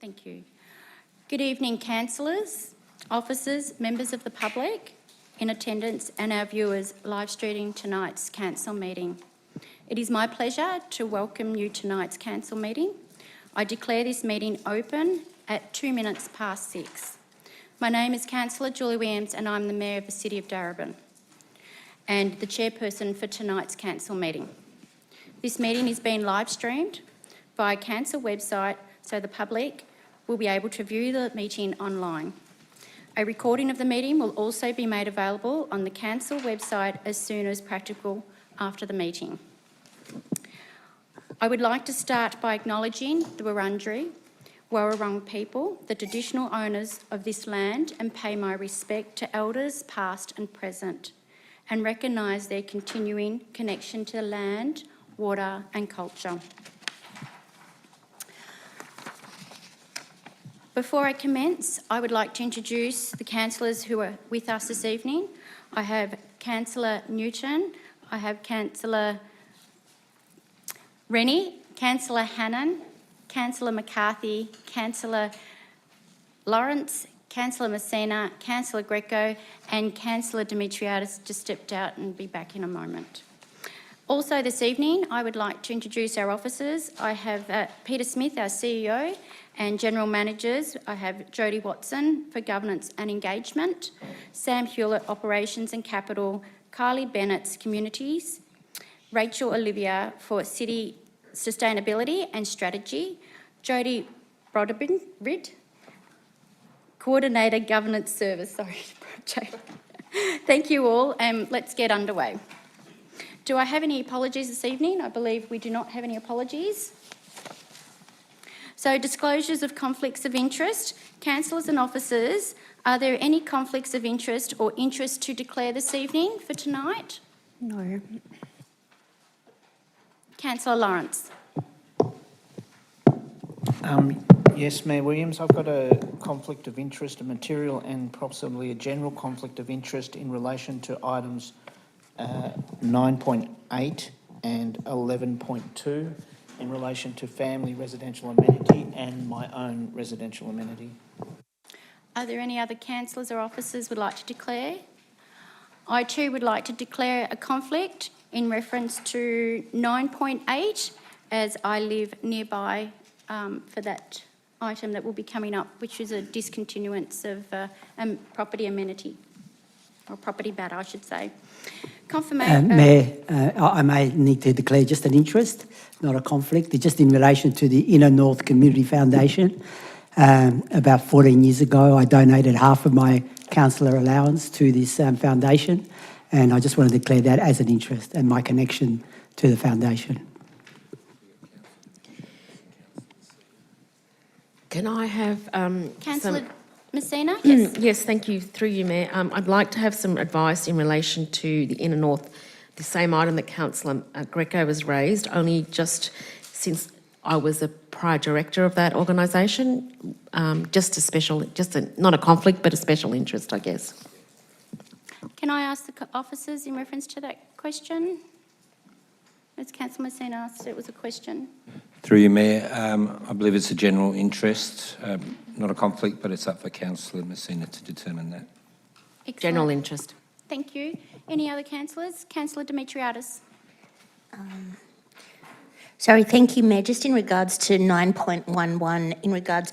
Thank you. Good evening, councillors, officers, members of the public in attendance and our viewers live streaming tonight's council meeting. It is my pleasure to welcome you to tonight's council meeting. I declare this meeting open at 6:02. My name is Councillor Julie Williams and I'm the Mayor of the City of Darebin and the chairperson for tonight's council meeting. This meeting is being live streamed via council website so the public will be able to view the meeting online. A recording of the meeting will also be made available on the council website as soon as practical after the meeting. I would like to start by acknowledging the Wurundjeri people, the traditional owners of this land, and pay my respect to elders past and present, and recognise their continuing connection to the land, water and culture. Before I commence, I would like to introduce the councillors who are with us this evening. I have Councillor Newton, I have Councillor Rennie, Councillor Hannan, Councillor McCarthy, Councillor Lawrence, Councillor Messina, Councillor Greco and Councillor Dimitriadis just stepped out and will be back in a moment. Also this evening, I would like to introduce our officers. I have Peter Smith, our CEO, and General Managers. I have Jodie Watson for Governance and Engagement, Sam Hewlett, Operations and Capital, Kylie Bennett's Communities, Rachel Olivia for City Sustainability and Strategy, Jodie Darebin, Coordinator Governance Service. Sorry, thank you all, and let's get underway. Do I have any apologies this evening? I believe we do not have any apologies. So, disclosures of conflicts of interest. Councillors and officers, are there any conflicts of interest or interest to declare this evening for tonight? No. Councillor Lawrence. Yes, Mayor Williams, I've got a conflict of interest, a material and possibly a general conflict of interest in relation to items 9.8 and 11.2 in relation to family residential amenity and my own residential amenity. Are there any other councillors or officers would like to declare? I too would like to declare a conflict in reference to 9.8 as I live nearby for that item that will be coming up, which is a discontinuance of property amenity, or property matter, I should say. Confirmation. Mayor, I may need to declare just an interest, not a conflict. It's just in relation to the Inner North Community Foundation. About 14 years ago, I donated half of my councillor allowance to this foundation, and I just want to declare that as an interest and my connection to the foundation. Can I have Councillor Messina? Yes. Yes, thank you. Through you, Mayor. I'd like to have some advice in relation to the Inner North, the same item that Councillor Greco has raised, only just since I was a prior director of that organisation. Not a conflict, but a special interest, I guess. Can I ask the officers in reference to that question? As Councillor Messina asked, it was a question. Through you, Mayor, I believe it's a general interest, not a conflict, but it's up for Councillor Messina to determine that. Excellent. General interest. Thank you. Any other councillors? Councillor Dimitriadis. Sorry, thank you, Mayor. Just in regards to 9.11, in regards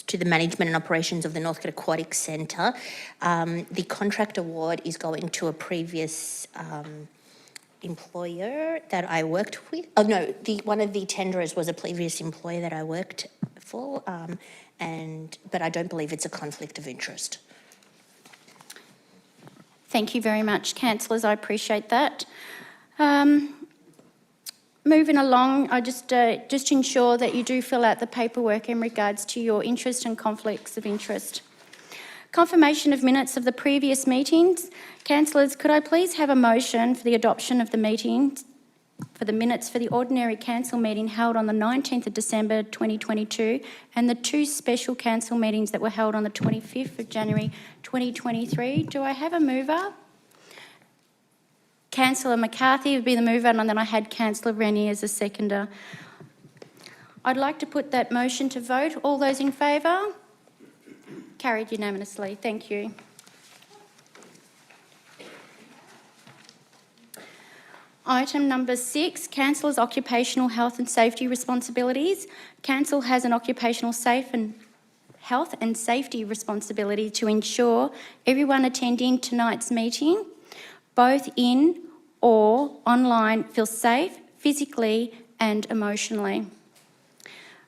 to the management and operations of the Northcote Aquatic Center, the contract award is going to a previous employer that I worked with. Oh no, one of the tenderers was a previous employer that I worked for, but I don't believe it's a conflict of interest. Thank you very much, councillors. I appreciate that. Moving along, I just ensure that you do fill out the paperwork in regards to your interest and conflicts of interest. Confirmation of minutes of the previous meetings. Councillors, could I please have a motion for the adoption of the meetings, for the minutes for the ordinary council meeting held on the 19th of December 2022 and the two special council meetings that were held on the 25th of January 2023. Do I have a mover? Councillor McCarthy would be the mover, and then I had Councillor Rennie as a seconder. I'd like to put that motion to vote. All those in favour? Carried unanimously. Thank you. Item number 6, Council's occupational health and safety responsibilities. Council has an occupational health and safety responsibility to ensure everyone attending tonight's meeting, both in or online, feels safe physically and emotionally.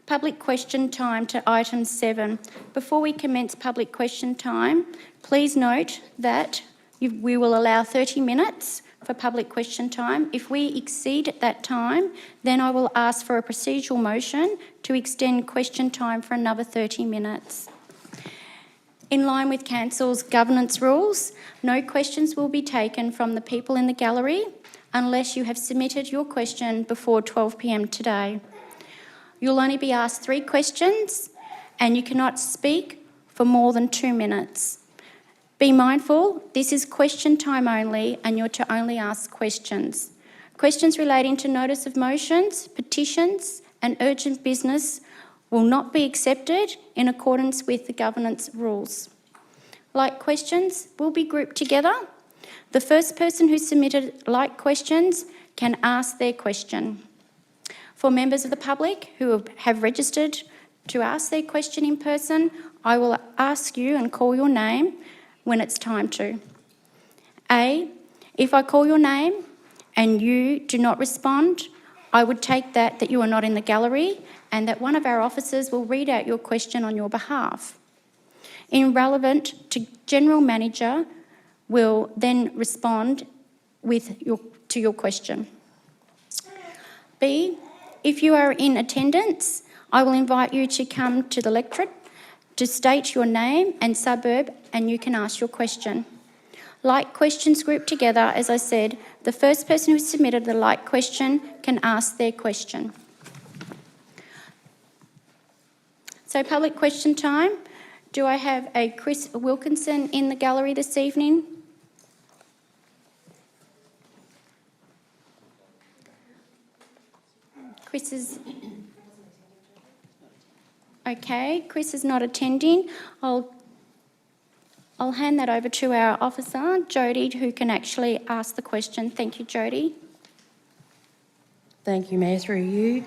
Public question time to item 7. Before we commence public question time, please note that we will allow 30 minutes for public question time. If we exceed that time, then I will ask for a procedural motion to extend question time for another 30 minutes. In line with Council's governance rules, no questions will be taken from the people in the gallery unless you have submitted your question before 12 p.m. today. You'll only be asked 3 questions and you cannot speak for more than 2 minutes. Be mindful, this is question time only and you're to only ask questions. Questions relating to notice of motions, petitions and urgent business will not be accepted in accordance with the governance rules. Like questions will be grouped together. The first person who submitted like questions can ask their question. For members of the public who have registered to ask their question in person, I will ask you and call your name when it's time to. A, if I call your name and you do not respond, I would take that you are not in the gallery and that one of our officers will read out your question on your behalf. Irrelevant to General Manager will then respond to your question. B, if you are in attendance, I will invite you to come to the lectern to state your name and suburb and you can ask your question. Like questions grouped together, as I said, the first person who submitted the like question can ask their question. So public question time. Do I have a Chris Wilkinson in the gallery this evening? Chris is... Okay, Chris is not attending. I'll hand that over to our officer, Jody, who can actually ask the question. Thank you, Jody. Thank you, Mayor. Through you.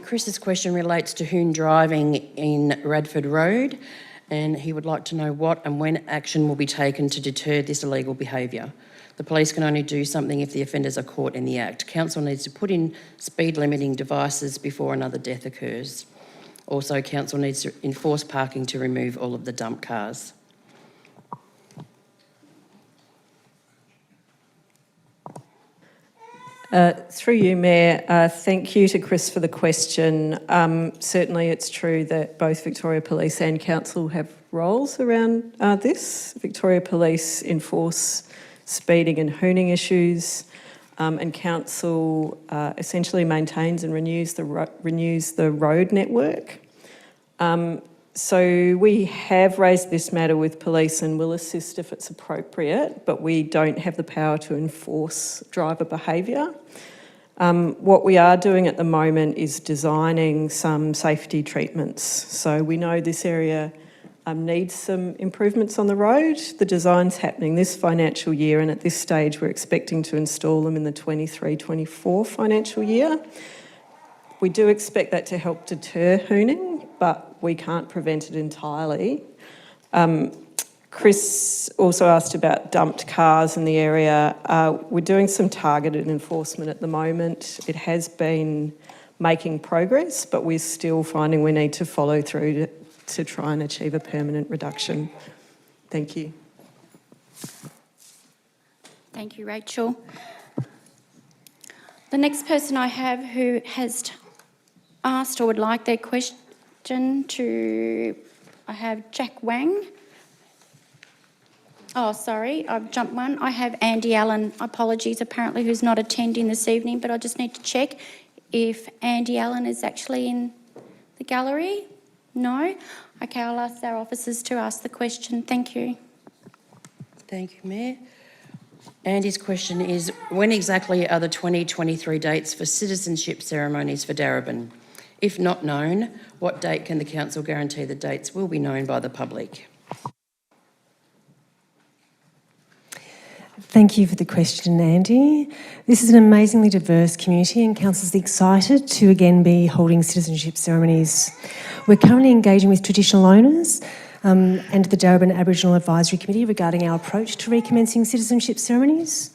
Chris's question relates to hoon driving in Radford Road, and he would like to know what and when action will be taken to deter this illegal behaviour. The police can only do something if the offenders are caught in the act. Council needs to put in speed limiting devices before another death occurs. Also, Council needs to enforce parking to remove all of the dump cars. Through you, Mayor, thank you to Chris for the question. Certainly it's true that both Victoria Police and Council have roles around this. Victoria Police enforce speeding and hooning issues, and Council essentially maintains and renews the road network. So we have raised this matter with police and will assist if it's appropriate, but we don't have the power to enforce driver behaviour. What we are doing at the moment is designing some safety treatments. So we know this area needs some improvements on the road. The design's happening this financial year, and at this stage we're expecting to install them in the 23-24 financial year. We do expect that to help deter hooning, but we can't prevent it entirely. Chris also asked about dumped cars in the area. We're doing some targeted enforcement at the moment. It has been making progress, but we're still finding we need to follow through to try and achieve a permanent reduction. Thank you. Thank you, Rachel. The next person I have who has asked or would like their question I have Jack Wang. Oh, sorry, I've jumped one. I have Andy Allen, apologies, apparently who's not attending this evening, but I just need to check if Andy Allen is actually in the gallery. No? Okay, I'll ask our officers to ask the question. Thank you. Thank you, Mayor. Andy's question is, when exactly are the 2023 dates for citizenship ceremonies for Darebin? If not known, what date can the council guarantee the dates will be known by the public? Thank you for the question, Andy. This is an amazingly diverse community and Council's excited to again be holding citizenship ceremonies. We're currently engaging with traditional owners and the Darebin Aboriginal Advisory Committee regarding our approach to recommencing citizenship ceremonies.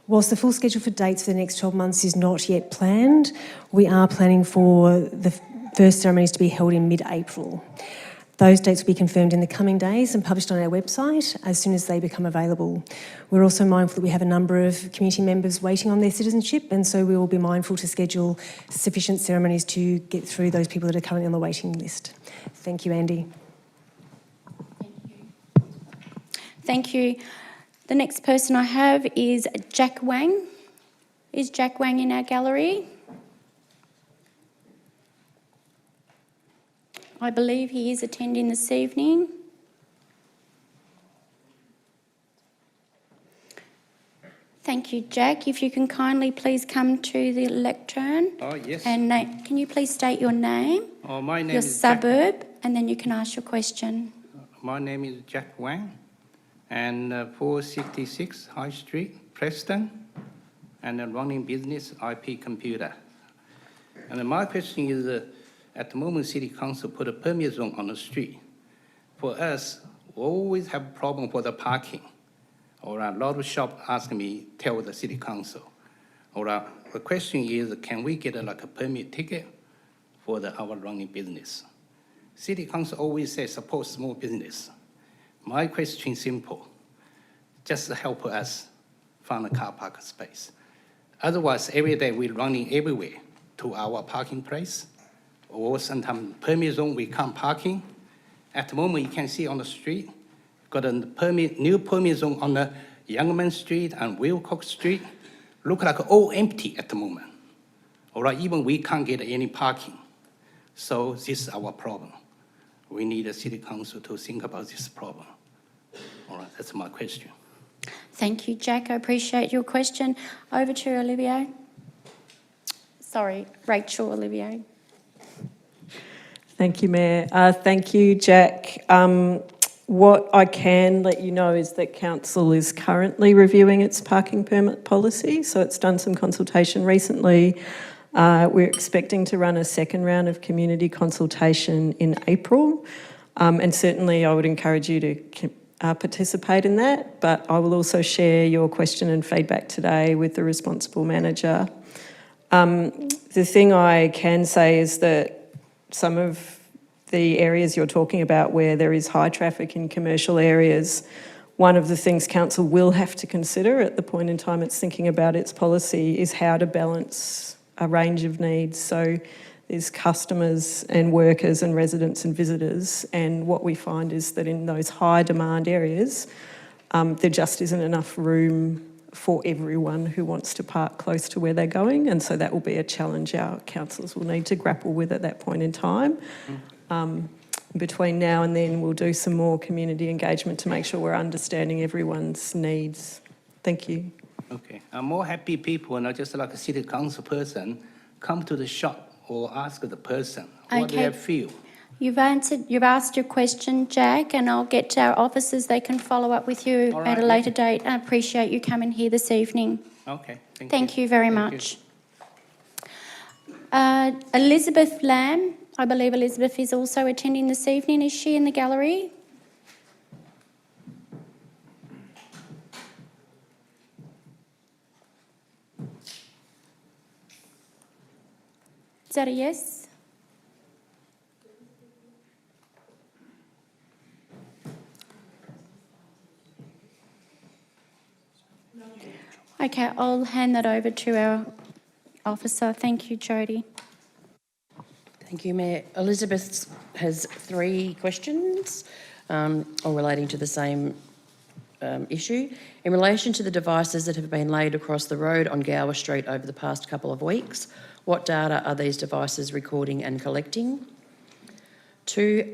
Whilst the full schedule for dates for the next 12 months is not yet planned, we are planning for the first ceremonies to be held in mid-April. Those dates will be confirmed in the coming days and published on our website as soon as they become available. We're also mindful that we have a number of community members waiting on their citizenship, and so we will be mindful to schedule sufficient ceremonies to get through those people that are currently on the waiting list. Thank you, Andy. Thank you. The next person I have is Jack Wang. Is Jack Wang in our gallery? I believe he is attending this evening. Thank you, Jack. If you can kindly please come to the lectern. Oh, yes. And can you please state your name, Oh, my name your is Jack. suburb, and then you can ask your question. My name is Jack Wang, and 466 High Street, Preston, and running business IP computer. And my question is, at the moment, City Council put a permit zone on the street. For us, we always have a problem for the parking. Or a lot of shops ask me, tell the City Council. Or the question is, can we get like a permit ticket for our running business? City Council always says support small business. My question is simple, just help us find a car park space. Otherwise, every day we're running everywhere to our parking place, or sometimes permit zone we can't parking. At the moment, you can see on the street, got a new permit zone on the Youngman Street and Wilcox Street. Look like all empty at the moment. All right, even we can't get any parking. So this is our problem. We need a City Council to think about this problem. All right, that's my question. Thank you, Jack. I appreciate your question. Over to Olivier. Sorry, Rachel Olivier. Thank you, Mayor. Thank you, Jack. What I can let you know is that Council is currently reviewing its parking permit policy, so it's done some consultation recently. We're expecting to run a second round of community consultation in April, and certainly I would encourage you to participate in that, but I will also share your question and feedback today with the responsible manager. The thing I can say is that some of the areas you're talking about where there is high traffic in commercial areas, one of the things Council will have to consider at the point in time it's thinking about its policy is how to balance a range of needs. So there's customers and workers and residents and visitors, and what we find is that in those high demand areas, there just isn't enough room for everyone who wants to park close to where they're going, and so that will be a challenge our councillors will need to grapple with at that point in time. Between now and then, we'll do some more community engagement to make sure we're understanding everyone's needs. Thank you. Okay, I'm more happy people, not just like a City Council person, come to the shop or ask the person what they feel. You've asked your question, Jack, and I'll get to our officers. They can follow up with you All at right, a later date. I appreciate you coming here this evening. Okay, Thank you very much. Elizabeth Lamb, I believe Elizabeth is also attending this evening. Is she in the gallery? Is that a yes? Okay, I'll hand that over to our officer. Thank you, Jodie. Thank you, Mayor. Elizabeth has 3 questions, all relating to the same issue. In relation to the devices that have been laid across the road on Gower Street over the past couple of weeks, what data are these devices recording and collecting? 2,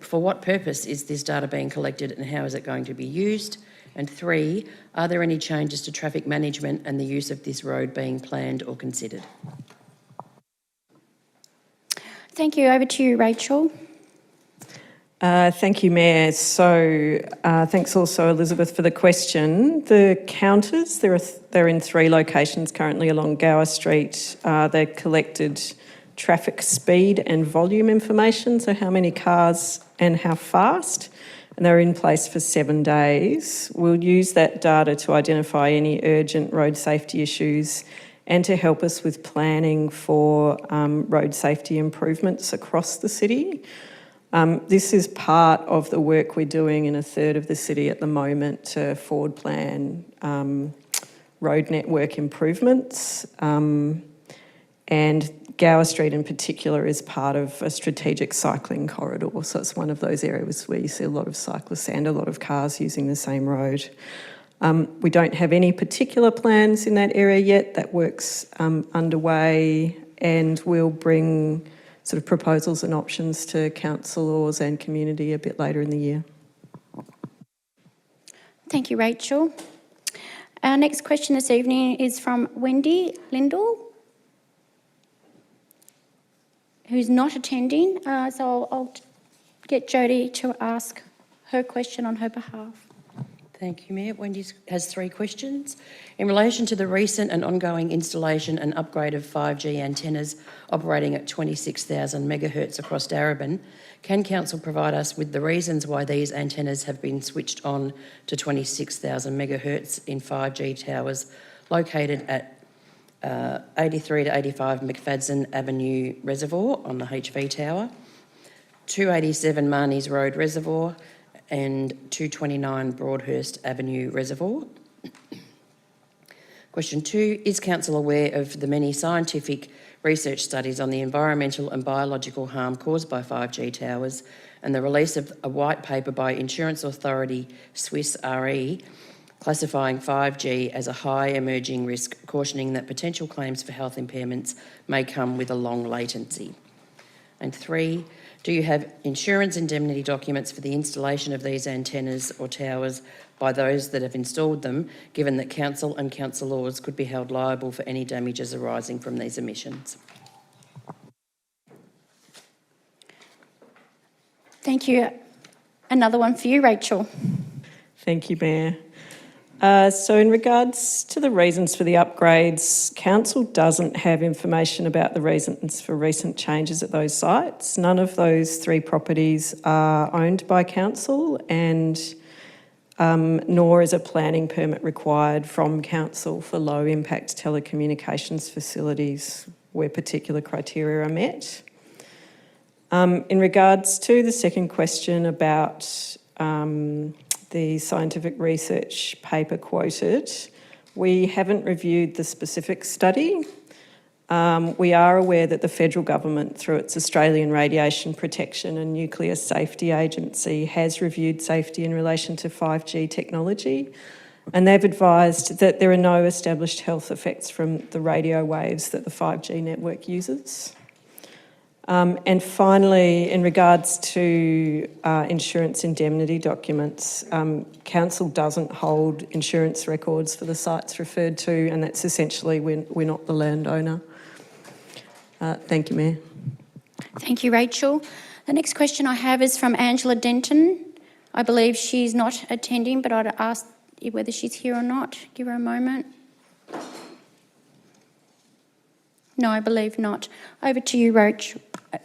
for what purpose is this data being collected and how is it going to be used? And 3, are there any changes to traffic management and the use of this road being planned or considered? Thank you. Over to you, Rachel. Thank you, Mayor. So thanks also, Elizabeth, for the question. The counters, they're in 3 locations currently along Gower Street. They collected traffic speed and volume information, so how many cars and how fast, and they're in place for 7 days. We'll use that data to identify any urgent road safety issues and to help us with planning for road safety improvements across the city. This is part of the work we're doing in a third of the city at the moment to forward plan road network improvements. And Gower Street in particular is part of a strategic cycling corridor, so it's one of those areas where you see a lot of cyclists and a lot of cars using the same road. We don't have any particular plans in that area yet. That work's underway, and we'll bring sort of proposals and options to councillors and community a bit later in the year. Thank you, Rachel. Our next question this evening is from Wendy Lindell, who's not attending. So I'll get Jodie to ask her question on her behalf. Thank you, Mayor. Wendy has 3 questions. In relation to the recent and ongoing installation and upgrade of 5G antennas operating at 26,000 megahertz across Darebin, can Council provide us with the reasons why these antennas have been switched on to 26,000 megahertz in 5G towers located at 83 to 85 McFadden Avenue Reservoir on the HV Tower, 287 Marnies Road Reservoir, and 229 Broadhurst Avenue Reservoir? Question 2, is Council aware of the many scientific research studies on the environmental and biological harm caused by 5G towers and the release of a white paper by insurance authority Swiss Re classifying 5G as a high emerging risk, cautioning that potential claims for health impairments may come with a long latency? And 3, do you have insurance indemnity documents for the installation of these antennas or towers by those that have installed them, given that Council and councillors could be held liable for any damages arising from these emissions? Thank you. Another one for you, Rachel. Thank you, Mayor. So in regards to the reasons for the upgrades, Council doesn't have information about the reasons for recent changes at those sites. None of those 3 properties are owned by Council, and nor is a planning permit required from Council for low impact telecommunications facilities where particular criteria are met. In regards to the second question about the scientific research paper quoted, we haven't reviewed the specific study. We are aware that the federal government, through its Australian Radiation Protection and Nuclear Safety Agency, has reviewed safety in relation to 5G technology, and they've advised that there are no established health effects from the radio waves that the 5G network uses. And finally, in regards to insurance indemnity documents, Council doesn't hold insurance records for the sites referred to, and that's essentially we're not the landowner. Thank you, Mayor. Thank you, Rachel. The next question I have is from Angela Denton. I believe she's not attending, but I'd ask whether she's here or not. Give her a moment. No, I believe not. Over to you,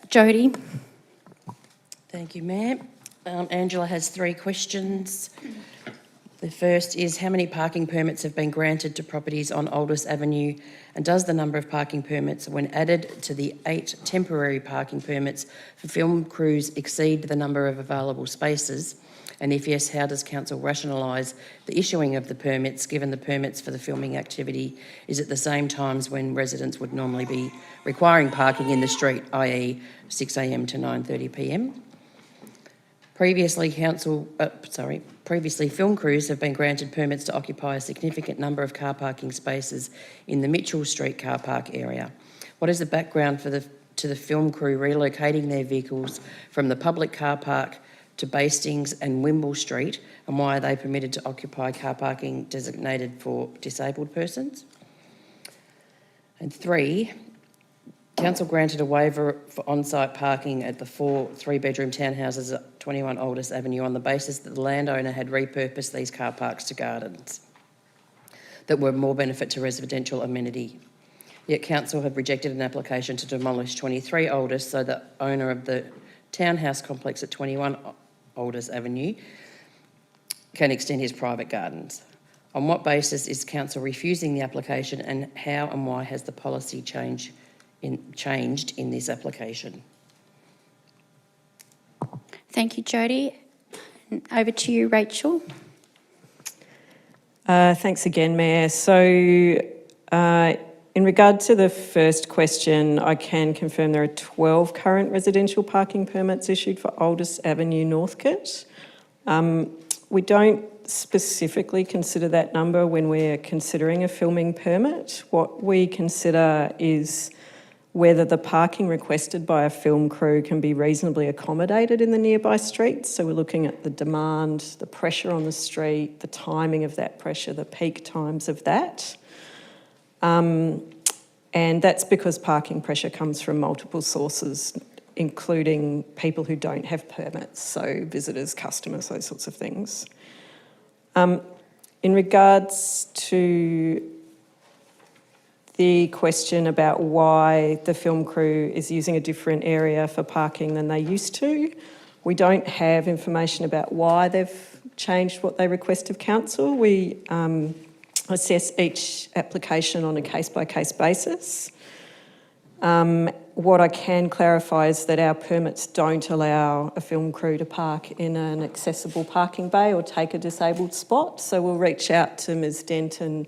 Jodie. Thank you, Mayor. Angela has 3 questions. The first is, how many parking permits have been granted to properties on Aldous Avenue, and does the number of parking permits, when added to the 8 temporary parking permits for film crews, exceed the number of available spaces? And if yes, how does Council rationalise the issuing of the permits, given the permits for the filming activity is at the same times when residents would normally be requiring parking in the street, i.e. 6 a.m. to 9:30 p.m? Previously, film crews have been granted permits to occupy a significant number of car parking spaces in the Mitchell Street car park area. What is the background to the film crew relocating their vehicles from the public car park to Bastings and Wimble Street, and why are they permitted to occupy car parking designated for disabled persons? And 3, Council granted a waiver for on-site parking at the 4 three-bedroom townhouses at 21 Aldous Avenue on the basis that the landowner had repurposed these car parks to gardens that were more benefit to residential amenity. Yet Council have rejected an application to demolish 23 Aldous so the owner of the townhouse complex at 21 Aldous Avenue can extend his private gardens. On what basis is Council refusing the application, and how and why has the policy changed in this application? Thank you, Jodie. Over to you, Rachel. Thanks again, Mayor. So, in regard to the first question, I can confirm there are 12 current residential parking permits issued for Aldous Avenue, Northcote. We don't specifically consider that number when we're considering a filming permit. What we consider is whether the parking requested by a film crew can be reasonably accommodated in the nearby streets. So we're looking at the demand, the pressure on the street, the timing of that pressure, the peak times of that. And that's because parking pressure comes from multiple sources, including people who don't have permits, so visitors, customers, those sorts of things. In regards to the question about why the film crew is using a different area for parking than they used to, we don't have information about why they've changed what they request of council. We assess each application on a case-by-case basis. What I can clarify is that our permits don't allow a film crew to park in an accessible parking bay or take a disabled spot. So we'll reach out to Ms Denton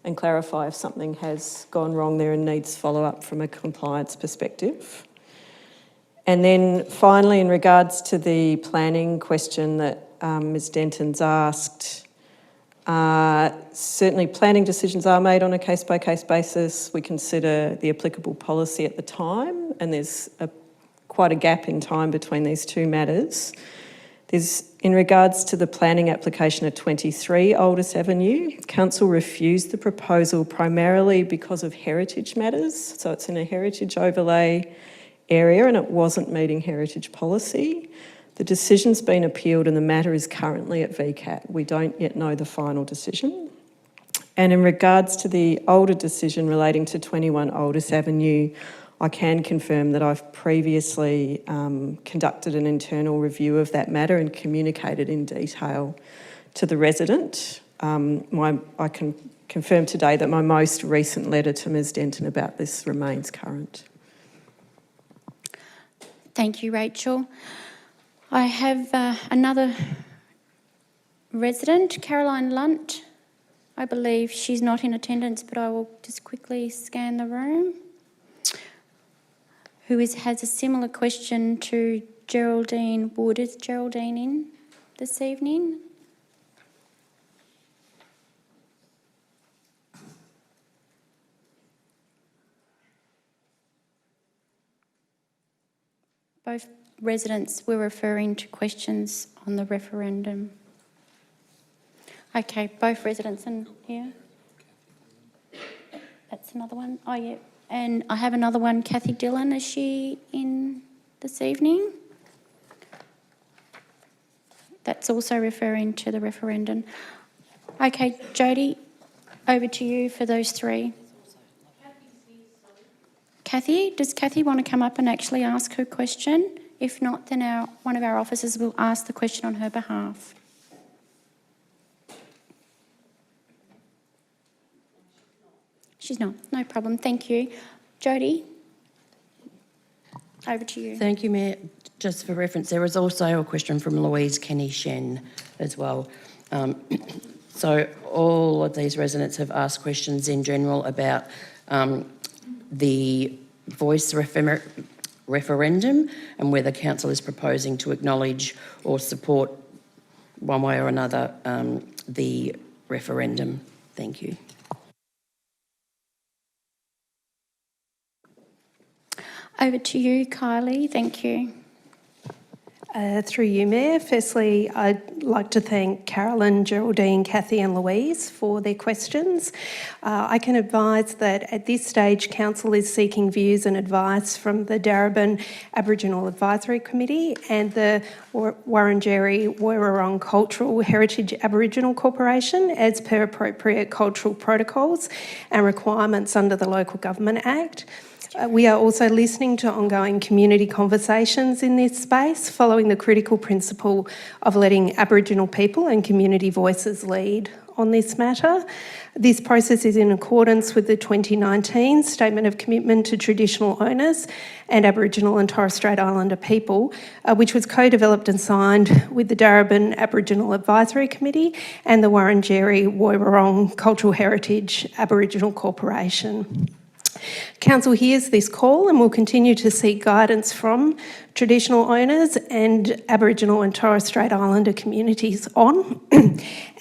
and clarify if something has gone wrong there and needs follow-up from a compliance perspective. And then finally, in regards to the planning question that Ms Denton's asked, certainly planning decisions are made on a case-by-case basis. We consider the applicable policy at the time, and there's quite a gap in time between these two matters. In regards to the planning application at 23 Aldous Avenue, Council refused the proposal primarily because of heritage matters. So it's in a heritage overlay area and it wasn't meeting heritage policy. The decision's been appealed and the matter is currently at VCAT. We don't yet know the final decision. And in regards to the older decision relating to 21 Aldous Avenue, I can confirm that I've previously conducted an internal review of that matter and communicated in detail to the resident. I can confirm today that my most recent letter to Ms Denton about this remains current. Thank you, Rachel. I have another resident, Caroline Lunt. I believe she's not in attendance, but I will just quickly scan the room. Who has a similar question to Geraldine Wood. Is Geraldine in this evening? Both residents were referring to questions on the referendum. Okay, both residents in here. That's another one. Oh, yeah. And I have another one, Kathy Dillon. Is she in this evening? That's also referring to the referendum. Okay, Jodie, over to you for those three. Kathy, does Kathy want to come up and actually ask her question? If not, then one of our officers will ask the question on her behalf. She's not. No problem. Thank you. Jodie, over to you. Thank you, Mayor. Just for reference, there is also a question from Louise Kenny-Shen as well. So all of these residents have asked questions in general about the voice referendum and whether council is proposing to acknowledge or support one way or another the referendum. Thank you. Over to you, Kylie. Thank you. Through you, Mayor. Firstly, I'd like to thank Carolyn, Geraldine, Kathy and Louise for their questions. I can advise that at this stage, Council is seeking views and advice from the Darebin Aboriginal Advisory Committee and the Wurundjeri Woiwurrung Cultural Heritage Aboriginal Corporation as per appropriate cultural protocols and requirements under the Local Government Act. We are also listening to ongoing community conversations in this space, following the critical principle of letting Aboriginal people and community voices lead on this matter. This process is in accordance with the 2019 Statement of Commitment to Traditional Owners and Aboriginal and Torres Strait Islander people, which was co-developed and signed with the Darebin Aboriginal Advisory Committee and the Wurundjeri Woiwurrung Cultural Heritage Aboriginal Corporation. Council hears this call and will continue to seek guidance from traditional owners and Aboriginal and Torres Strait Islander communities on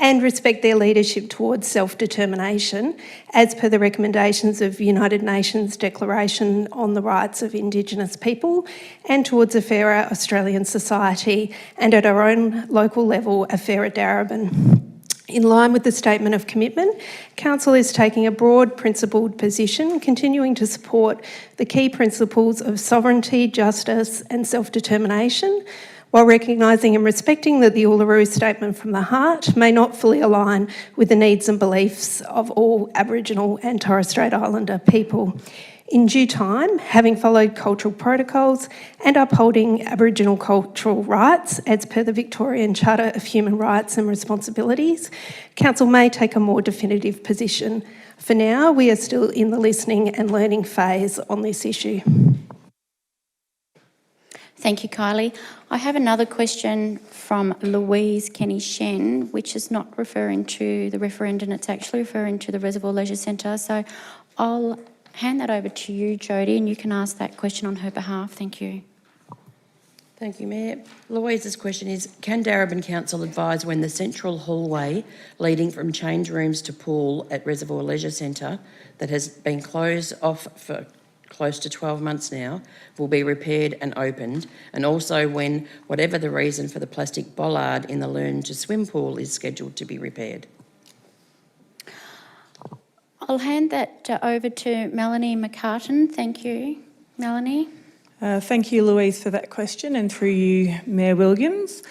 and respect their leadership towards self-determination as per the recommendations of United Nations Declaration on the Rights of Indigenous People and towards a fairer Australian society and at our own local level, a fairer Darebin. In line with the Statement of Commitment, Council is taking a broad principled position, continuing to support the key principles of sovereignty, justice and self-determination, while recognising and respecting that the Uluru Statement from the Heart may not fully align with the needs and beliefs of all Aboriginal and Torres Strait Islander people. In due time, having followed cultural protocols and upholding Aboriginal cultural rights as per the Victorian Charter of Human Rights and Responsibilities, Council may take a more definitive position. For now, we are still in the listening and learning phase on this issue. Thank you, Kylie. I have another question from Louise Kenny-Shen, which is not referring to the referendum, it's actually referring to the Reservoir Leisure Centre. So I'll hand that over to you, Jodie, and you can ask that question on her behalf. Thank you. Thank you, Mayor. Louise's question is, can Darebin Council advise when the central hallway leading from change rooms to pool at Reservoir Leisure Centre that has been closed off for close to 12 months now will be repaired and opened, and also when, whatever the reason for the plastic bollard in the learn to swim pool is scheduled to be repaired? I'll hand that over to Melanie McCartan. Thank you, Melanie. Thank you, Louise, for that question, and through you, Mayor Williams.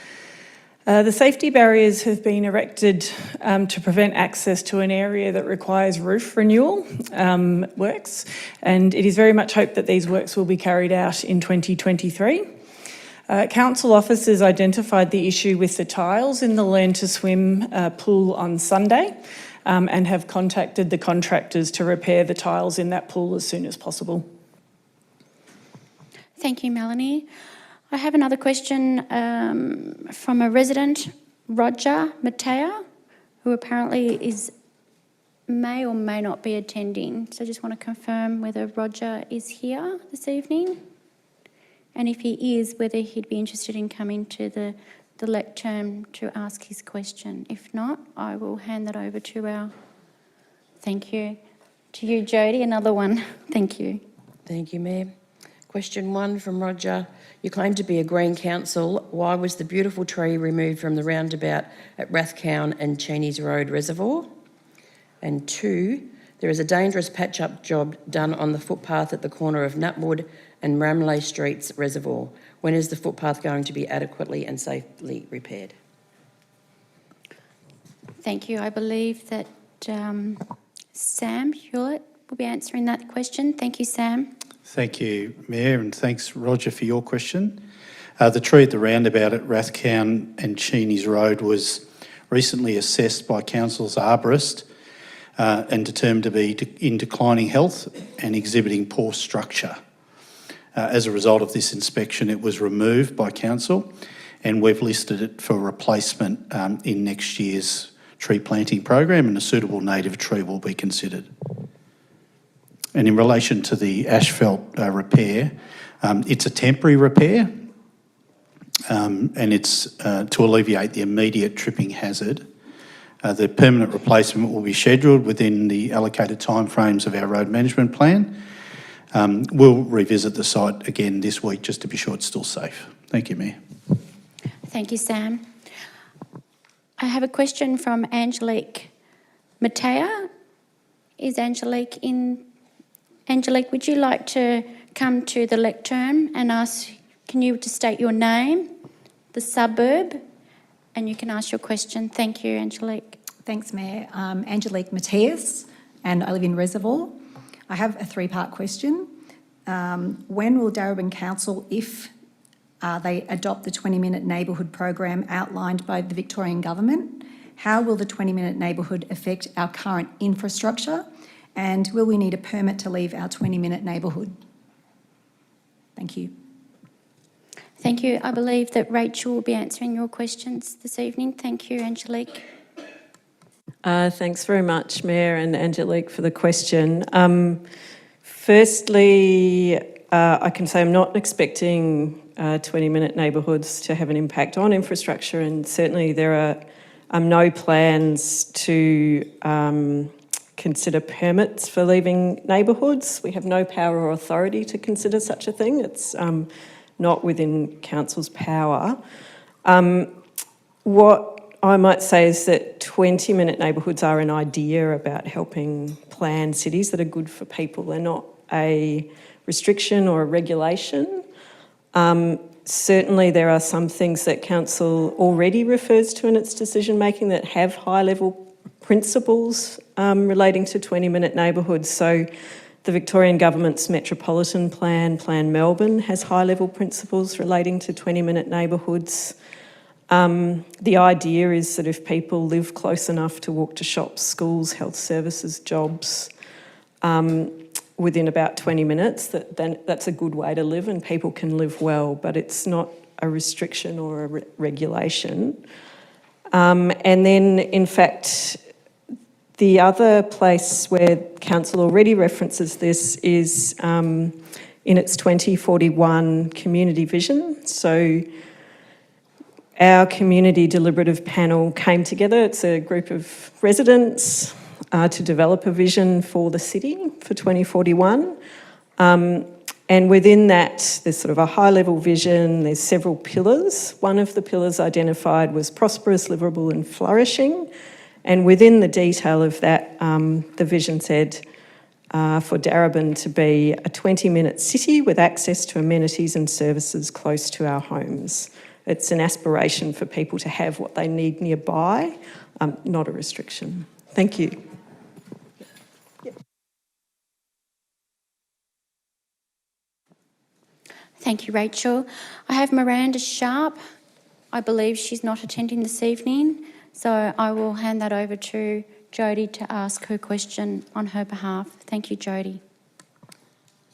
The safety barriers have been erected to prevent access to an area that requires roof renewal works, and it is very much hoped that these works will be carried out in 2023. Council officers identified the issue with the tiles in the Learn to Swim pool on Sunday, and have contacted the contractors to repair the tiles in that pool as soon as possible. Thank you, Melanie. I have another question from a resident, Roger Matea, who apparently may or may not be attending. So I just want to confirm whether Roger is here this evening, and if he is, whether he'd be interested in coming to the lectern to ask his question. If not, I will hand that over to thank you. To you, Jodie, another one. Thank you. Thank you, Mayor. Question 1 from Roger. You claim to be a Green Council. Why was the beautiful tree removed from the roundabout at Rathcown and Cheney's Road Reservoir? And 2, there is a dangerous patch-up job done on the footpath at the corner of Nutwood and Ramley Streets Reservoir. When is the footpath going to be adequately and safely repaired? Thank you. I believe that Sam Hewlett will be answering that question. Thank you, Sam. Thank you, Mayor, and thanks, Roger, for your question. The tree at the roundabout at Rathcown and Cheney's Road was recently assessed by Council's arborist and determined to be in declining health and exhibiting poor structure. As a result of this inspection, it was removed by Council, and we've listed it for replacement in next year's tree planting program, and a suitable native tree will be considered. And in relation to the asphalt repair, it's a temporary repair, and it's to alleviate the immediate tripping hazard. The permanent replacement will be scheduled within the allocated timeframes of our road management plan. We'll revisit the site again this week just to be sure it's still safe. Thank you, Mayor. Thank you, Sam. I have a question from Angelique Matea. Is Angelique in? Angelique, would you like to come to the lectern and can you just state your name, the suburb, and you can ask your question. Thank you, Angelique. Thanks, Mayor. Angelique Matthias, and I live in Reservoir. I have a three-part question. When will Darebin Council, if they adopt the 20-minute neighbourhood program outlined by the Victorian Government, how will the 20-minute neighbourhood affect our current infrastructure? And will we need a permit to leave our 20-minute neighbourhood? Thank you. Thank you. I believe that Rachel will be answering your questions this evening. Thank you, Angelique. Thanks very much, Mayor and Angelique, for the question. Firstly, I can say I'm not expecting 20-minute neighbourhoods to have an impact on infrastructure, and certainly there are no plans to consider permits for leaving neighbourhoods. We have no power or authority to consider such a thing. It's not within Council's power. What I might say is that 20-minute neighbourhoods are an idea about helping plan cities that are good for people. They're not a restriction or a regulation. Certainly there are some things that Council already refers to in its decision-making that have high-level principles relating to 20-minute neighbourhoods. So the Victorian Government's Metropolitan Plan, Plan Melbourne, has high-level principles relating to 20-minute neighbourhoods. The idea is that if people live close enough to walk to shops, schools, health services, jobs, within about 20 minutes, then that's a good way to live and people can live well, but it's not a restriction or a regulation. And then, in fact, the other place where Council already references this is in its 2041 community vision. So our community deliberative panel came together. It's a group of residents to develop a vision for the city for 2041. And within that, there's sort of a high-level vision. There's several pillars. One of the pillars identified was prosperous, livable and flourishing. And within the detail of that, the vision said for Darebin to be a 20-minute city with access to amenities and services close to our homes. It's an aspiration for people to have what they need nearby, not a restriction. Thank you. Thank you, Rachel. I have Miranda Sharp. I believe she's not attending this evening, so I will hand that over to Jodie to ask her question on her behalf. Thank you, Jodie.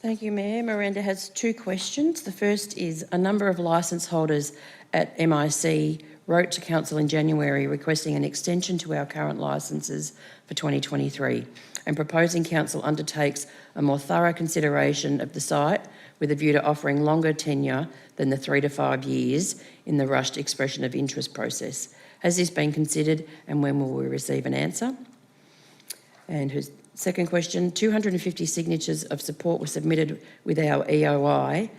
Thank you, Mayor. Miranda has two questions. The first is a number of licence holders at MIC wrote to Council in January requesting an extension to our current licences for 2023 and proposing Council undertakes a more thorough consideration of the site with a view to offering longer tenure than the 3 to 5 years in the rushed expression of interest process. Has this been considered and when will we receive an answer? And her second question, 250 signatures of support were submitted with our EOI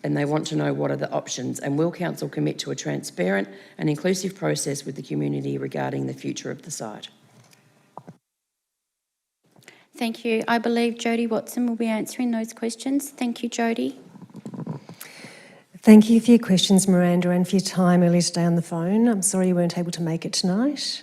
and they want to know what are the options and will Council commit to a transparent and inclusive process with the community regarding the future of the site? Thank you. I believe Jodie Watson will be answering those questions. Thank you, Jodie. Thank you for your questions, Miranda, and for your time earlier today on the phone. I'm sorry you weren't able to make it tonight.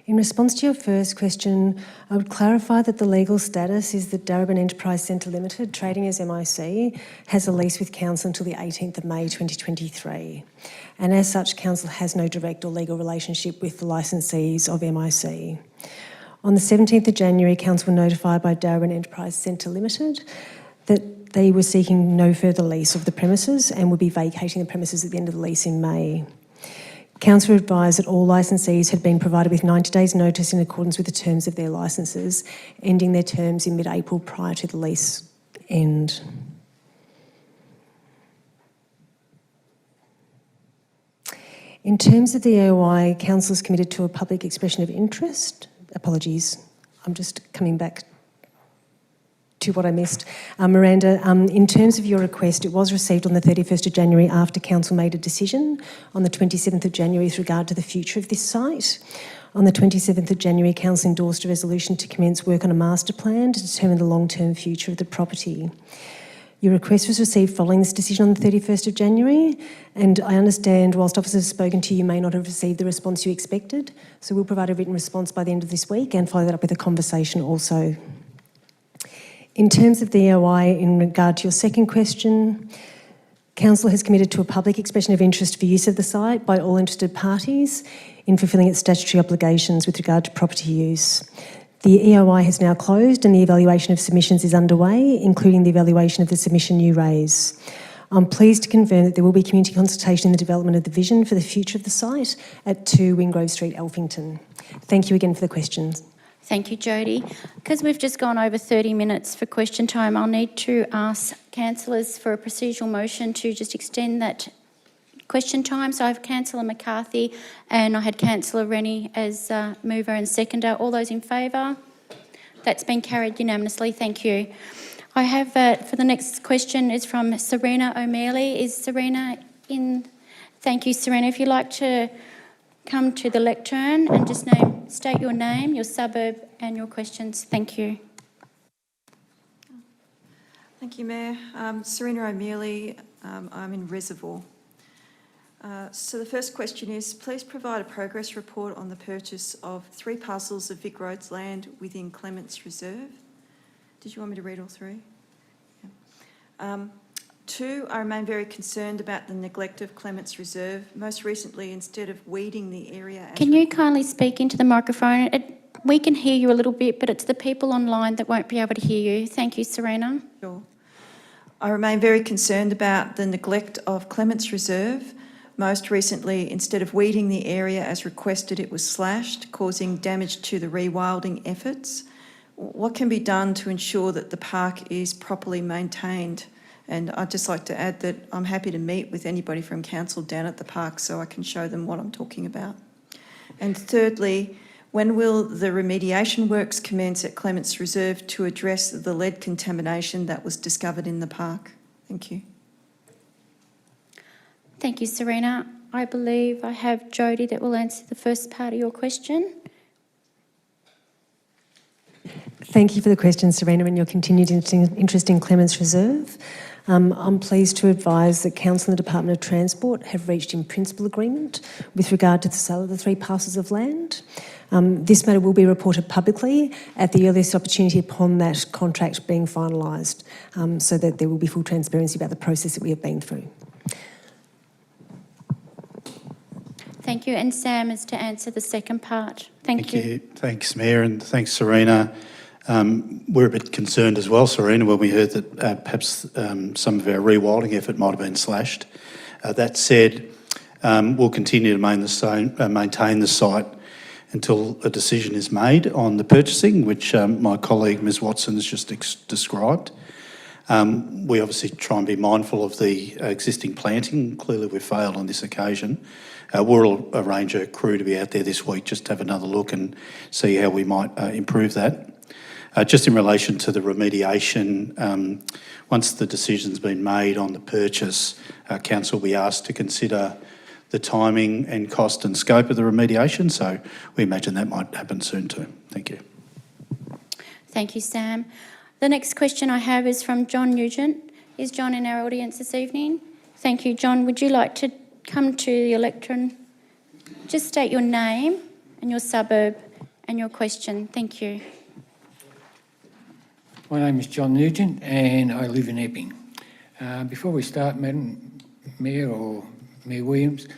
In response to your first question, I would clarify that the legal status is that Darebin Enterprise Centre Limited, trading as MIC, has a lease with Council until the 18th of May 2023. And as such, Council has no direct or legal relationship with the licensees of MIC. On the 17th of January, Council were notified by Darebin Enterprise Centre Limited that they were seeking no further lease of the premises and would be vacating the premises at the end of the lease in May. Council advised that all licensees had been provided with 90 days notice in accordance with the terms of their licences, ending their terms in mid-April prior to the lease end. In terms of the EOI, Council is committed to a public expression of interest. Apologies, I'm just coming back to what I missed. Miranda, in terms of your request, it was received on the 31st of January after Council made a decision on the 27th of January with regard to the future of this site. On the 27th of January, Council endorsed a resolution to commence work on a master plan to determine the long-term future of the property. Your request was received following this decision on the 31st of January, and I understand whilst officers have spoken to you, you may not have received the response you expected, so we'll provide a written response by the end of this week and follow that up with a conversation also. In terms of the EOI, in regard to your second question, Council has committed to a public expression of interest for use of the site by all interested parties in fulfilling its statutory obligations with regard to property use. The EOI has now closed and the evaluation of submissions is underway, including the evaluation of the submission you raise. I'm pleased to confirm that there will be community consultation in the development of the vision for the future of the site at 2 Wingrove Street, Alphington. Thank you again for the questions. Thank you, Jodie. Because we've just gone over 30 minutes for question time, I'll need to ask councillors for a procedural motion to just extend that question time. So I have Councillor McCarthy and I had Councillor Rennie as mover and seconder. All those in favour? That's been carried unanimously. Thank you. I have, for the next question, is from Serena O'Mealy. Is Serena in? Thank you, Serena. If you'd like to come to the lectern and just state your name, your suburb and your questions. Thank you. Thank you, Mayor. Serena O'Mealy, I'm in Reservoir. So the first question is, please provide a progress report on the purchase of 3 parcels of Vic Roads land within Clements Reserve. Did you want me to read all 3? Yeah. 2, I remain very concerned about the neglect of Clements Reserve. Most recently, instead of weeding the area... Can you kindly speak into the microphone? We can hear you a little bit, but it's the people online that won't be able to hear you. Thank you, Serena. Sure. I remain very concerned about the neglect of Clements Reserve. Most recently, instead of weeding the area as requested, it was slashed, causing damage to the rewilding efforts. What can be done to ensure that the park is properly maintained? And I'd just like to add that I'm happy to meet with anybody from council down at the park so I can show them what I'm talking about. And thirdly, when will the remediation works commence at Clements Reserve to address the lead contamination that was discovered in the park? Thank you. Thank you, Serena. I believe I have Jodie that will answer the first part of your question. Thank you for the question, Serena, and your continued interest in Clements Reserve. I'm pleased to advise that Council and the Department of Transport have reached in principle agreement with regard to the sale of the 3 parcels of land. This matter will be reported publicly at the earliest opportunity upon that contract being finalised, so that there will be full transparency about the process that we have been through. Thank you. And Sam is to answer the second part. Thank you. Thanks, Mayor, and thanks, Serena. We're a bit concerned as well, Serena, when we heard that perhaps some of our rewilding effort might have been slashed. That said, we'll continue to maintain the site until a decision is made on the purchasing, which my colleague Ms Watson has just described. We obviously try and be mindful of the existing planting. Clearly we've failed on this occasion. We'll arrange a crew to be out there this week just to have another look and see how we might improve that. Just in relation to the remediation, once the decision's been made on the purchase, Council will be asked to consider the timing and cost and scope of the remediation, so we imagine that might happen soon too. Thank you. Thank you, Sam. The next question I have is from John Nugent. Is John in our audience this evening? Thank you, John. Would you like to come to the lectern? Just state your name and your suburb and your question. Thank you. My name is John Nugent and I live in Epping. Before we start, Madam Mayor or Mayor Williams,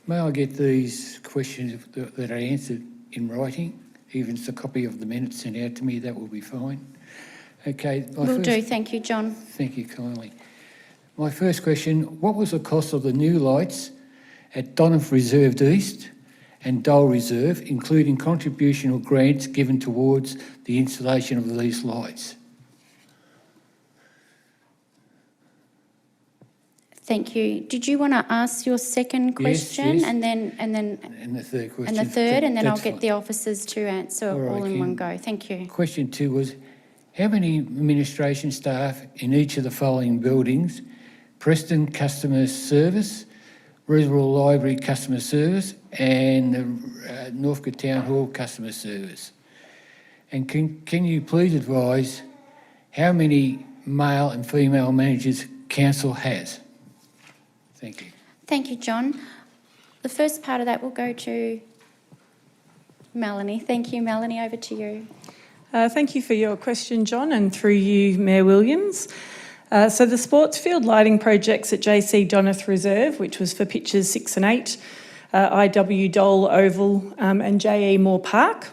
may I get these questions that are answered in writing? Even if it's a copy of the minutes sent out to me, that will be fine. Okay. Will do. Thank you, John. Thank you kindly. My first question, what was the cost of the new lights at Donald Reserve East and Dole Reserve, including contribution or grants given towards the installation of these lights? Thank you. Did you want to ask your second question? Yes. And then And the third question. and then I'll That's get fine. the officers to answer all in one go. Thank you. Question 2 was, how many administration staff in each of the following buildings? Preston Customer Service, Reservoir Library Customer Service, and the Northcote Town Hall Customer Service. And can you please advise how many male and female managers council has? Thank you. Thank you, John. The first part of that will go to Melanie. Thank you, Melanie. Over to you. Thank you for your question, John, and through you, Mayor Williams. So the sports field lighting projects at JC Clements Reserve, which was for pitches 6 and 8, IW Dole Oval and JE Moore Park,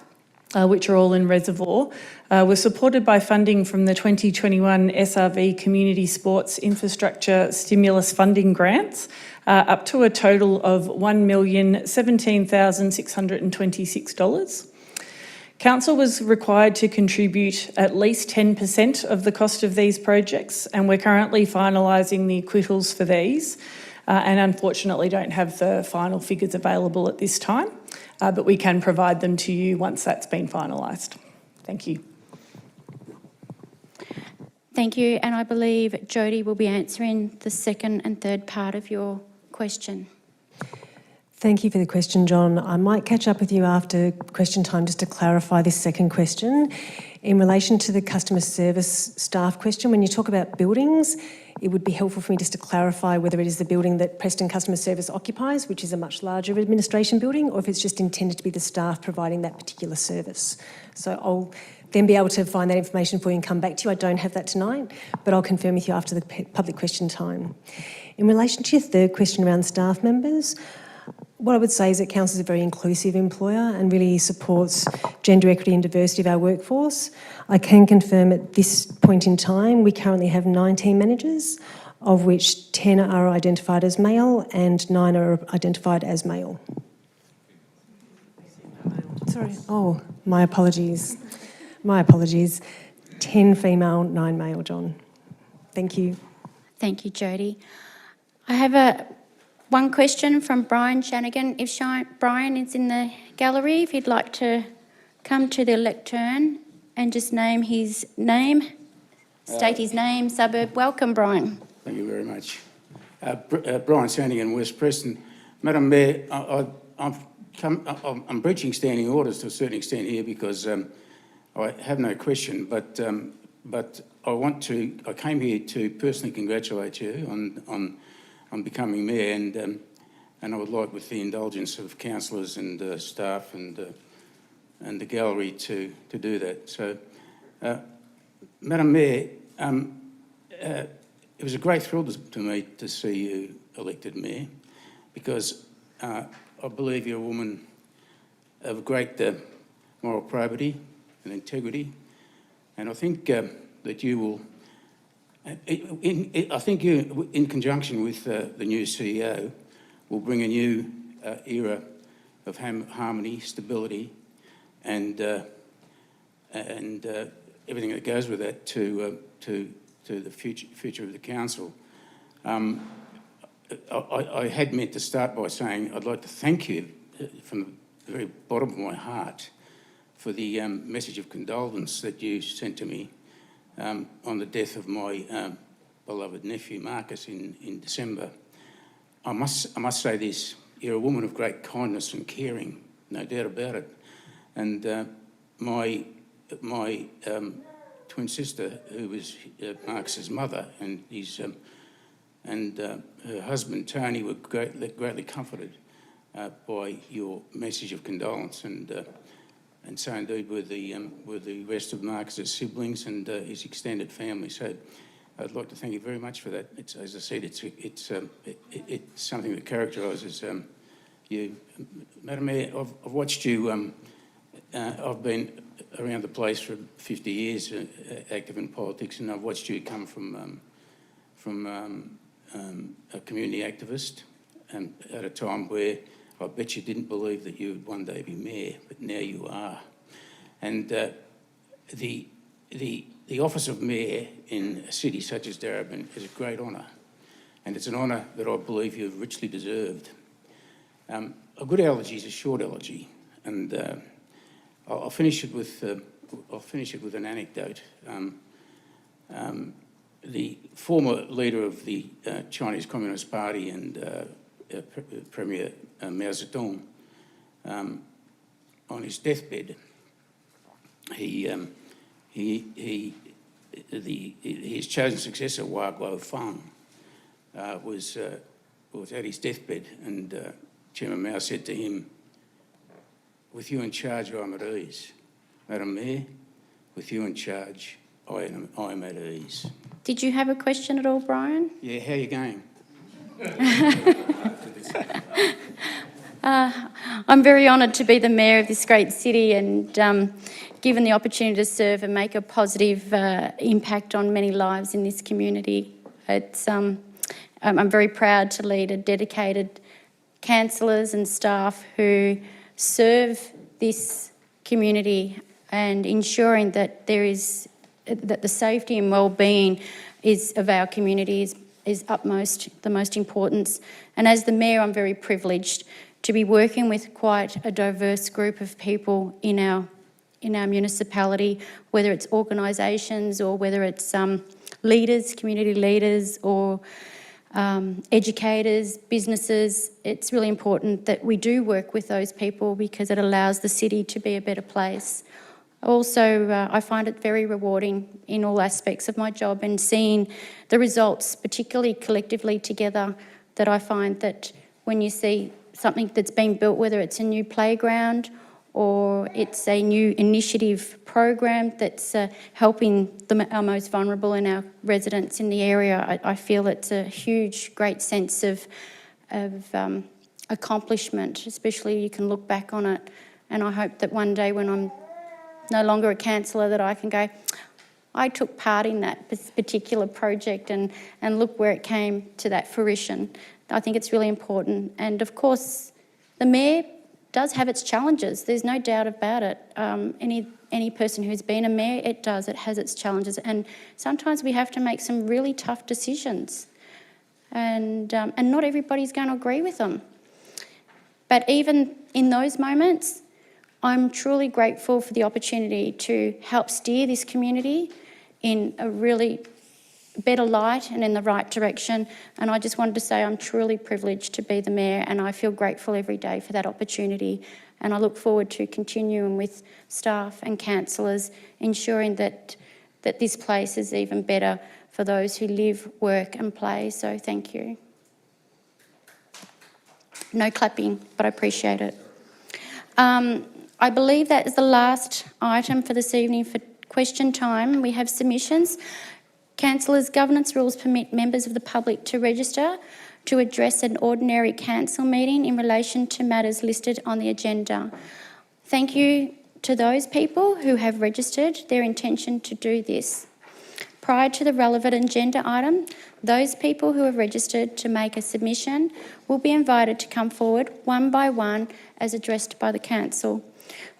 which are all in Reservoir, were supported by funding from the 2021 SRV Community Sports Infrastructure Stimulus Funding Grants, up to a total of $1,017,626. Council was required to contribute at least 10% of the cost of these projects, and we're currently finalising the acquittals for these, and unfortunately don't have the final figures available at this time, but we can provide them to you once that's been finalised. Thank you. Thank you, and I believe Jodie will be answering the second and third part of your question. Thank you for the question, John. I might catch up with you after question time just to clarify this second question. In relation to the customer service staff question, when you talk about buildings, it would be helpful for me just to clarify whether it is the building that Preston Customer Service occupies, which is a much larger administration building, or if it's just intended to be the staff providing that particular service. So I'll then be able to find that information for you and come back to you. I don't have that tonight, but I'll confirm with you after the public question time. In relation to your third question around staff members, what I would say is that Council is a very inclusive employer and really supports gender equity and diversity of our workforce. I can confirm at this point in time, we currently have 19 managers, of which 10 are identified as male and 9 are identified as male. Sorry, oh, my apologies. My apologies. 10 female, 9 male, John. Thank you. Thank you, Jodie. I have one question from Brian Shanagan. If Brian is in the gallery, if he'd like to come to the lectern and just name his name, state his name, suburb. Welcome, Brian. Thank you very much. Brian Shanagan, West Preston. Madam Mayor, I'm breaching standing orders to a certain extent here because I have no question, but I came here to personally congratulate you on becoming mayor, and I would like, with the indulgence of councillors and staff and the gallery, to do that. So, Madam Mayor, it was a great thrill to me to see you elected mayor, because I believe you're a woman of great moral probity and integrity, and I think that you will. I think you, in conjunction with the new CEO, will bring a new era of harmony, stability, and everything that goes with that to the future of the council. I had meant to start by saying I'd like to thank you from the very bottom of my heart for the message of condolence that you sent to me on the death of my beloved nephew Marcus in December. I must say this: you're a woman of great kindness and caring, no doubt about it. And my twin sister, who was Marcus's mother, and her husband Tony were greatly comforted by your message of condolence, and so indeed were the rest of Marcus's siblings and his extended family. So I'd like to thank you very much for that. It's, as I said, it's something that characterises you, Madam Mayor. I've watched you. I've been around the place for 50 years, active in politics, and I've watched you come from a community activist, and at a time where I bet you didn't believe that you would one day be mayor, but now you are. And the office of mayor in a city such as Darebin is a great honour, and it's an honour that I believe you've richly deserved. A good elegy is a short elegy, and I'll finish it with I'll finish it with an anecdote. The former leader of the Chinese Communist Party and Premier Mao Zedong, on his deathbed, his chosen successor, Hua Guofeng, was at his deathbed, and Chairman Mao said to him, "With you in charge, I'm at ease. Madam Mayor, with you in charge, I am at ease." Did you have a question at all, Brian? Yeah, how are you going? I'm very honoured to be the mayor of this great city and given the opportunity to serve and make a positive impact on many lives in this community. I'm very proud to lead a dedicated councillors and staff who serve this community and ensuring that that the safety and well-being of our community is the most importance. And as the mayor, I'm very privileged to be working with quite a diverse group of people in our municipality, whether it's organisations or whether it's leaders, community leaders, or educators, businesses. It's really important that we do work with those people because it allows the city to be a better place. Also, I find it very rewarding in all aspects of my job and seeing the results, particularly collectively together, that I find that when you see something that's being built, whether it's a new playground or it's a new initiative program that's helping our most vulnerable and our residents in the area, I feel it's a huge, great sense of accomplishment, especially you can look back on it. And I hope that one day when I'm no longer a councillor that I can go, I took part in that particular project and look where it came to that fruition. I think it's really important. And of course, the mayor does have its challenges. There's no doubt about it. Any person who's been a mayor, it has its challenges. And sometimes we have to make some really tough decisions. And not everybody's going to agree with them. But even in those moments, I'm truly grateful for the opportunity to help steer this community in a really better light and in the right direction. And I just wanted to say I'm truly privileged to be the mayor, and I feel grateful every day for that opportunity. And I look forward to continuing with staff and councillors, ensuring that this place is even better for those who live, work and play. So thank you. No clapping, but I appreciate it. I believe that is the last item for this evening for question time. We have submissions. Councillors, governance rules permit members of the public to register to address an ordinary council meeting in relation to matters listed on the agenda. Thank you to those people who have registered their intention to do this. Prior to the relevant agenda item, those people who have registered to make a submission will be invited to come forward one by one as addressed by the council.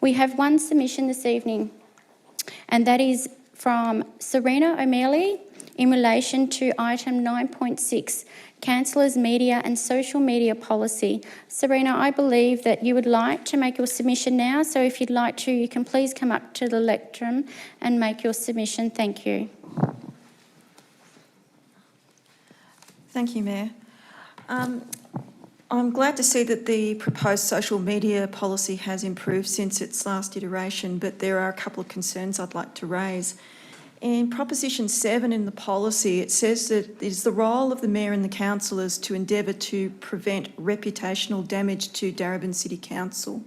We have one submission this evening, and that is from Serena O'Malley in relation to item 9.6, Councillors' Media and Social Media Policy. Serena, I believe that you would like to make your submission now, so if you'd like to, you can please come up to the lectern and make your submission. Thank you. Thank you, Mayor. I'm glad to see that the proposed social media policy has improved since its last iteration, but there are a couple of concerns I'd like to raise. In Proposition 7 in the policy, it says that it is the role of the Mayor and the councillors to endeavour to prevent reputational damage to Darebin City Council.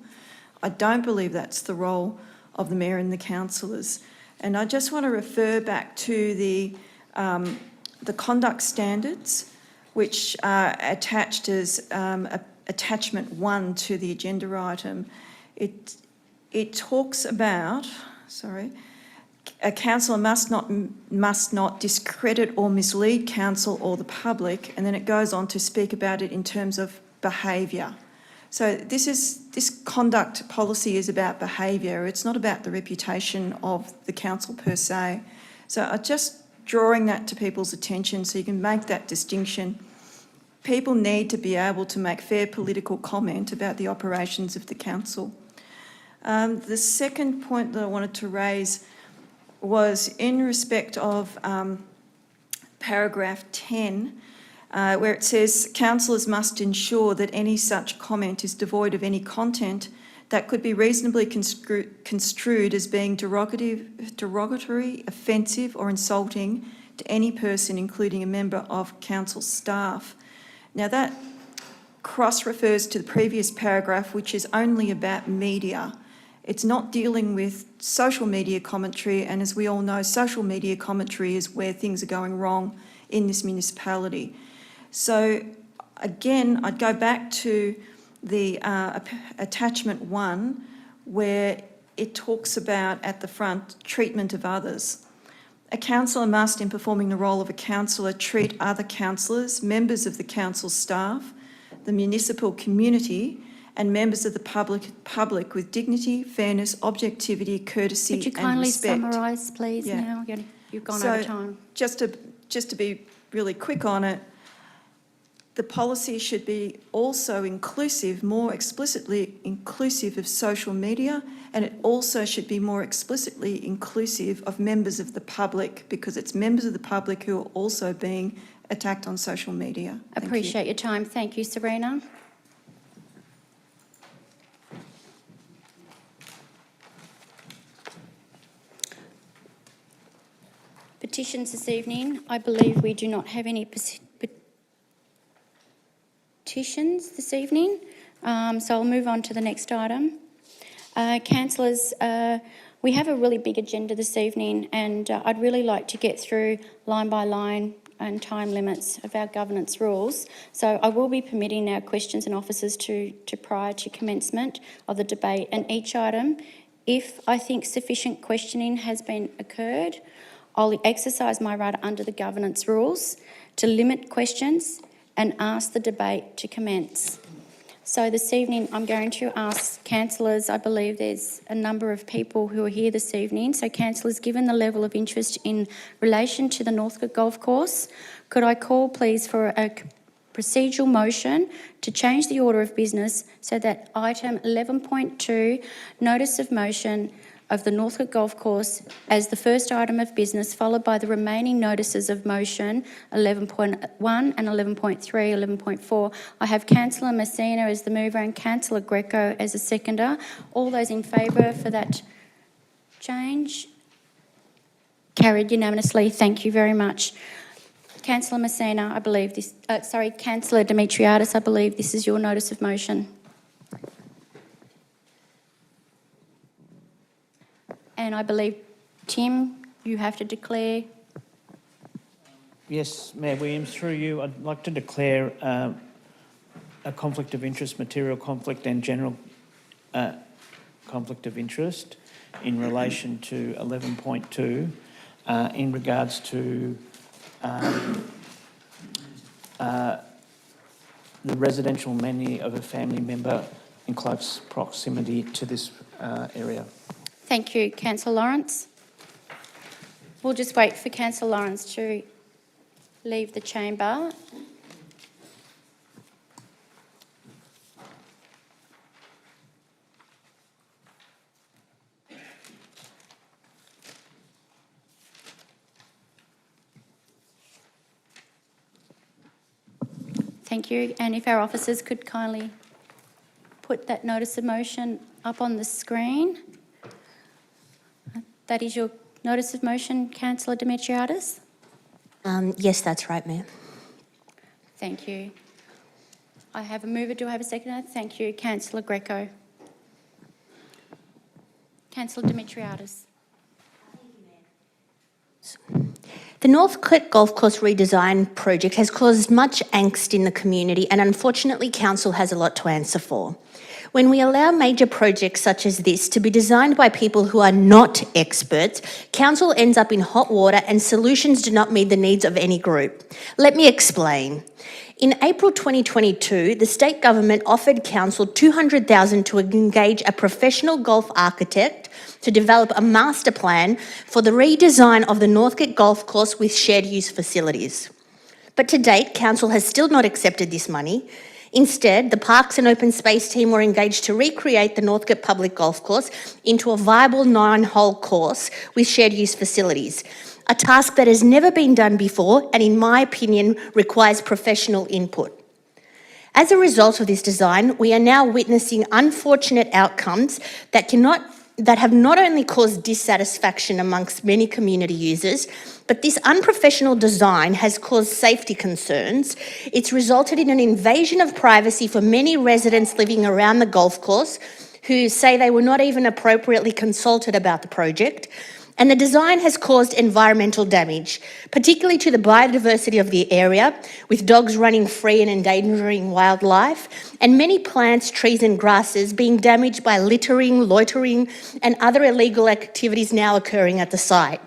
I don't believe that's the role of the Mayor and the councillors. And I just want to refer back to the conduct standards, which are attached as attachment 1 to the agenda item. It talks about, a councillor must not discredit or mislead council or the public, and then it goes on to speak about it in terms of behaviour. So this conduct policy is about behaviour. It's not about the reputation of the council per se. So I just drawing that to people's attention so you can make that distinction. People need to be able to make fair political comment about the operations of the council. The second point that I wanted to raise was in respect of paragraph 10, where it says councillors must ensure that any such comment is devoid of any content that could be reasonably construed as being derogatory, offensive or insulting to any person, including a member of council staff. Now that cross-refers to the previous paragraph, which is only about media. It's not dealing with social media commentary, and as we all know, social media commentary is where things are going wrong in this municipality. So again, I'd go back to the attachment 1, where it talks about at the front treatment of others. A councillor must, in performing the role of a councillor, treat other councillors, members of the council staff, the municipal community and members of the public with dignity, fairness, objectivity, courtesy and respect. Could you kindly summarise, please, now? You've gone over time. Just to be really quick on it, the policy should be also inclusive, more explicitly inclusive of social media, and it also should be more explicitly inclusive of members of the public, because it's members of the public who are also being attacked on social media. Appreciate your time. Thank you, Serena. Petitions this evening. I believe we do not have any petitions this evening, so I'll move on to the next item. Councillors, we have a really big agenda this evening, and I'd really like to get through line by line and time limits of our governance rules. So I will be permitting our questions and officers to prior to commencement of the debate, and each item, if I think sufficient questioning has been occurred, I'll exercise my right under the governance rules to limit questions and ask the debate to commence. So this evening I'm going to ask councillors, I believe there's a number of people who are here this evening, so councillors, given the level of interest in relation to the Northcote Golf Course, could I call please for a procedural motion to change the order of business so that item 11.2, notice of motion of the Northcote Golf Course as the first item of business, followed by the remaining notices of motion 11.1 and 11.3, 11.4. I have Councillor Messina as the mover and Councillor Greco as a seconder. All those in favour for that change? Carried unanimously. Thank you very much. Councillor Messina, I believe this, Councillor Demetriadis, I believe this is your notice of motion. And I believe, Tim, you have to declare. Yes, Mayor Williams, through you, I'd like to declare a conflict of interest, material conflict and general conflict of interest in relation to 11.2 in regards to the residential amenity of a family member in close proximity to this area. Thank you, Councillor Lawrence. We'll just wait for Councillor Lawrence to leave the chamber. Thank you. And if our officers could kindly put that notice of motion up on the screen. That is your notice of motion, Councillor Demetriadis? Yes, that's right, Mayor. Thank you. I have a mover. Do I have a seconder? Thank you, Councillor Greco. Councillor Demetriadis. The Northcote Golf Course redesign project has caused much angst in the community, and unfortunately council has a lot to answer for. When we allow major projects such as this to be designed by people who are not experts, council ends up in hot water and solutions do not meet the needs of any group. Let me explain. In April 2022, the state government offered council $200,000 to engage a professional golf architect to develop a master plan for the redesign of the Northcote Golf Course with shared use facilities. But to date, council has still not accepted this money. Instead, the Parks and Open Space team were engaged to recreate the Northcote Public Golf Course into a viable 9-hole course with shared use facilities, a task that has never been done before and, in my opinion, requires professional input. As a result of this design, we are now witnessing unfortunate outcomes that have not only caused dissatisfaction amongst many community users, but this unprofessional design has caused safety concerns. It's resulted in an invasion of privacy for many residents living around the golf course who say they were not even appropriately consulted about the project. And the design has caused environmental damage, particularly to the biodiversity of the area, with dogs running free and endangering wildlife, and many plants, trees and grasses being damaged by littering, loitering, and other illegal activities now occurring at the site.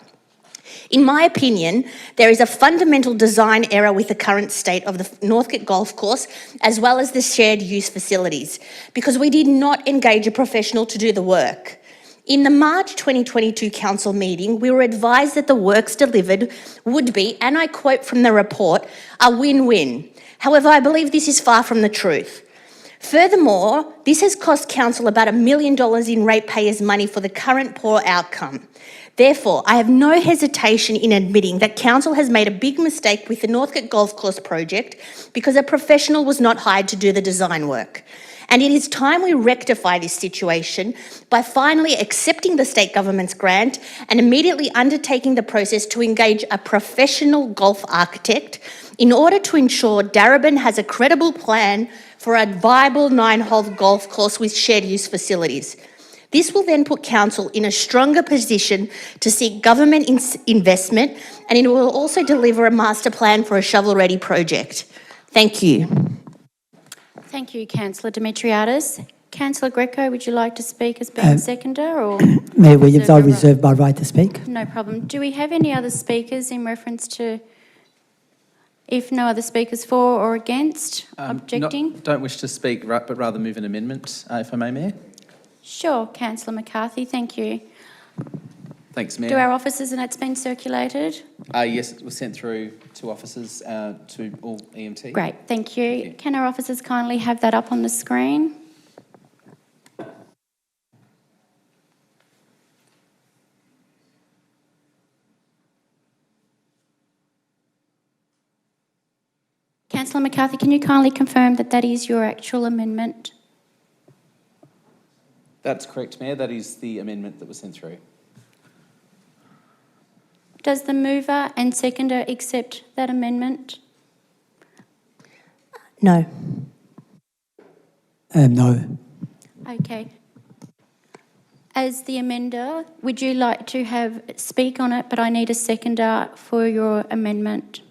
In my opinion, there is a fundamental design error with the current state of the Northcote Golf Course, as well as the shared use facilities, because we did not engage a professional to do the work. In the March 2022 council meeting, we were advised that the works delivered would be, and I quote from the report, a win-win. However, I believe this is far from the truth. Furthermore, this has cost council about $1 million in ratepayers' money for the current poor outcome. Therefore, I have no hesitation in admitting that council has made a big mistake with the Northcote Golf Course project because a professional was not hired to do the design work. And it is time we rectify this situation by finally accepting the state government's grant and immediately undertaking the process to engage a professional golf architect in order to ensure Darebin has a credible plan for a viable 9-hole golf course with shared use facilities. This will then put council in a stronger position to seek government investment, and it will also deliver a master plan for a shovel-ready project. Thank you. Thank you, Councillor Demetriadis. Councillor Greco, would you like to speak as being seconder or? Mayor Williams, I reserve my right to speak. No problem. Do we have any other speakers in reference to, if no other speakers for or against, objecting? Don't wish to speak, but rather move an amendment, if I may, Mayor. Sure, Councillor McCarthy, thank you. Thanks, Mayor. Do our officers and it's been circulated? Yes, it was sent through to officers, to all EMT. Great, thank you. Can our officers kindly have that up on the screen? Councillor McCarthy, can you kindly confirm that that is your actual amendment? That's correct, Mayor. That is the amendment that was sent through. Does the mover and seconder accept that amendment? No. No. Okay. As the amender, would you like to speak on it, but I need a seconder for your amendment?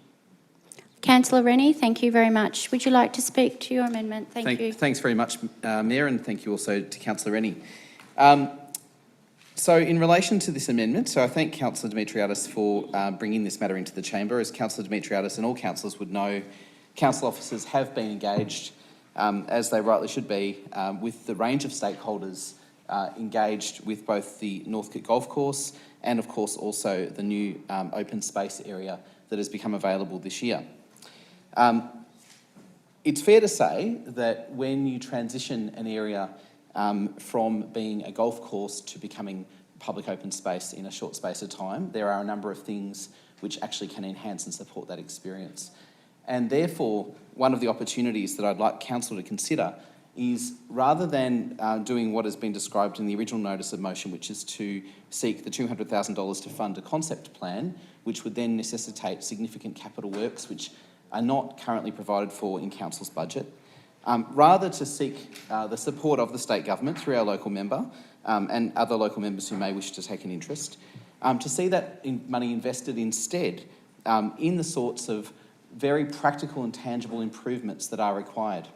Councillor Rennie, thank you very much. Would you like to speak to your amendment? Thank you. Thanks very much, Mayor, and thank you also to Councillor Rennie. So in relation to this amendment, I thank Councillor Demetriadis for bringing this matter into the chamber. As Councillor Demetriadis and all councillors would know, council officers have been engaged, as they rightly should be, with the range of stakeholders engaged with both the Northcote Golf Course and, of course, also the new open space area that has become available this year. It's fair to say that when you transition an area from being a golf course to becoming public open space in a short space of time, there are a number of things which actually can enhance and support that experience. And therefore, one of the opportunities that I'd like council to consider is, rather than doing what has been described in the original notice of motion, which is to seek the $200,000 to fund a concept plan, which would then necessitate significant capital works which are not currently provided for in council's budget, rather to seek the support of the state government through our local member and other local members who may wish to take an interest, to see that money invested instead in the sorts of very practical and tangible improvements that are required.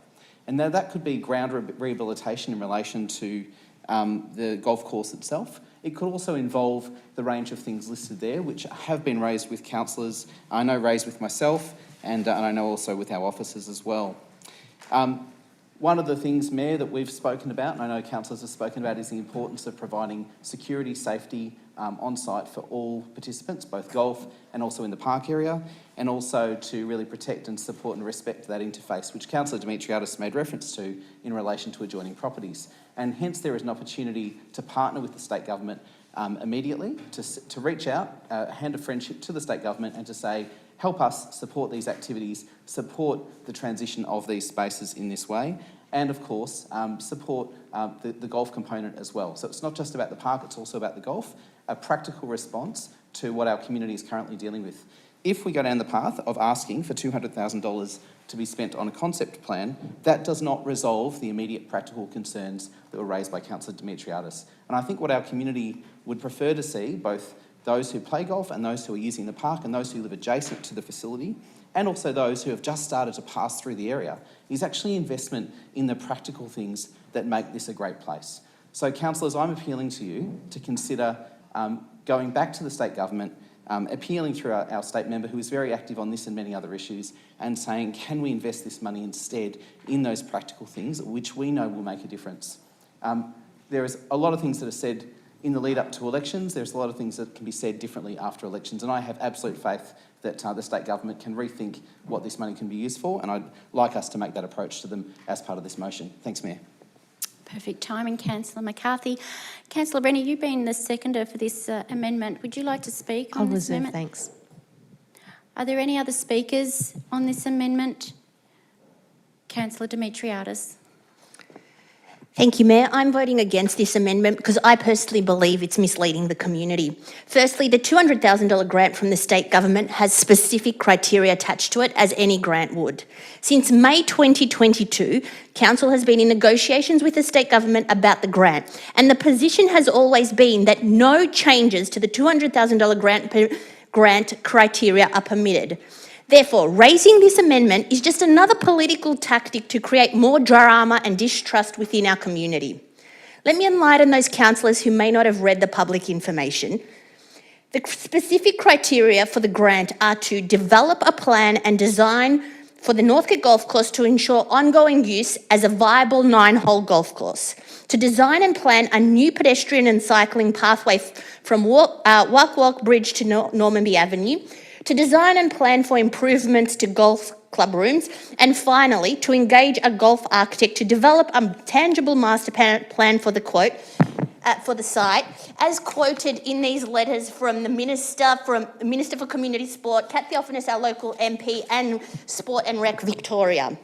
And now that could be ground rehabilitation in relation to the golf course itself. It could also involve the range of things listed there, which have been raised with councillors, I know raised with myself, and I know also with our officers as well. One of the things, Mayor, that we've spoken about, and I know councillors have spoken about, is the importance of providing security, safety on site for all participants, both golf and also in the park area, and also to really protect and support and respect that interface, which Councillor Demetriadis made reference to in relation to adjoining properties. And hence there is an opportunity to partner with the state government immediately, to reach out, a hand of friendship to the state government and to say, help us support these activities, support the transition of these spaces in this way, and of course, support the golf component as well. So it's not just about the park, it's also about the golf, a practical response to what our community is currently dealing with. If we go down the path of asking for $200,000 to be spent on a concept plan, that does not resolve the immediate practical concerns that were raised by Councillor Demetriadis. And I think what our community would prefer to see, both those who play golf and those who are using the park and those who live adjacent to the facility, and also those who have just started to pass through the area, is actually investment in the practical things that make this a great place. So, councillors, I'm appealing to you to consider going back to the state government, appealing through our state member who is very active on this and many other issues, and saying, can we invest this money instead in those practical things which we know will make a difference? There is a lot of things that are said in the lead up to elections. There's a lot of things that can be said differently after elections, and I have absolute faith that the state government can rethink what this money can be used for, and I'd like us to make that approach to them as part of this motion. Thanks, Mayor. Perfect timing, Councillor McCarthy. Councillor Rennie, you've been the seconder for this amendment. Would you like to speak on this amendment? Thanks. Are there any other speakers on this amendment? Councillor Demetriadis. Thank you, Mayor. I'm voting against this amendment because I personally believe it's misleading the community. Firstly, the $200,000 grant from the state government has specific criteria attached to it, as any grant would. Since May 2022, Council has been in negotiations with the state government about the grant, and the position has always been that no changes to the $200,000 grant criteria are permitted. Therefore, raising this amendment is just another political tactic to create more drama and distrust within our community. Let me enlighten those councillors who may not have read the public information. The specific criteria for the grant are to develop a plan and design for the Northcote Golf Course to ensure ongoing use as a viable 9-hole golf course, to design and plan a new pedestrian and cycling pathway from Walk Bridge to Normanby Avenue, to design and plan for improvements to golf club rooms, and finally, to engage a golf architect to develop a tangible master plan for the site, as quoted in these letters from the Minister for Community Sport, Kat Theophanous, our local MP, and Sport and Rec Victoria.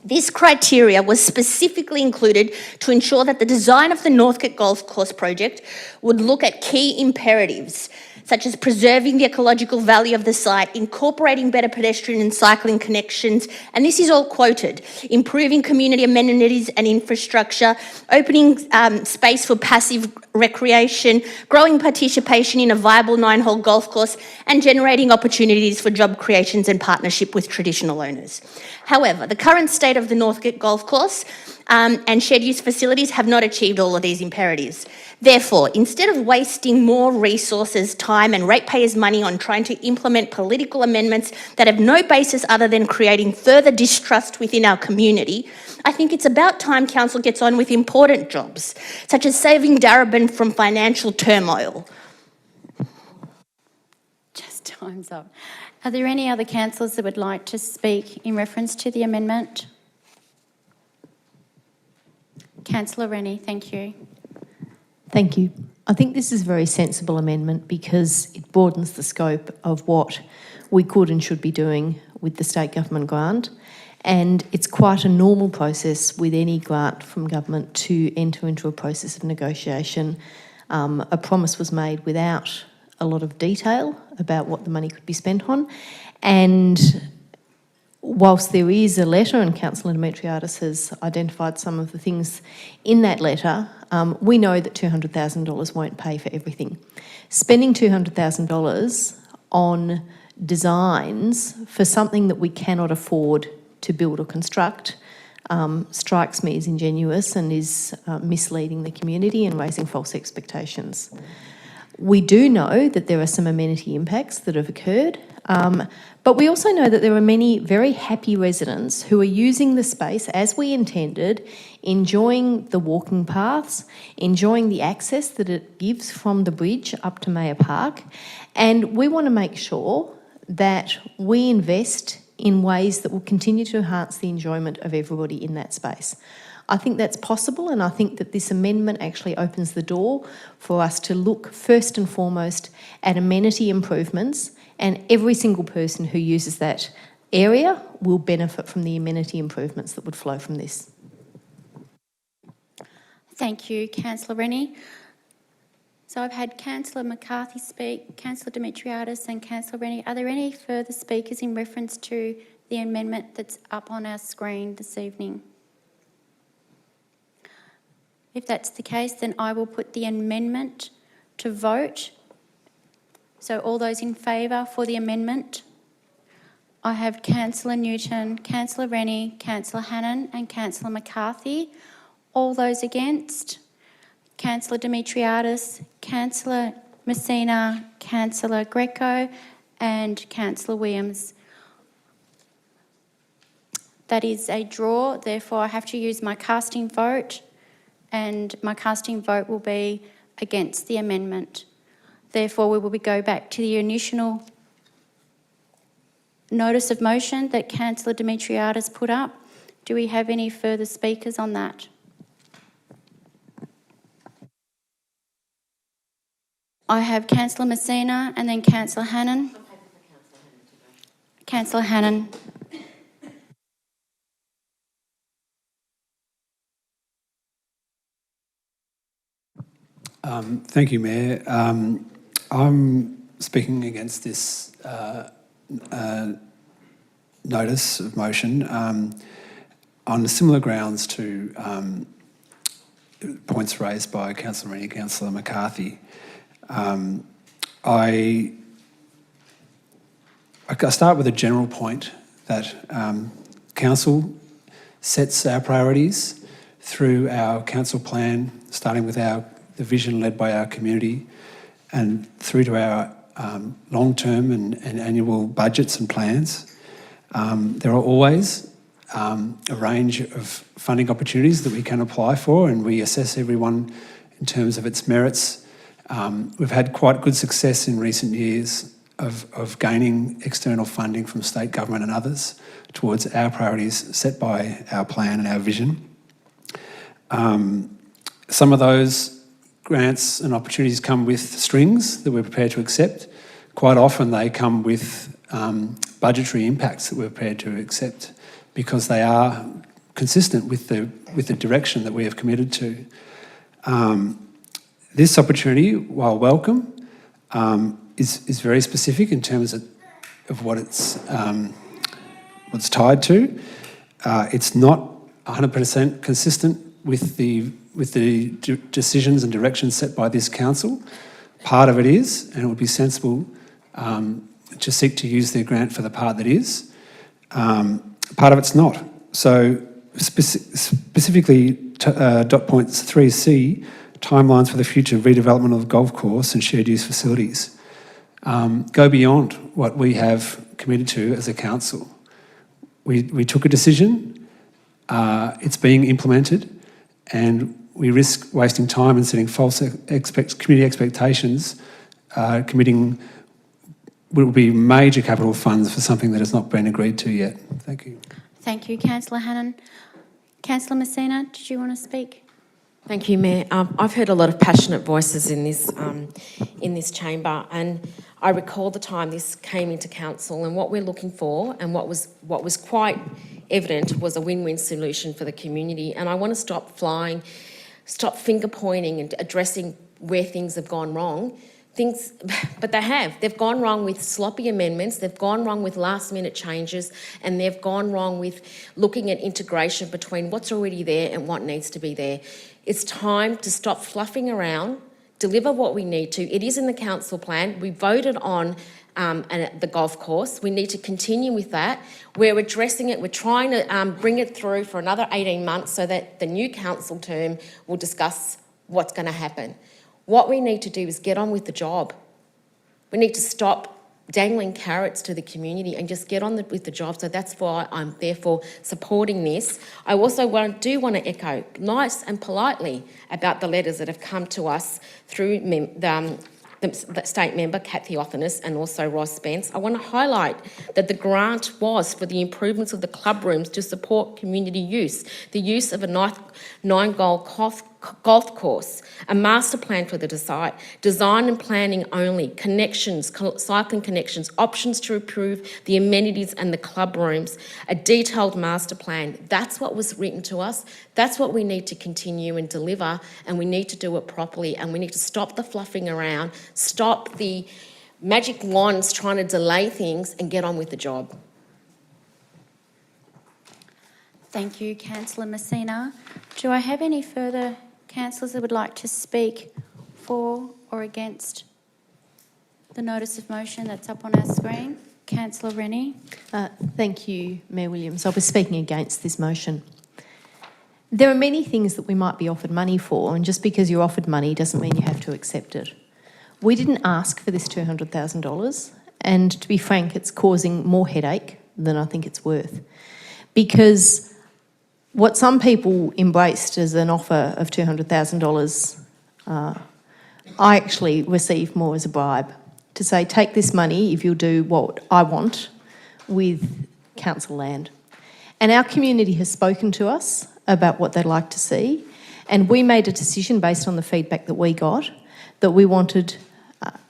This criteria was specifically included to ensure that the design of the Northcote Golf Course project would look at key imperatives, such as preserving the ecological value of the site, incorporating better pedestrian and cycling connections, and this is all quoted, improving community amenities and infrastructure, opening space for passive recreation, growing participation in a viable 9-hole golf course, and generating opportunities for job creations and partnership with traditional owners. However, the current state of the Northcote Golf Course and shared use facilities have not achieved all of these imperatives. Therefore, instead of wasting more resources, time and ratepayers' money on trying to implement political amendments that have no basis other than creating further distrust within our community, I think it's about time Council gets on with important jobs, such as saving Darebin from financial turmoil. Just time's up. Are there any other councillors that would like to speak in reference to the amendment? Councillor Rennie, thank you. Thank you. I think this is a very sensible amendment because it broadens the scope of what we could and should be doing with the state government grant, and it's quite a normal process with any grant from government to enter into a process of negotiation. A promise was made without a lot of detail about what the money could be spent on, and whilst there is a letter, and Councillor Demetriadis has identified some of the things in that letter, we know that $200,000 won't pay for everything. Spending $200,000 on designs for something that we cannot afford to build or construct strikes me as ingenuous and is misleading the community and raising false expectations. We do know that there are some amenity impacts that have occurred, but we also know that there are many very happy residents who are using the space as we intended, enjoying the walking paths, enjoying the access that it gives from the bridge up to Mayor Park, and we want to make sure that we invest in ways that will continue to enhance the enjoyment of everybody in that space. I think that's possible, and I think that this amendment actually opens the door for us to look first and foremost at amenity improvements, and every single person who uses that area will benefit from the amenity improvements that would flow from this. Thank you, Councillor Rennie. So I've had Councillor McCarthy speak, Councillor Demetriadis and Councillor Rennie. Are there any further speakers in reference to the amendment that's up on our screen this evening? If that's the case, then I will put the amendment to vote. So all those in favour for the amendment? I have Councillor Newton, Councillor Rennie, Councillor Hannan and Councillor McCarthy. All those against? Councillor Demetriadis, Councillor Messina, Councillor Greco and Councillor Williams. That is a draw, therefore I have to use my casting vote, and my casting vote will be against the amendment. Therefore, we will go back to the initial notice of motion that Councillor Demetriadis put up. Do we have any further speakers on that? I have Councillor Messina and then Councillor Hannan. Councillor Hannan. Thank you, Mayor. I'm speaking against this notice of motion on similar grounds to points raised by Councillor Rennie and Councillor McCarthy. I start with a general point that Council sets our priorities through our council plan, starting with the vision led by our community and through to our long-term and annual budgets and plans. There are always a range of funding opportunities that we can apply for, and we assess everyone in terms of its merits. We've had quite good success in recent years of gaining external funding from state government and others towards our priorities set by our plan and our vision. Some of those grants and opportunities come with strings that we're prepared to accept. Quite often they come with budgetary impacts that we're prepared to accept because they are consistent with the direction that we have committed to. This opportunity, while welcome, is very specific in terms of what it's tied to. It's not 100% consistent with the decisions and directions set by this council. Part of it is, and it would be sensible to seek to use their grant for the part that is. Part of it's not. So specifically, dot points 3C, timelines for the future redevelopment of the golf course and shared use facilities, go beyond what we have committed to as a council. We took a decision, it's being implemented, and we risk wasting time and setting false community expectations, committing will be major capital funds for something that has not been agreed to yet. Thank you. Thank you, Councillor Hannan. Councillor Messina, did you want to speak? Thank you, Mayor. I've heard a lot of passionate voices in this chamber, and I recall the time this came into council, and what we're looking for, and what was quite evident, was a win-win solution for the community. And I want to stop finger pointing and addressing where things have gone wrong. But they have. They've gone wrong with sloppy amendments, they've gone wrong with last-minute changes, and they've gone wrong with looking at integration between what's already there and what needs to be there. It's time to stop fluffing around, deliver what we need to. It is in the council plan. We voted on the golf course. We need to continue with that. We're addressing it. We're trying to bring it through for another 18 months so that the new council term will discuss what's going to happen. What we need to do is get on with the job. We need to stop dangling carrots to the community and just get on with the job. So that's why I'm therefore supporting this. I also do want to echo nice and politely about the letters that have come to us through the state member, Kat Theophanous, and also Ross Spence. I want to highlight that the grant was for the improvements of the club rooms to support community use, the use of a 9-goal golf course, a master plan for the site, design and planning only, connections, cycling connections, options to improve the amenities and the club rooms, a detailed master plan. That's what was written to us. That's what we need to continue and deliver, and we need to do it properly, and we need to stop the fluffing around, stop the magic wands trying to delay things and get on with the job. Thank you, Councillor Messina. Do I have any further councillors that would like to speak for or against the notice of motion that's up on our screen? Councillor Rennie. Thank you, Mayor Williams. I was speaking against this motion. There are many things that we might be offered money for, and just because you're offered money doesn't mean you have to accept it. We didn't ask for this $200,000, and to be frank, it's causing more headache than I think it's worth. Because what some people embraced as an offer of $200,000, I actually received more as a bribe to say, take this money if you'll do what I want with council land. And our community has spoken to us about what they'd like to see, and we made a decision based on the feedback that we got that we wanted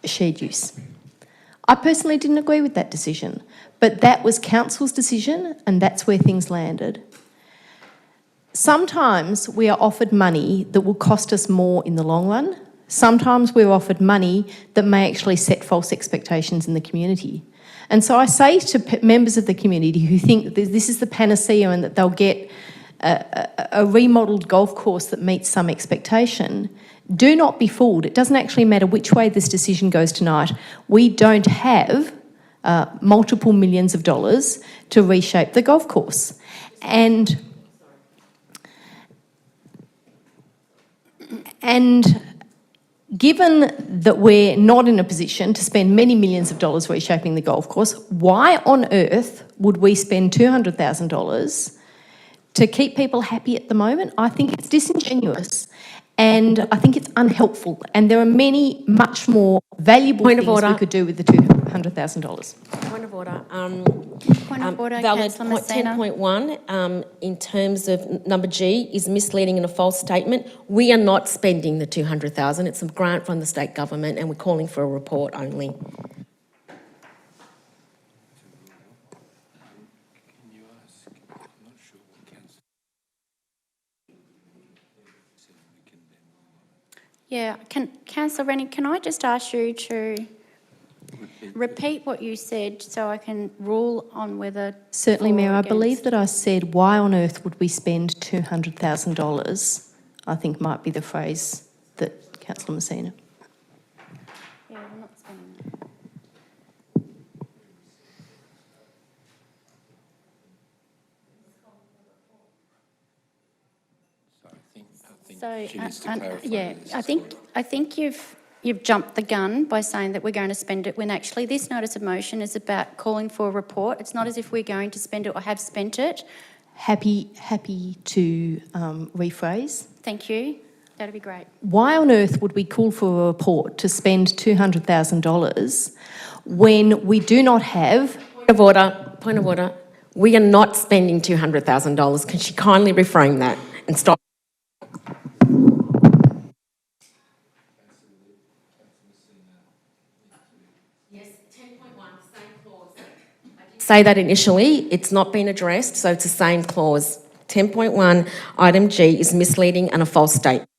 shared use. I personally didn't agree with that decision, but that was council's decision, and that's where things landed. Sometimes we are offered money that will cost us more in the long run. Sometimes we're offered money that may actually set false expectations in the community. And so I say to members of the community who think that this is the panacea and that they'll get a remodelled golf course that meets some expectation, do not be fooled. It doesn't actually matter which way this decision goes tonight. We don't have multiple millions of dollars to reshape the golf course. And given that we're not in a position to spend many millions of dollars reshaping the golf course, why on earth would we spend $200,000 to keep people happy at the moment? I think it's disingenuous and I think it's unhelpful. And there are many much more valuable things we could do with the $200,000. Point of order. Point of order, Valid Councillor Messina. 10.1, in terms of number G, is misleading and a false statement. We are not spending the $200,000. It's a grant from the state government and we're calling for a report only. Yeah, Councillor Rennie, can I just ask you to repeat what you said so I can rule on whether... Certainly, for or Mayor. I against? believe that I said, why on earth would we spend $200,000, I think might be the phrase that Councillor Messina. Yeah, we're not spending that. So, she needs to clarify yeah, this. I think you've jumped the gun by saying that we're going to spend it when actually this notice of motion is about calling for a report. It's not as if we're going to spend it or have spent it. Happy to rephrase. Thank you. That'd be great. Why on earth would we call for a report to spend $200,000 when we do not have... Point of order. We are not spending $200,000. Can she kindly reframe that and stop? Yes, 10.1, same clause. I did say that initially. It's not been addressed, so it's the same clause. 10.1, item G is misleading and a false statement.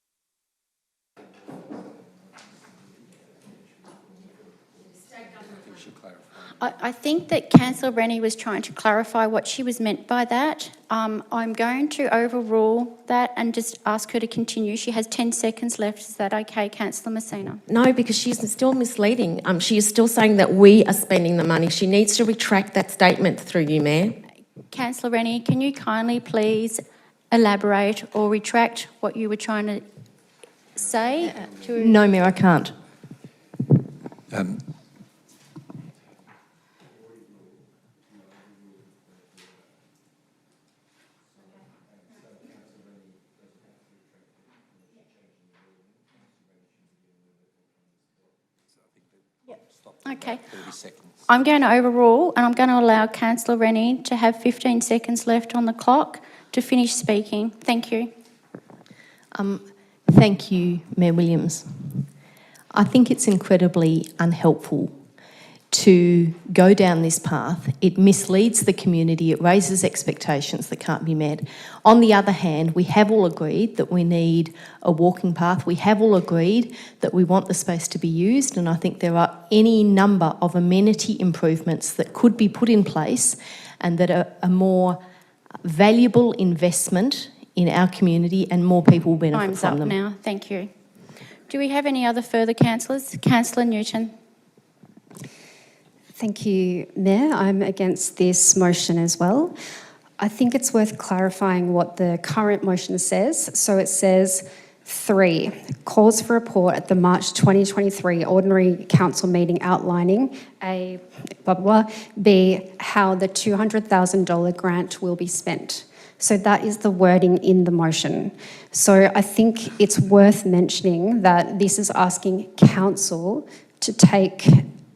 I think that Councillor Rennie was trying to clarify what she was meant by that. I'm going to overrule that and just ask her to continue. She has 10 seconds left. Is that okay, Councillor Messina? No, because she's still misleading. She is still saying that we are spending the money. She needs to retract that statement through you, Mayor. Councillor Rennie, can you kindly please elaborate or retract what you were trying to say? No, Mayor, I can't. Okay. I'm going to overrule and I'm going to allow Councillor Rennie to have 15 seconds left on the clock to finish speaking. Thank you. Thank you, Mayor Williams. I think it's incredibly unhelpful to go down this path. It misleads the community, it raises expectations that can't be met. On the other hand, we have all agreed that we need a walking path. We have all agreed that we want the space to be used, and I think there are any number of amenity improvements that could be put in place and that are a more valuable investment in our community and more people will benefit Time's from up them. now. Thank you. Do we have any other further councillors? Councillor Newton. Thank you, Mayor. I'm against this motion as well. I think it's worth clarifying what the current motion says. So it says 3, calls for report at the March 2023 Ordinary Council meeting outlining A, blah, blah, blah, B, how the $200,000 grant will be spent. So that is the wording in the motion. So I think it's worth mentioning that this is asking council to take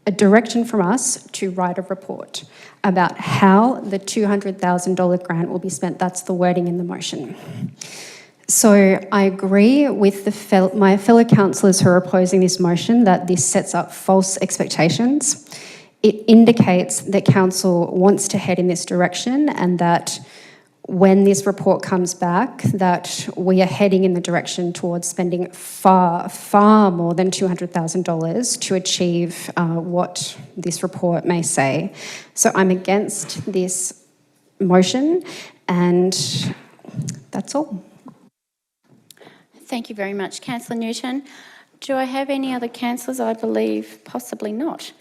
a direction from us to write a report about how the $200,000 grant will be spent. That's the wording in the motion. So I agree with my fellow councillors who are opposing this motion that this sets up false expectations. It indicates that council wants to head in this direction and that when this report comes back, that we are heading in the direction towards spending far, far more than $200,000 to achieve what this report may say. So I'm against this motion, and that's all. Thank you very much, Councillor Newton. Do I have any other councillors? I believe possibly not.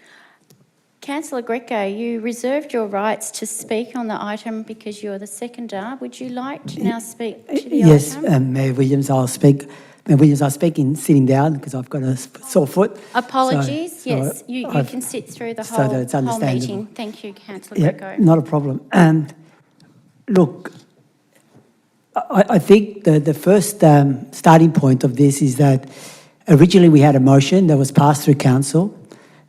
Councillor Greco, you reserved your rights to speak on the item because you're the seconder. Would you like to now speak to the Yes, item? Mayor Williams, I'll speak. Mayor Williams, I'll speak in sitting down because I've got a sore foot. Apologies. So Yes, you can sit through the so that it's whole understandable. meeting. Thank you, Councillor Yeah, Greco. not a problem. Look, I think the first starting point of this is that originally we had a motion that was passed through council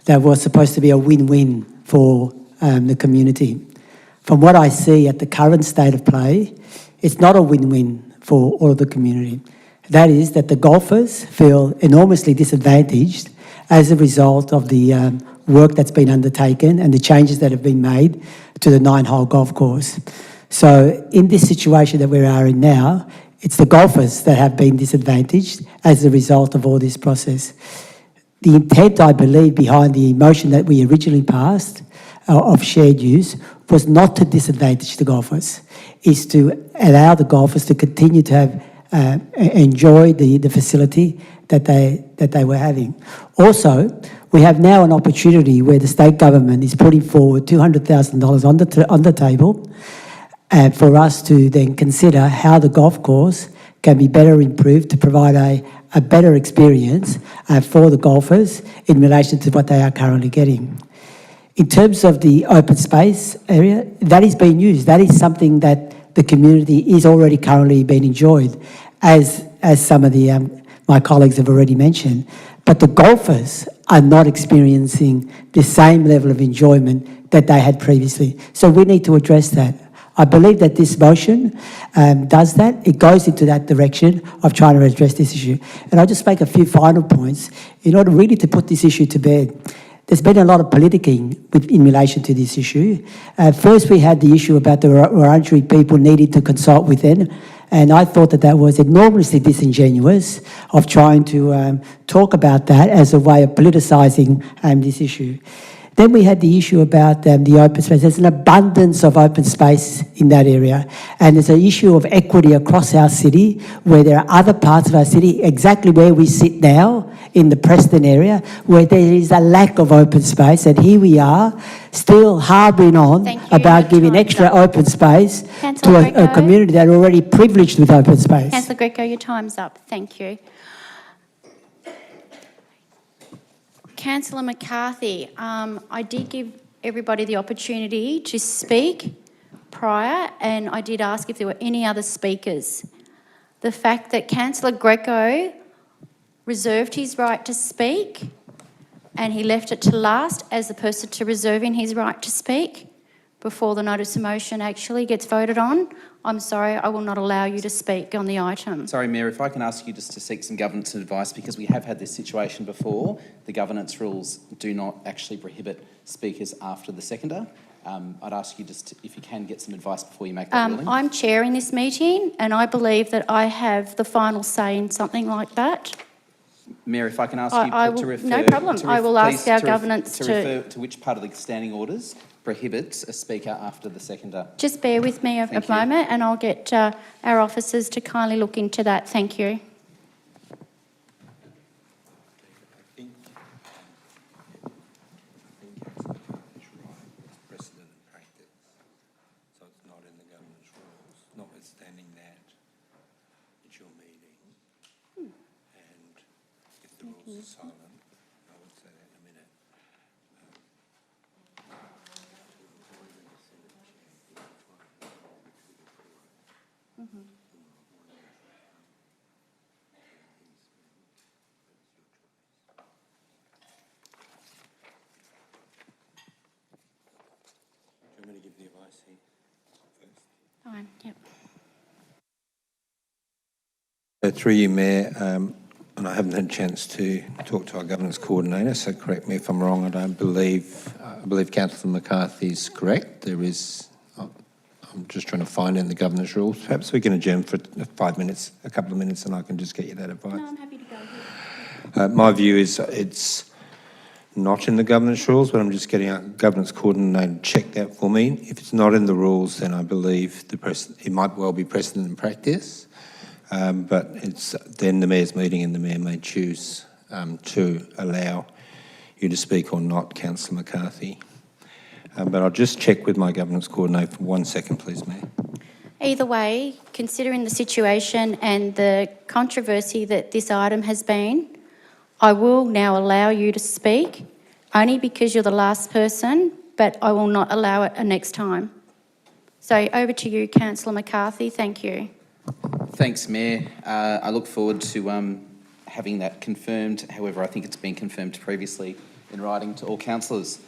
that was supposed to be a win-win for the community. From what I see at the current state of play, it's not a win-win for all of the community. That is that the golfers feel enormously disadvantaged as a result of the work that's been undertaken and the changes that have been made to the 9-hole golf course. So in this situation that we are in now, it's the golfers that have been disadvantaged as a result of all this process. The intent, I believe, behind the motion that we originally passed of shared use was not to disadvantage the golfers, is to allow the golfers to continue to have enjoy the facility that they were having. Also, we have now an opportunity where the state government is putting forward $200,000 on the table for us to then consider how the golf course can be better improved to provide a better experience for the golfers in relation to what they are currently getting. In terms of the open space area, that is being used. That is something that the community is already currently being enjoyed, as some of my colleagues have already mentioned. But the golfers are not experiencing the same level of enjoyment that they had previously. So we need to address that. I believe that this motion does that. It goes into that direction of trying to address this issue. And I'll just make a few final points in order really to put this issue to bed. There's been a lot of politicking in relation to this issue. First, we had the issue about the Wurundjeri people needing to consult with them, and I thought that was enormously disingenuous of trying to talk about that as a way of politicising this issue. Then we had the issue about the open space. There's an abundance of open space in that area. And there's an issue of equity across our city where there are other parts of our city, exactly where we sit now, in the Preston area, where there is a lack of open space. And here we are, still harbouring on about giving extra open space to a community that are already privileged with open space. Councillor Greco, your time's up. Thank you. Councillor McCarthy, I did give everybody the opportunity to speak prior, and I did ask if there were any other speakers. The fact that Councillor Greco reserved his right to speak and he left it to last as opposed to reserving his right to speak before the notice of motion actually gets voted on, I'm sorry, I will not allow you to speak on the item. Sorry, Mayor, if I can ask you just to seek some governance advice, because we have had this situation before. The governance rules do not actually prohibit speakers after the seconder. I'd ask you just, if you can, get some advice before you make that ruling. I'm chairing this meeting and I believe that I have the final say in something like that. Mayor, if I can ask I you to will- refer... no problem. I will ask please our to governance to- refer to which part of the standing orders prohibits a speaker after the seconder. Just bear with me a Thank you. moment and I'll get our officers to kindly look into that. Thank you. Precedent and practice, so it's not in the governance rules. Notwithstanding that, it's your meeting, and if the rules are silent, I would say that in a minute. Do you want me to give the advice here first? Fine, yep. Through you, Mayor, and I haven't had a chance to talk to our governance coordinator, so correct me if I'm wrong. I believe Councillor McCarthy's correct. There is, I'm just trying to find in the governance rules. Perhaps we can adjourn for 5 minutes, a couple of minutes, and I can just get you that advice. No, I'm happy to go here. My view is it's not in the governance rules, but I'm just getting our governance coordinator to check that for me. If it's not in the rules, then I believe it might well be precedent and practice. But it's then the Mayor's meeting and the Mayor may choose to allow you to speak or not, Councillor McCarthy. But I'll just check with my governance coordinator for 1 second, please, Mayor. Either way, considering the situation and the controversy that this item has been, I will now allow you to speak, only because you're the last person, but I will not allow it next time. So over to you, Councillor McCarthy. Thank you. Thanks, Mayor. I look forward to having that confirmed. However, I think it's been confirmed previously in writing to all councillors.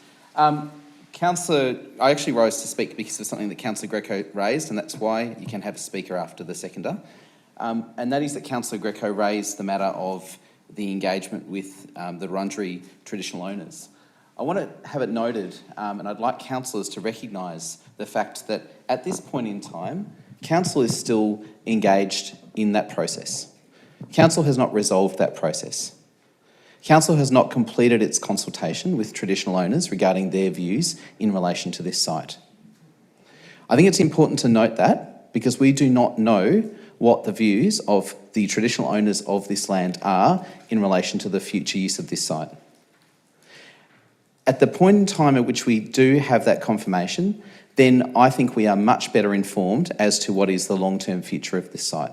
Councillor, I actually rose to speak because of something that Councillor Greco raised, and that's why you can have a speaker after the seconder. And that is that Councillor Greco raised the matter of the engagement with the Wurundjeri traditional owners. I want to have it noted, and I'd like councillors to recognise the fact that at this point in time, Council is still engaged in that process. Council has not resolved that process. Council has not completed its consultation with traditional owners regarding their views in relation to this site. I think it's important to note that because we do not know what the views of the traditional owners of this land are in relation to the future use of this site. At the point in time at which we do have that confirmation, then I think we are much better informed as to what is the long-term future of this site.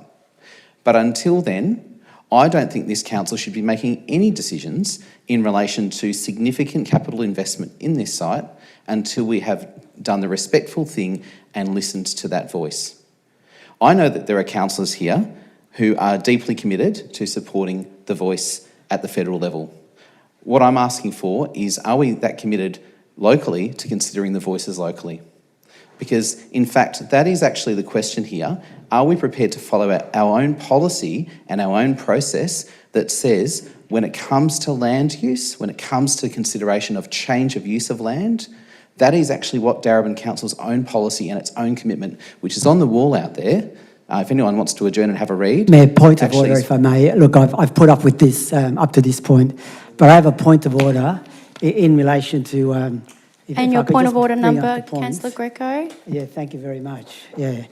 But until then, I don't think this council should be making any decisions in relation to significant capital investment in this site until we have done the respectful thing and listened to that voice. I know that there are councillors here who are deeply committed to supporting the voice at the federal level. What I'm asking for is, are we that committed locally to considering the voices locally? Because, in fact, that is actually the question here. Are we prepared to follow our own policy and our own process that says when it comes to land use, when it comes to consideration of change of use of land, that is actually what Darebin Council's own policy and its own commitment, which is on the wall out there. If anyone wants to adjourn and have a read. Mayor, point of order, if I may. Look, I've put up with this up to this point, but I have a point of order in relation to... and your point of order number, Councillor Greco? Yeah, thank you very much. Yeah.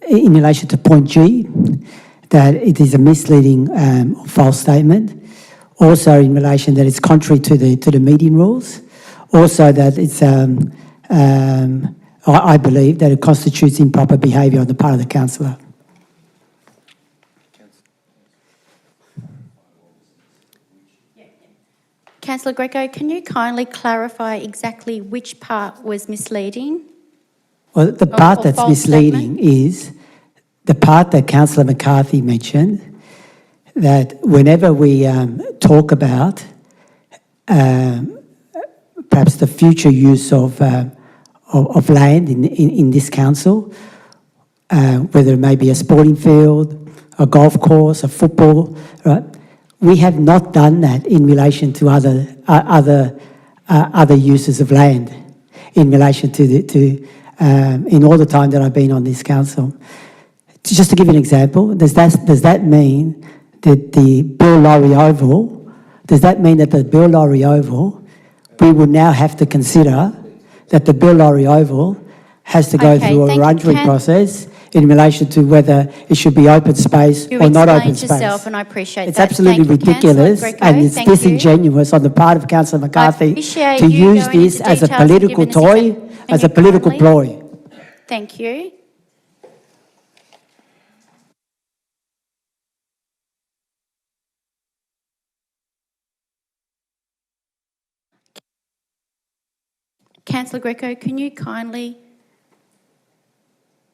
In relation to point G, that it is a misleading false statement. Also in relation that it's contrary to the meeting rules. Also that it's I believe that it constitutes improper behaviour on the part of the councillor. Councillor Greco, can you kindly clarify exactly which part was misleading? Well, the part or that's false misleading statement? is the part that Councillor McCarthy mentioned, that whenever we talk about perhaps the future use of land in this council, whether it may be a sporting field, a golf course, a football, right? We have not done that in relation to other uses of land in relation to in all the time that I've been on this council. Just to give you an example, does that mean that the Bill Laurie Oval, does that mean that the Bill Laurie Oval, we will now have to consider that the Bill Laurie Oval has to go through a Wurundjeri process in relation to whether it should be open space or not open space? You explained yourself, and I appreciate It's that. absolutely Thank you, ridiculous, Councillor Greco. and it's Thank you. disingenuous on the part of Councillor McCarthy appreciate to you use going this into as a details and political giving us toy, examples. as Can a you political kindly? ploy. Thank you. Councillor Greco, can you kindly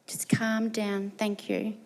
just calm down? Thank you.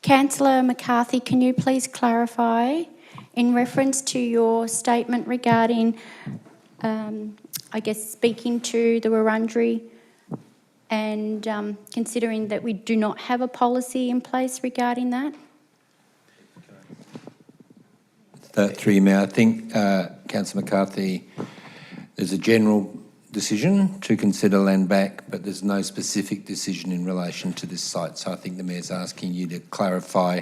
Councillor McCarthy, can you please clarify in reference to your statement regarding, I guess, speaking to the Wurundjeri and considering that we do not have a policy in place regarding that? Through you, Mayor, I think, Councillor McCarthy, there's a general decision to consider land back, but there's no specific decision in relation to this site. So I think the Mayor's asking you to clarify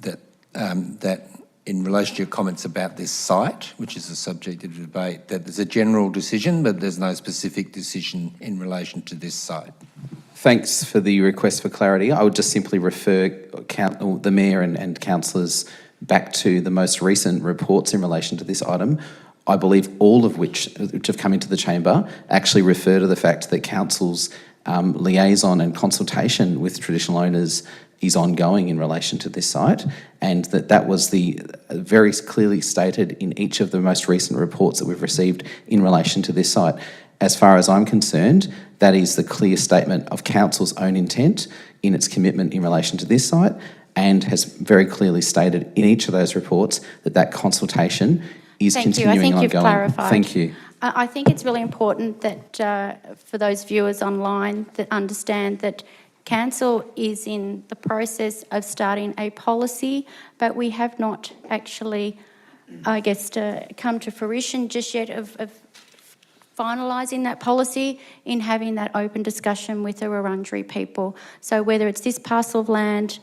that that in relation to your comments about this site, which is a subject of debate, that there's a general decision, but there's no specific decision in relation to this site. Thanks for the request for clarity. I would just simply refer the Mayor and councillors back to the most recent reports in relation to this item. I believe all of which have come into the chamber actually refer to the fact that council's liaison and consultation with traditional owners is ongoing in relation to this site, and that was the very clearly stated in each of the most recent reports that we've received in relation to this site. As far as I'm concerned, that is the clear statement of council's own intent in its commitment in relation to this site, and has very clearly stated in each of those reports that consultation is continuing I think ongoing. you've clarified. Thank you. I think it's really important that for those viewers online that understand that council is in the process of starting a policy, but we have not actually, I guess, come to fruition just yet of finalising that policy in having that open discussion with the Wurundjeri people. So whether it's this parcel of land,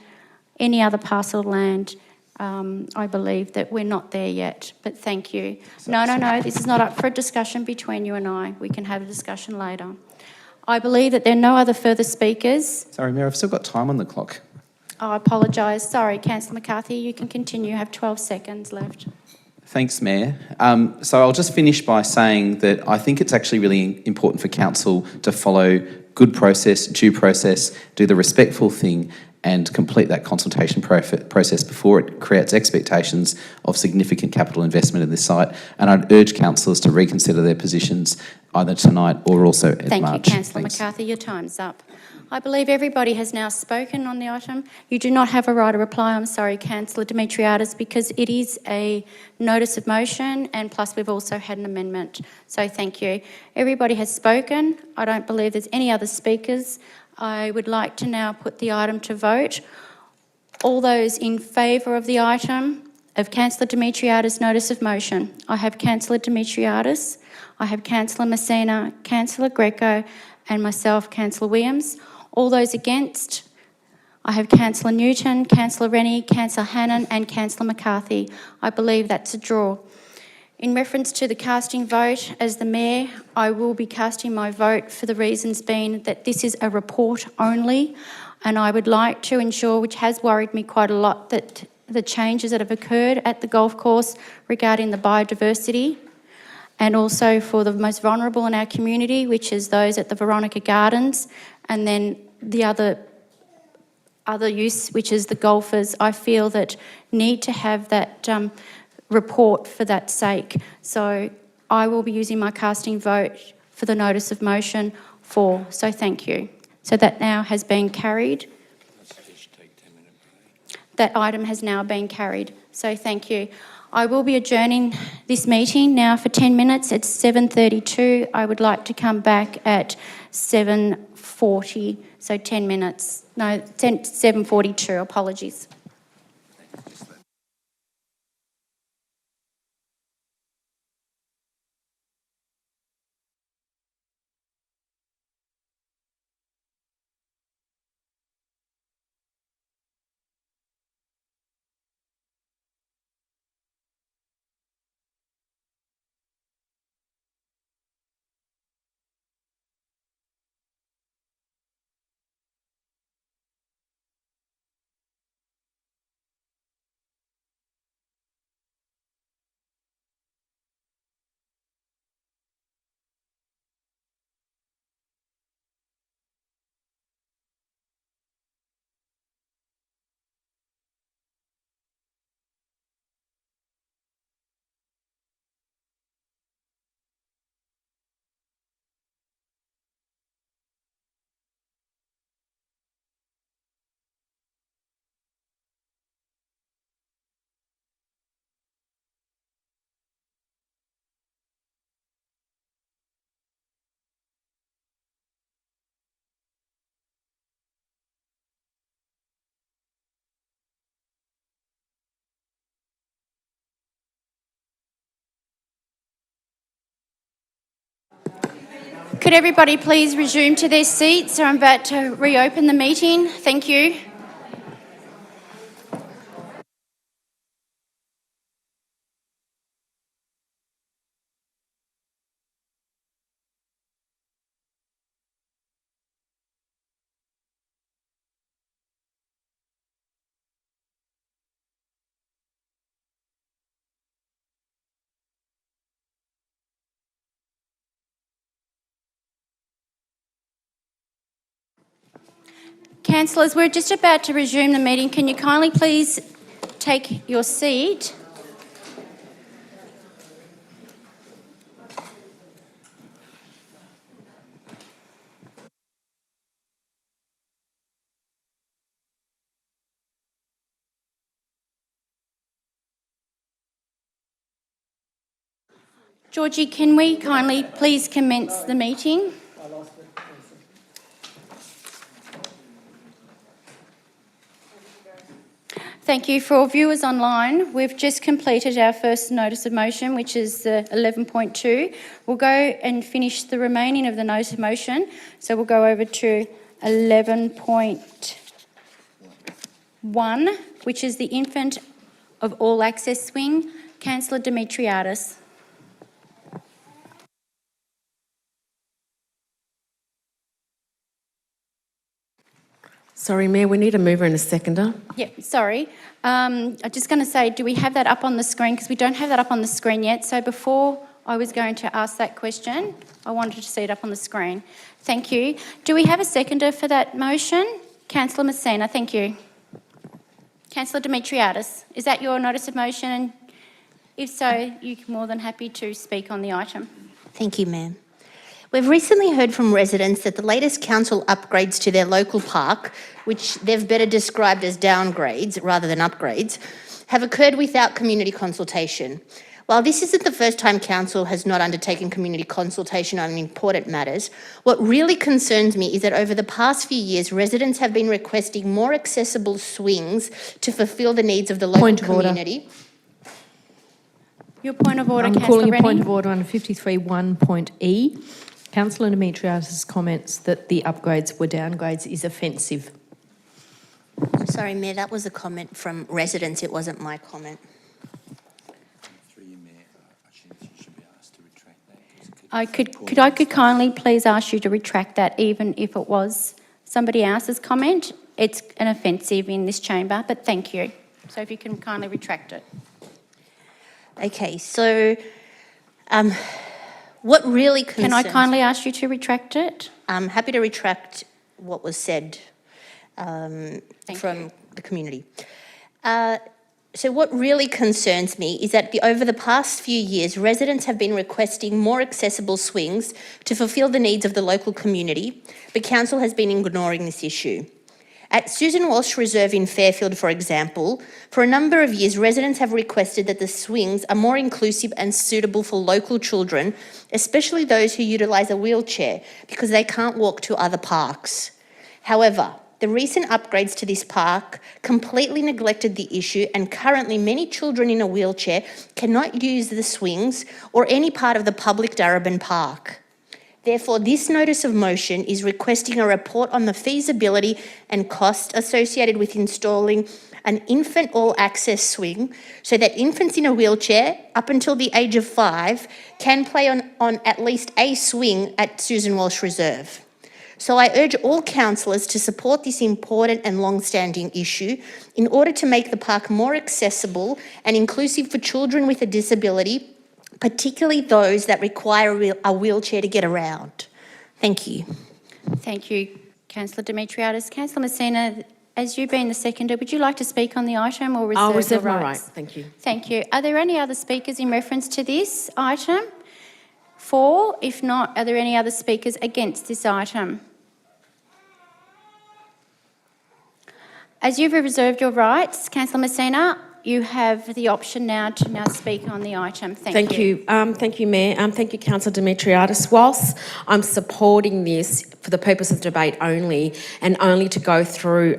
any other parcel of land, I believe that we're not there yet, but thank you. No, this is not up for a discussion between you and I. We can have a discussion later. I believe that there are no other further speakers. Sorry, Mayor, I've still got time on the clock. I apologise. Sorry, Councillor McCarthy, you can continue. You have 12 seconds left. Thanks, Mayor. So I'll just finish by saying that I think it's actually really important for council to follow good process, due process, do the respectful thing, and complete that consultation process before it creates expectations of significant capital investment in this site. And I'd urge councillors to reconsider their positions either tonight or also at March. Thank you, Councillor McCarthy. Your time's up. I believe everybody has now spoken on the item. You do not have a right of reply, I'm sorry, Councillor Demetriadis, because it is a notice of motion, and plus we've also had an amendment. So thank you. Everybody has spoken. I don't believe there's any other speakers. I would like to now put the item to vote. All those in favour of the item of Councillor Demetriadis' notice of motion. I have Councillor Demetriadis, I have Councillor Messina, Councillor Greco and myself, Councillor Williams. All those against, I have Councillor Newton, Councillor Rennie, Councillor Hannan and Councillor McCarthy. I believe that's a draw. In reference to the casting vote, as the Mayor, I will be casting my vote for the reasons being that this is a report only, and I would like to ensure, which has worried me quite a lot, that the changes that have occurred at the golf course regarding the biodiversity and also for the most vulnerable in our community, which is those at the Veronica Gardens, and then the other use, which is the golfers, I feel that need to have that report for that sake. So I will be using my casting vote for the notice of motion for. So thank you. So that now has been carried. That item has now been carried. So thank you. I will be adjourning this meeting now for 10 minutes. It's 7:32. I would like to come back at 7:40. So 10 minutes. No, 7:42. Apologies. Could everybody please resume to their seats? I'm about to reopen the meeting. Thank you. Councillors, we're just about to resume the meeting. Can you kindly please take your seat? Georgie, can we kindly please commence the meeting? Thank you. For all viewers online, we've just completed our first notice of motion, which is 11.2. We'll go and finish the remaining of the notice of motion. So we'll go over to 11.1, which is the infant of all access swing. Councillor Demetriadis. Sorry, Mayor, we need a mover and a seconder. Yep, sorry. I'm just going to say, do we have that up on the screen? Because we don't have that up on the screen yet. So before I was going to ask that question, I wanted to see it up on the screen. Thank you. Do we have a seconder for that motion? Councillor Messina, thank you. Councillor Demetriadis, is that your notice of motion? And if so, you're more than happy to speak on the item. Thank you, ma'am. We've recently heard from residents that the latest council upgrades to their local park, which they've better described as downgrades rather than upgrades, have occurred without community consultation. While this isn't the first time Council has not undertaken community consultation on important matters, what really concerns me is that over the past few years, residents have been requesting more accessible swings to fulfil the needs of the local Point of order. community. Your point of order, I'm Councillor calling a point Rennie. of order under 53(1)(e). Councillor Demetriadis' comments that the upgrades were downgrades is offensive. Sorry, Mayor, that was a comment from residents. It wasn't my comment. Could I kindly please ask you to retract that, even if it was somebody else's comment? It's an offensive in this chamber, but thank you. So if you can kindly retract it. Okay, so what really concerns... Can I kindly ask you to retract it? I'm happy to retract what was said from the community. So what really concerns me is that over the past few years, residents have been requesting more accessible swings to fulfil the needs of the local community, but Council has been ignoring this issue. At Susan Walsh Reserve in Fairfield, for example, for a number of years, residents have requested that the swings are more inclusive and suitable for local children, especially those who utilise a wheelchair, because they can't walk to other parks. However, the recent upgrades to this park completely neglected the issue, and currently many children in a wheelchair cannot use the swings or any part of the public Darebin park. Therefore, this notice of motion is requesting a report on the feasibility and cost associated with installing an infant all-access swing so that infants in a wheelchair up until the age of 5 can play on at least a swing at Susan Walsh Reserve. So I urge all councillors to support this important and long-standing issue in order to make the park more accessible and inclusive for children with a disability, particularly those that require a wheelchair to get around. Thank you. Thank you, Councillor Demetriadis. Councillor Messina, as you being the seconder, would you like to speak on the item or reserve I'll reserve your my rights? right, thank you. Thank you. Are there any other speakers in reference to this item? 4. If not, are there any other speakers against this item? As you've reserved your rights, Councillor Messina, you have the option now to speak on the item. Thank you. Thank you, Mayor. Thank you, Councillor Demetriadis. Whilst I'm supporting this for the purpose of debate only, and only to go through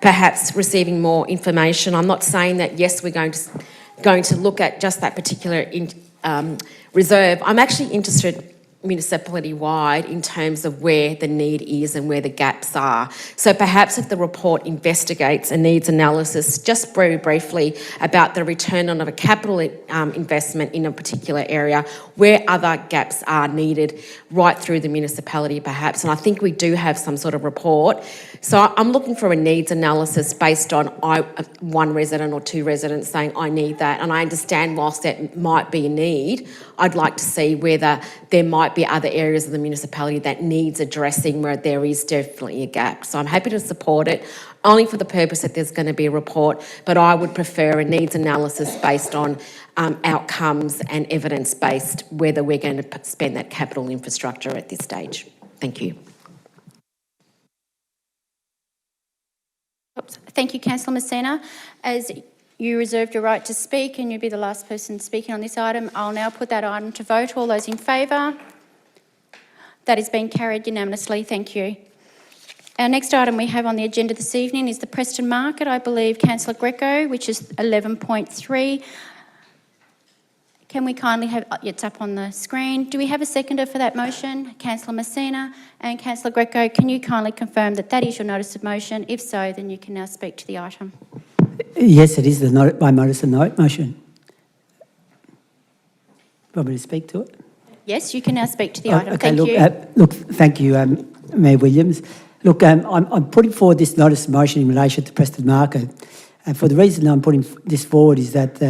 perhaps receiving more information, I'm not saying that, yes, we're going to look at just that particular reserve. I'm actually interested municipality-wide in terms of where the need is and where the gaps are. So perhaps if the report investigates a needs analysis, just very briefly, about the return on a capital investment in a particular area, where other gaps are needed right through the municipality perhaps. And I think we do have some sort of report. So I'm looking for a needs analysis based on one resident or 2 residents saying, I need that. And I understand whilst that might be a need, I'd like to see whether there might be other areas of the municipality that needs addressing where there is definitely a gap. So I'm happy to support it, only for the purpose that there's going to be a report, but I would prefer a needs analysis based on outcomes and evidence-based, whether we're going to spend that capital infrastructure at this stage. Thank you. Thank you, Councillor Messina. As you reserved your right to speak and you'll be the last person speaking on this item, I'll now put that item to vote. All those in favour? That is being carried unanimously. Thank you. Our next item we have on the agenda this evening is the Preston Market. I believe Councillor Greco, which is 11.3. Can we kindly have, it's up on the screen. Do we have a seconder for that motion? Councillor Messina and Councillor Greco, can you kindly confirm that that is your notice of motion? If so, then you can now speak to the item. Yes, it is my notice of motion. Want me to speak to it? Yes, you can now speak to the item. Okay, Thank look, you. Thank you, Mayor Williams. Look, I'm putting forward this notice of motion in relation to Preston Market. And for the reason I'm putting this forward is that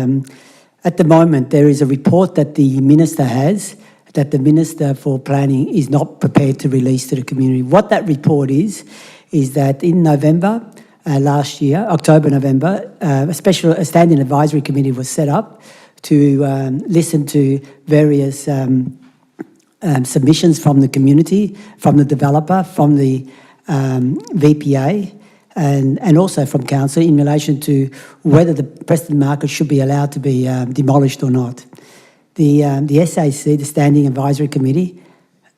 at the moment there is a report that the Minister has, that the Minister for Planning is not prepared to release to the community. What that report is that in November last year, October, November, a standing advisory committee was set up to listen to various submissions from the community, from the developer, from the VPA, and also from council in relation to whether the Preston Market should be allowed to be demolished or not. The SAC, the Standing Advisory Committee,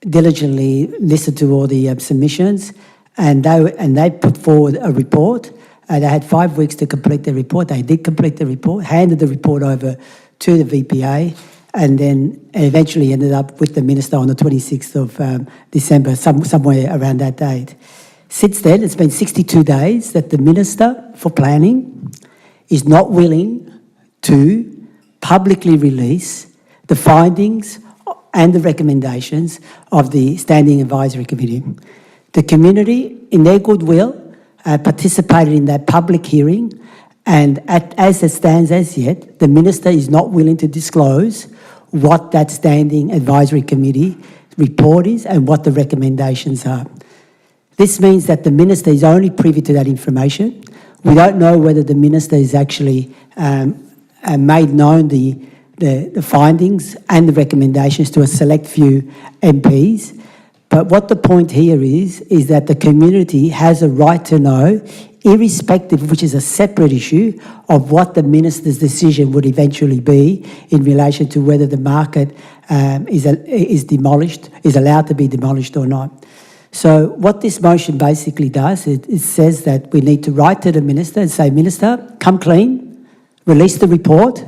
diligently listened to all the submissions, and they put forward a report. They had 5 weeks to complete the report. They did complete the report, handed the report over to the VPA, and then eventually ended up with the minister on the 26th of December, somewhere around that date. Since then, it's been 62 days that the Minister for Planning is not willing to publicly release the findings and the recommendations of the Standing Advisory Committee. The community, in their goodwill, participated in that public hearing, and as it stands as yet, the Minister is not willing to disclose what that Standing Advisory Committee report is and what the recommendations are. This means that the Minister is only privy to that information. We don't know whether the Minister has actually made known the findings and the recommendations to a select few MPs. But what the point here is that the community has a right to know, irrespective, which is a separate issue, of what the Minister's decision would eventually be in relation to whether the market is demolished, is allowed to be demolished or not. So what this motion basically does, it says that we need to write to the Minister and say, Minister, come clean, release the report,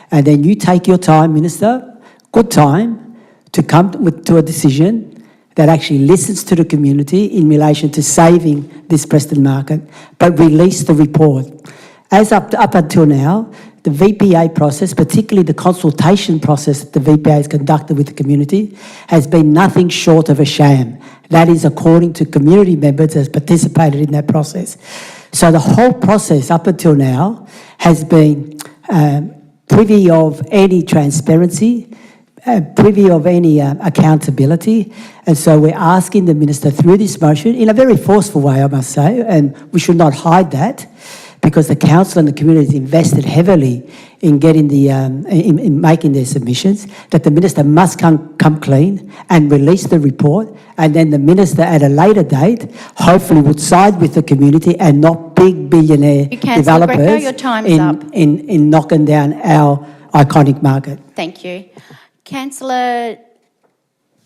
and then you take your time, Minister, good time, to come to a decision that actually listens to the community in relation to saving this Preston Market, but release the report. As up until now, the VPA process, particularly the consultation process that the VPA has conducted with the community, has been nothing short of a sham. That is according to community members that have participated in that process. So the whole process up until now has been privy of any transparency, privy of any accountability, and so we're asking the Minister through this motion, in a very forceful way I must say, and we should not hide that, because the council and the community has invested heavily in getting in making their submissions, that the Minister must come clean and release the report, and then the Minister at a later date hopefully would side with the community and not big billionaire developers Greco, your time's up. in knocking down our iconic market. Thank you. Councillor,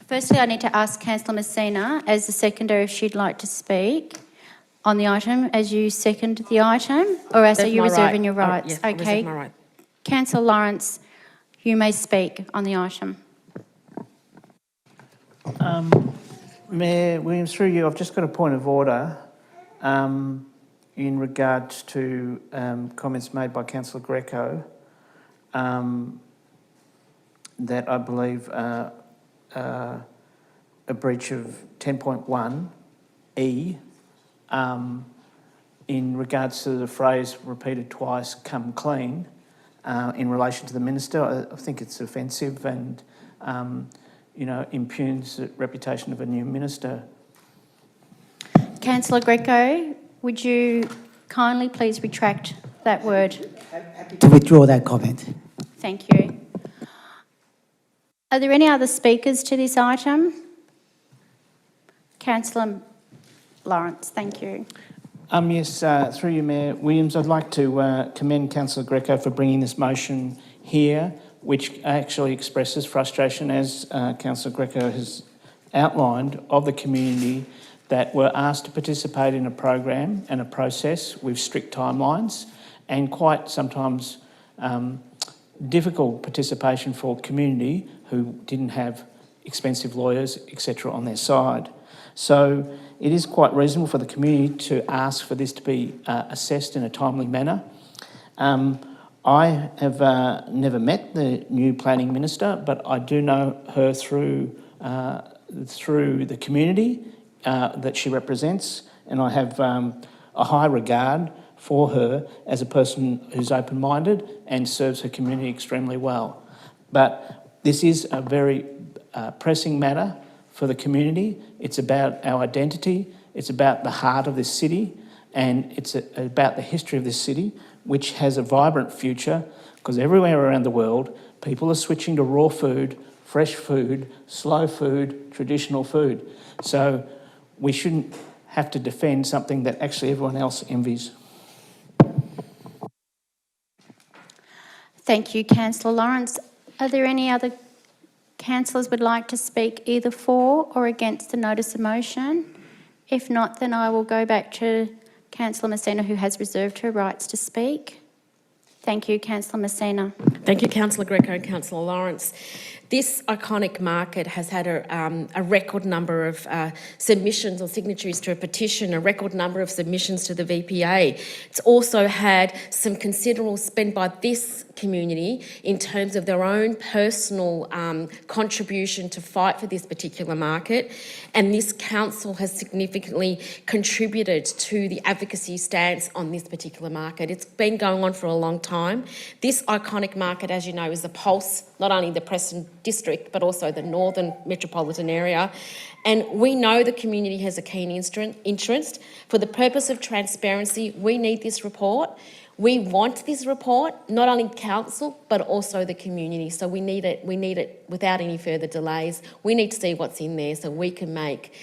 firstly I need to ask Councillor Messina as the seconder if she'd like to speak on the item as you second the item, or else are you reserving your rights? Yes, I reserve my right. Councillor Lawrence, you may speak on the item. Mayor Williams, through you, I've just got a point of order in regards to comments made by Councillor Greco that I believe a breach of 10.1E in regards to the phrase repeated twice, come clean, in relation to the Minister. I think it's offensive and, impugns the reputation of a new Minister. Councillor Greco, would you kindly please retract that word? To withdraw that comment. Thank you. Are there any other speakers to this item? Councillor Lawrence, thank you. Yes, through you, Mayor Williams, I'd like to commend Councillor Greco for bringing this motion here, which actually expresses frustration, as Councillor Greco has outlined, of the community that were asked to participate in a program and a process with strict timelines and quite sometimes difficult participation for community who didn't have expensive lawyers, etc. on their side. So it is quite reasonable for the community to ask for this to be assessed in a timely manner. I have never met the new planning minister, but I do know her through the community that she represents, and I have a high regard for her as a person who's open-minded and serves her community extremely well. But this is a very pressing matter for the community. It's about our identity, it's about the heart of this city, and it's about the history of this city, which has a vibrant future, because everywhere around the world, people are switching to raw food, fresh food, slow food, traditional food. So we shouldn't have to defend something that actually everyone else envies. Thank you, Councillor Lawrence. Are there any other councillors would like to speak either for or against the notice of motion? If not, then I will go back to Councillor Messina, who has reserved her rights to speak. Thank you, Councillor Messina. Thank you, Councillor Greco and Councillor Lawrence. This iconic market has had a record number of submissions or signatories to a petition, a record number of submissions to the VPA. It's also had some considerable spend by this community in terms of their own personal contribution to fight for this particular market, and this council has significantly contributed to the advocacy stance on this particular market. It's been going on for a long time. This iconic market, as you know, is the pulse, not only the Preston district, but also the northern metropolitan area. And we know the community has a keen interest. For the purpose of transparency, we need this report. We want this report, not only council, but also the community. So we need it without any further delays. We need to see what's in there so we can make,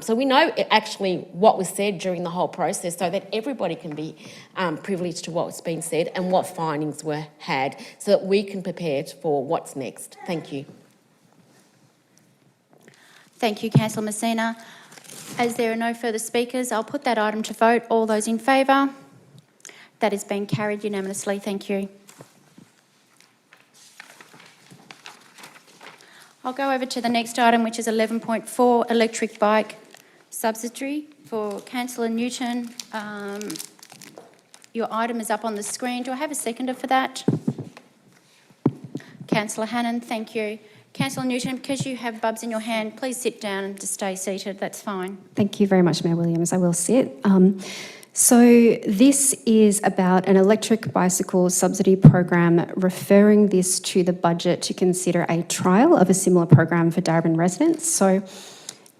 so we know actually what was said during the whole process so that everybody can be privileged to what's been said and what findings were had so that we can prepare for what's next. Thank you. Thank you, Councillor Messina. As there are no further speakers, I'll put that item to vote. All those in favour? That has been carried unanimously. Thank you. I'll go over to the next item, which is 11.4, electric bike subsidy for Councillor Newton. Your item is up on the screen. Do I have a seconder for that? Councillor Hannan, thank you. Councillor Newton, because you have bubs in your hand, please sit down and just stay seated. That's fine. Thank you very much, Mayor Williams. I will sit. So this is about an electric bicycle subsidy program, referring this to the budget to consider a trial of a similar program for Darebin residents. So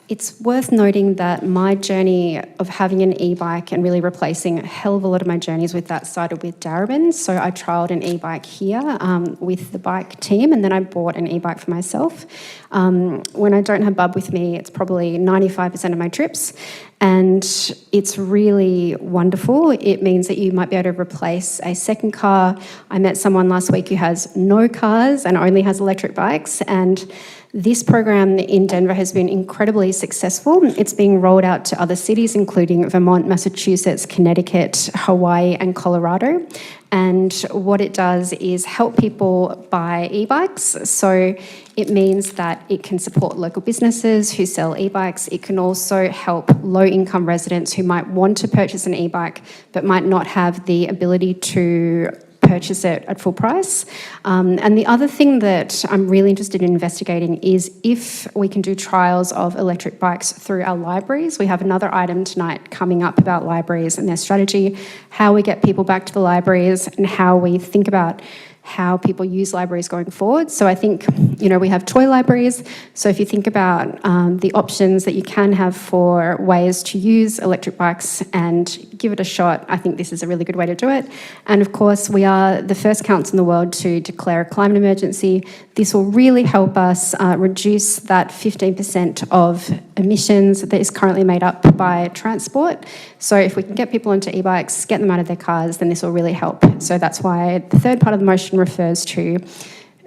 it's worth noting that my journey of having an e-bike and really replacing a hell of a lot of my journeys with that started with Darebin. So I trialled an e-bike here with the bike team, and then I bought an e-bike for myself. When I don't have Bub with me, it's probably 95% of my trips, and it's really wonderful. It means that you might be able to replace a second car. I met someone last week who has no cars and only has electric bikes, and this program in Denver has been incredibly successful. It's being rolled out to other cities, including Vermont, Massachusetts, Connecticut, Hawaii, and Colorado. And what it does is help people buy e-bikes. So it means that it can support local businesses who sell e-bikes. It can also help low-income residents who might want to purchase an e-bike but might not have the ability to purchase it at full price. And the other thing that I'm really interested in investigating is if we can do trials of electric bikes through our libraries. We have another item tonight coming up about libraries and their strategy, how we get people back to the libraries and how we think about how people use libraries going forward. So I think, we have toy libraries. So if you think about the options that you can have for ways to use electric bikes and give it a shot, I think this is a really good way to do it. And of course, we are the first council in the world to declare a climate emergency. This will really help us reduce that 15% of emissions that is currently made up by transport. So if we can get people onto e-bikes, get them out of their cars, then this will really help. So that's why the third part of the motion refers to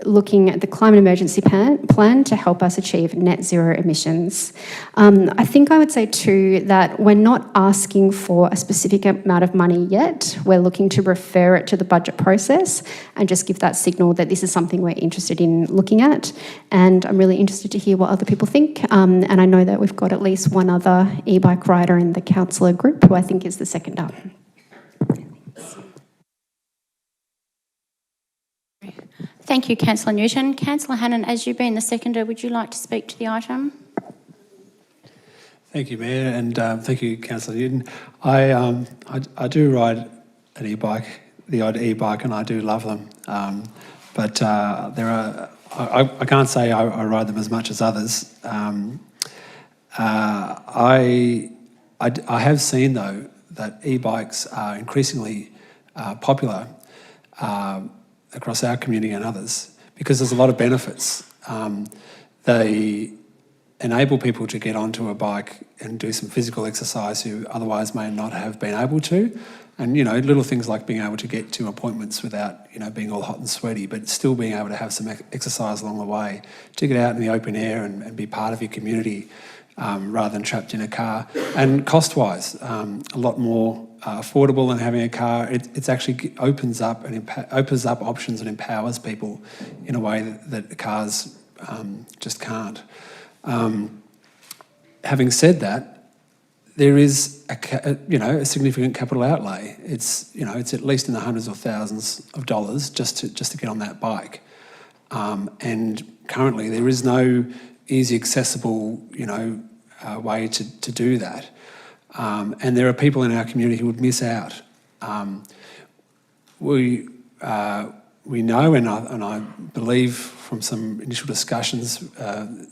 looking at the climate emergency plan to help us achieve net zero emissions. I think I would say too that we're not asking for a specific amount of money yet. We're looking to refer it to the budget process and just give that signal that this is something we're interested in looking at. And I'm really interested to hear what other people think. And I know that we've got at least one other e-bike rider in the councillor group who I think is the seconder. Thank you, Councillor Newton. Councillor Hannan, as you being the seconder, would you like to speak to the item? Thank you, Mayor, and thank you, Councillor Newton. I do ride an e-bike, the odd e-bike, and I do love them. But there are, I can't say I ride them as much as others. I have seen, though, that e-bikes are increasingly popular across our community and others because there's a lot of benefits. They enable people to get onto a bike and do some physical exercise who otherwise may not have been able to. And, you know, little things like being able to get to appointments without, you know, being all hot and sweaty, but still being able to have some exercise along the way, to get out in the open air and be part of your community rather than trapped in a car. And cost-wise, a lot more affordable than having a car. It's actually opens up options and empowers people in a way that cars just can't. Having said that, there is a significant capital outlay. It's at least in the hundreds of thousands of dollars just to get on that bike, and currently there is no easy accessible way to do that, and there are people in our community who would miss out. We know, and I believe from some initial discussions,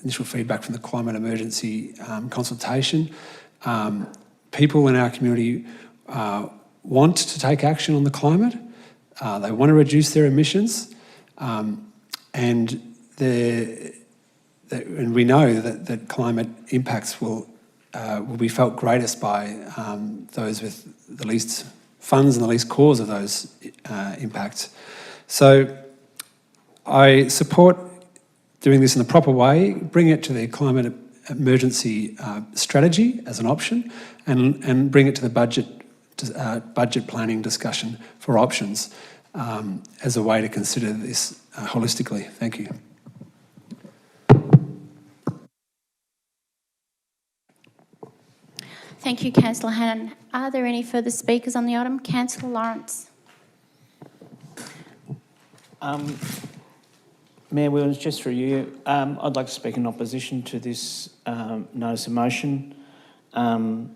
initial feedback from the climate emergency consultation, people in our community want to take action on the climate. They want to reduce their emissions, and we know that climate impacts will be felt greatest by those with the least funds and the least cause of those impacts. So I support doing this in the proper way, bring it to the climate emergency strategy as an option, and bring it to the budget planning discussion for options as a way to consider this holistically. Thank you. Thank you, Councillor Hannan. Are there any further speakers on the item? Councillor Lawrence. Mayor Williams, just through you, I'd like to speak in opposition to this notice of motion. There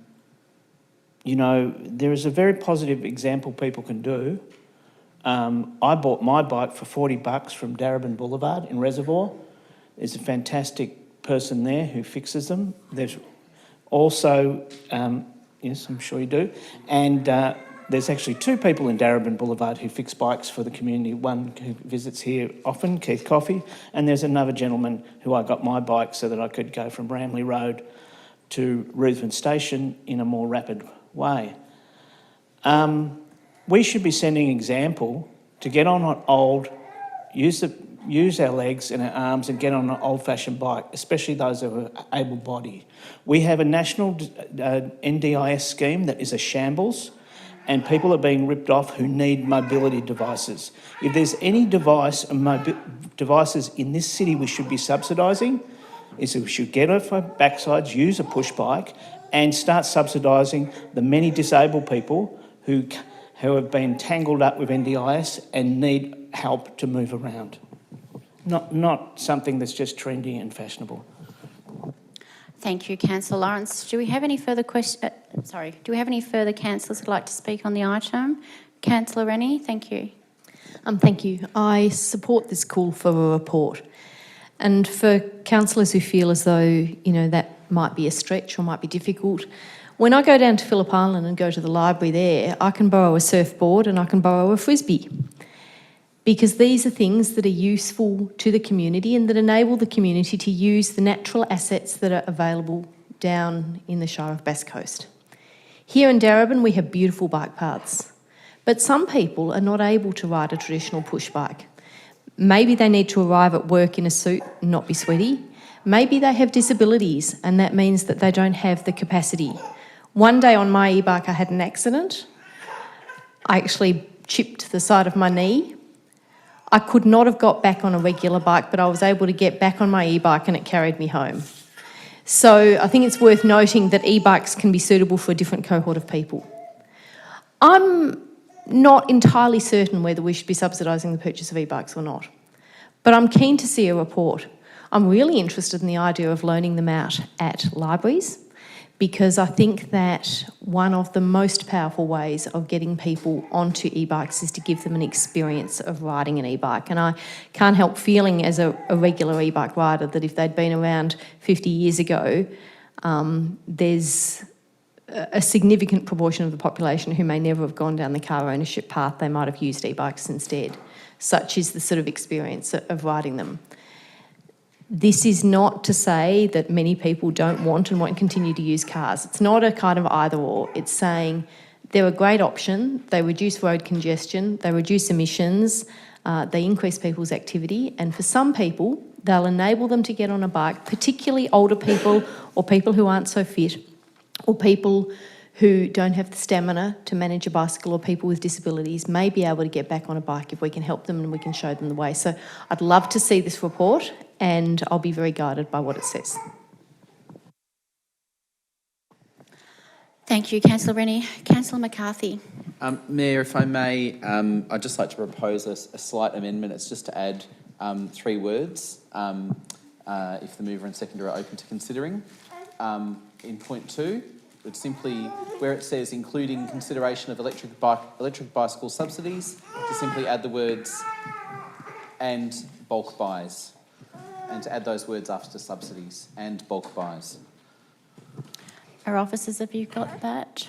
is a very positive example people can do. I bought my bike for $40 from Darebin Boulevard in Reservoir. There's a fantastic person there who fixes them. There's also, yes, I'm sure you do, and there's actually two people in Darebin Boulevard who fix bikes for the community. One who visits here often, Keith Coffey, and there's another gentleman who I got my bike so that I could go from Bramley Road to Ruthven Station in a more rapid way. We should be setting an example to get on an old, use our legs and our arms and get on an old-fashioned bike, especially those who are able-bodied. We have a national NDIS scheme that is a shambles, and people are being ripped off who need mobility devices. If there's any devices in this city we should be subsidising, is that we should get off our backsides, use a push bike, and start subsidising the many disabled people who have been tangled up with NDIS and need help to move around. Not something that's just trendy and fashionable. Thank you, Councillor Lawrence. Do we have any further questions? Do we have any further councillors who'd like to speak on the item? Councillor Rennie, thank you. Thank you. I support this call for a report. And for councillors who feel as though, that might be a stretch or might be difficult, when I go down to Phillip Island and go to the library there, I can borrow a surfboard and I can borrow a frisbee, because these are things that are useful to the community and that enable the community to use the natural assets that are available down in the Shire of Bass Coast. Here in Darebin, we have beautiful bike paths, but some people are not able to ride a traditional push bike. Maybe they need to arrive at work in a suit and not be sweaty. Maybe they have disabilities and that means that they don't have the capacity. One day on my e-bike I had an accident. I actually chipped the side of my knee. I could not have got back on a regular bike, but I was able to get back on my e-bike and it carried me home. So I think it's worth noting that e-bikes can be suitable for a different cohort of people. I'm not entirely certain whether we should be subsidising the purchase of e-bikes or not, but I'm keen to see a report. I'm really interested in the idea of loaning them out at libraries, because I think that one of the most powerful ways of getting people onto e-bikes is to give them an experience of riding an e-bike. And I can't help feeling as a regular e-bike rider that if they'd been around 50 years ago, there's a significant proportion of the population who may never have gone down the car ownership path. They might have used e-bikes instead. Such is the sort of experience of riding them. This is not to say that many people don't want and won't continue to use cars. It's not a kind of either or. It's saying they're a great option. They reduce road congestion, they reduce emissions, they increase people's activity, and for some people, they'll enable them to get on a bike, particularly older people or people who aren't so fit or people who don't have the stamina to manage a bicycle, or people with disabilities may be able to get back on a bike if we can help them and we can show them the way. So I'd love to see this report, and I'll be very guided by what it says. Thank you, Councillor Rennie. Councillor McCarthy. Mayor, if I may, I'd just like to propose a slight amendment. It's just to add 3 words, if the mover and seconder are open to considering. In point 2, would simply, where it says including consideration of electric bicycle subsidies, to simply add the words and bulk buys, and to add those words after subsidies and bulk buys. Our officers, have you got that?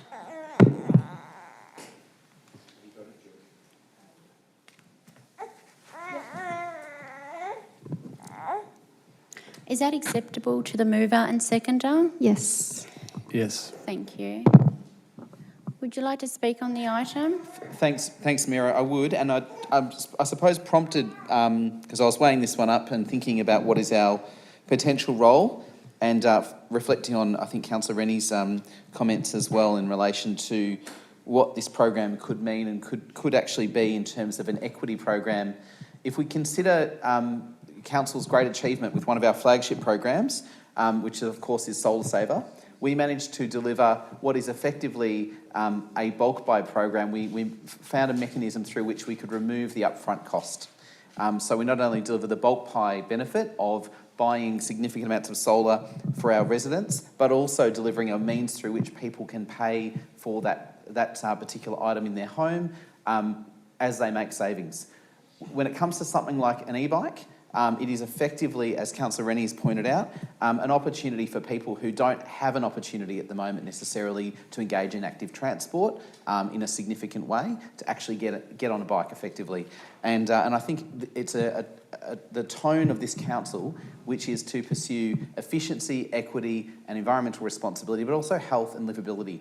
Is that acceptable to the mover and seconder? Yes. Yes. Thank you. Would you like to speak on the item? Thanks, Mayor. I would, and I suppose prompted because I was weighing this one up and thinking about what is our potential role, and reflecting on, I think, Councillor Rennie's comments as well in relation to what this program could mean and could actually be in terms of an equity program. If we consider Council's great achievement with one of our flagship programs, which of course is Solar Saver, we managed to deliver what is effectively a bulk buy program. We found a mechanism through which we could remove the upfront cost. So we not only deliver the bulk buy benefit of buying significant amounts of solar for our residents, but also delivering a means through which people can pay for that particular item in their home as they make savings. When it comes to something like an e-bike, it is effectively, as Councillor Rennie has pointed out, an opportunity for people who don't have an opportunity at the moment necessarily to engage in active transport in a significant way to actually get on a bike effectively. And I think it's the tone of this council, which is to pursue efficiency, equity and environmental responsibility, but also health and livability.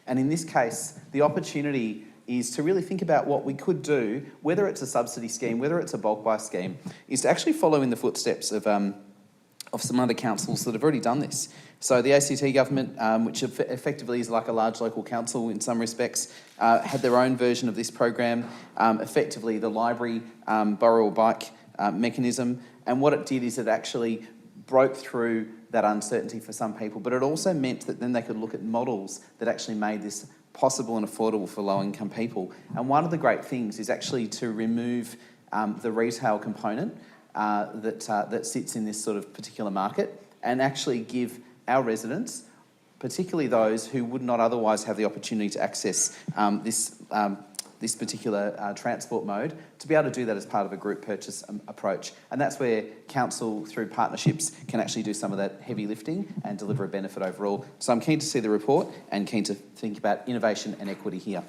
And in this case, the opportunity is to really think about what we could do, whether it's a subsidy scheme, whether it's a bulk buy scheme, is to actually follow in the footsteps of some other councils that have already done this. So the ACT government, which effectively is like a large local council in some respects, had their own version of this program, effectively the library borrow or bike mechanism. And what it did is it actually broke through that uncertainty for some people, but it also meant that then they could look at models that actually made this possible and affordable for low-income people. And one of the great things is actually to remove the retail component that sits in this sort of particular market, and actually give our residents, particularly those who would not otherwise have the opportunity to access this particular transport mode, to be able to do that as part of a group purchase approach. And that's where council, through partnerships, can actually do some of that heavy lifting and deliver a benefit overall. So I'm keen to see the report and keen to think about innovation and equity here.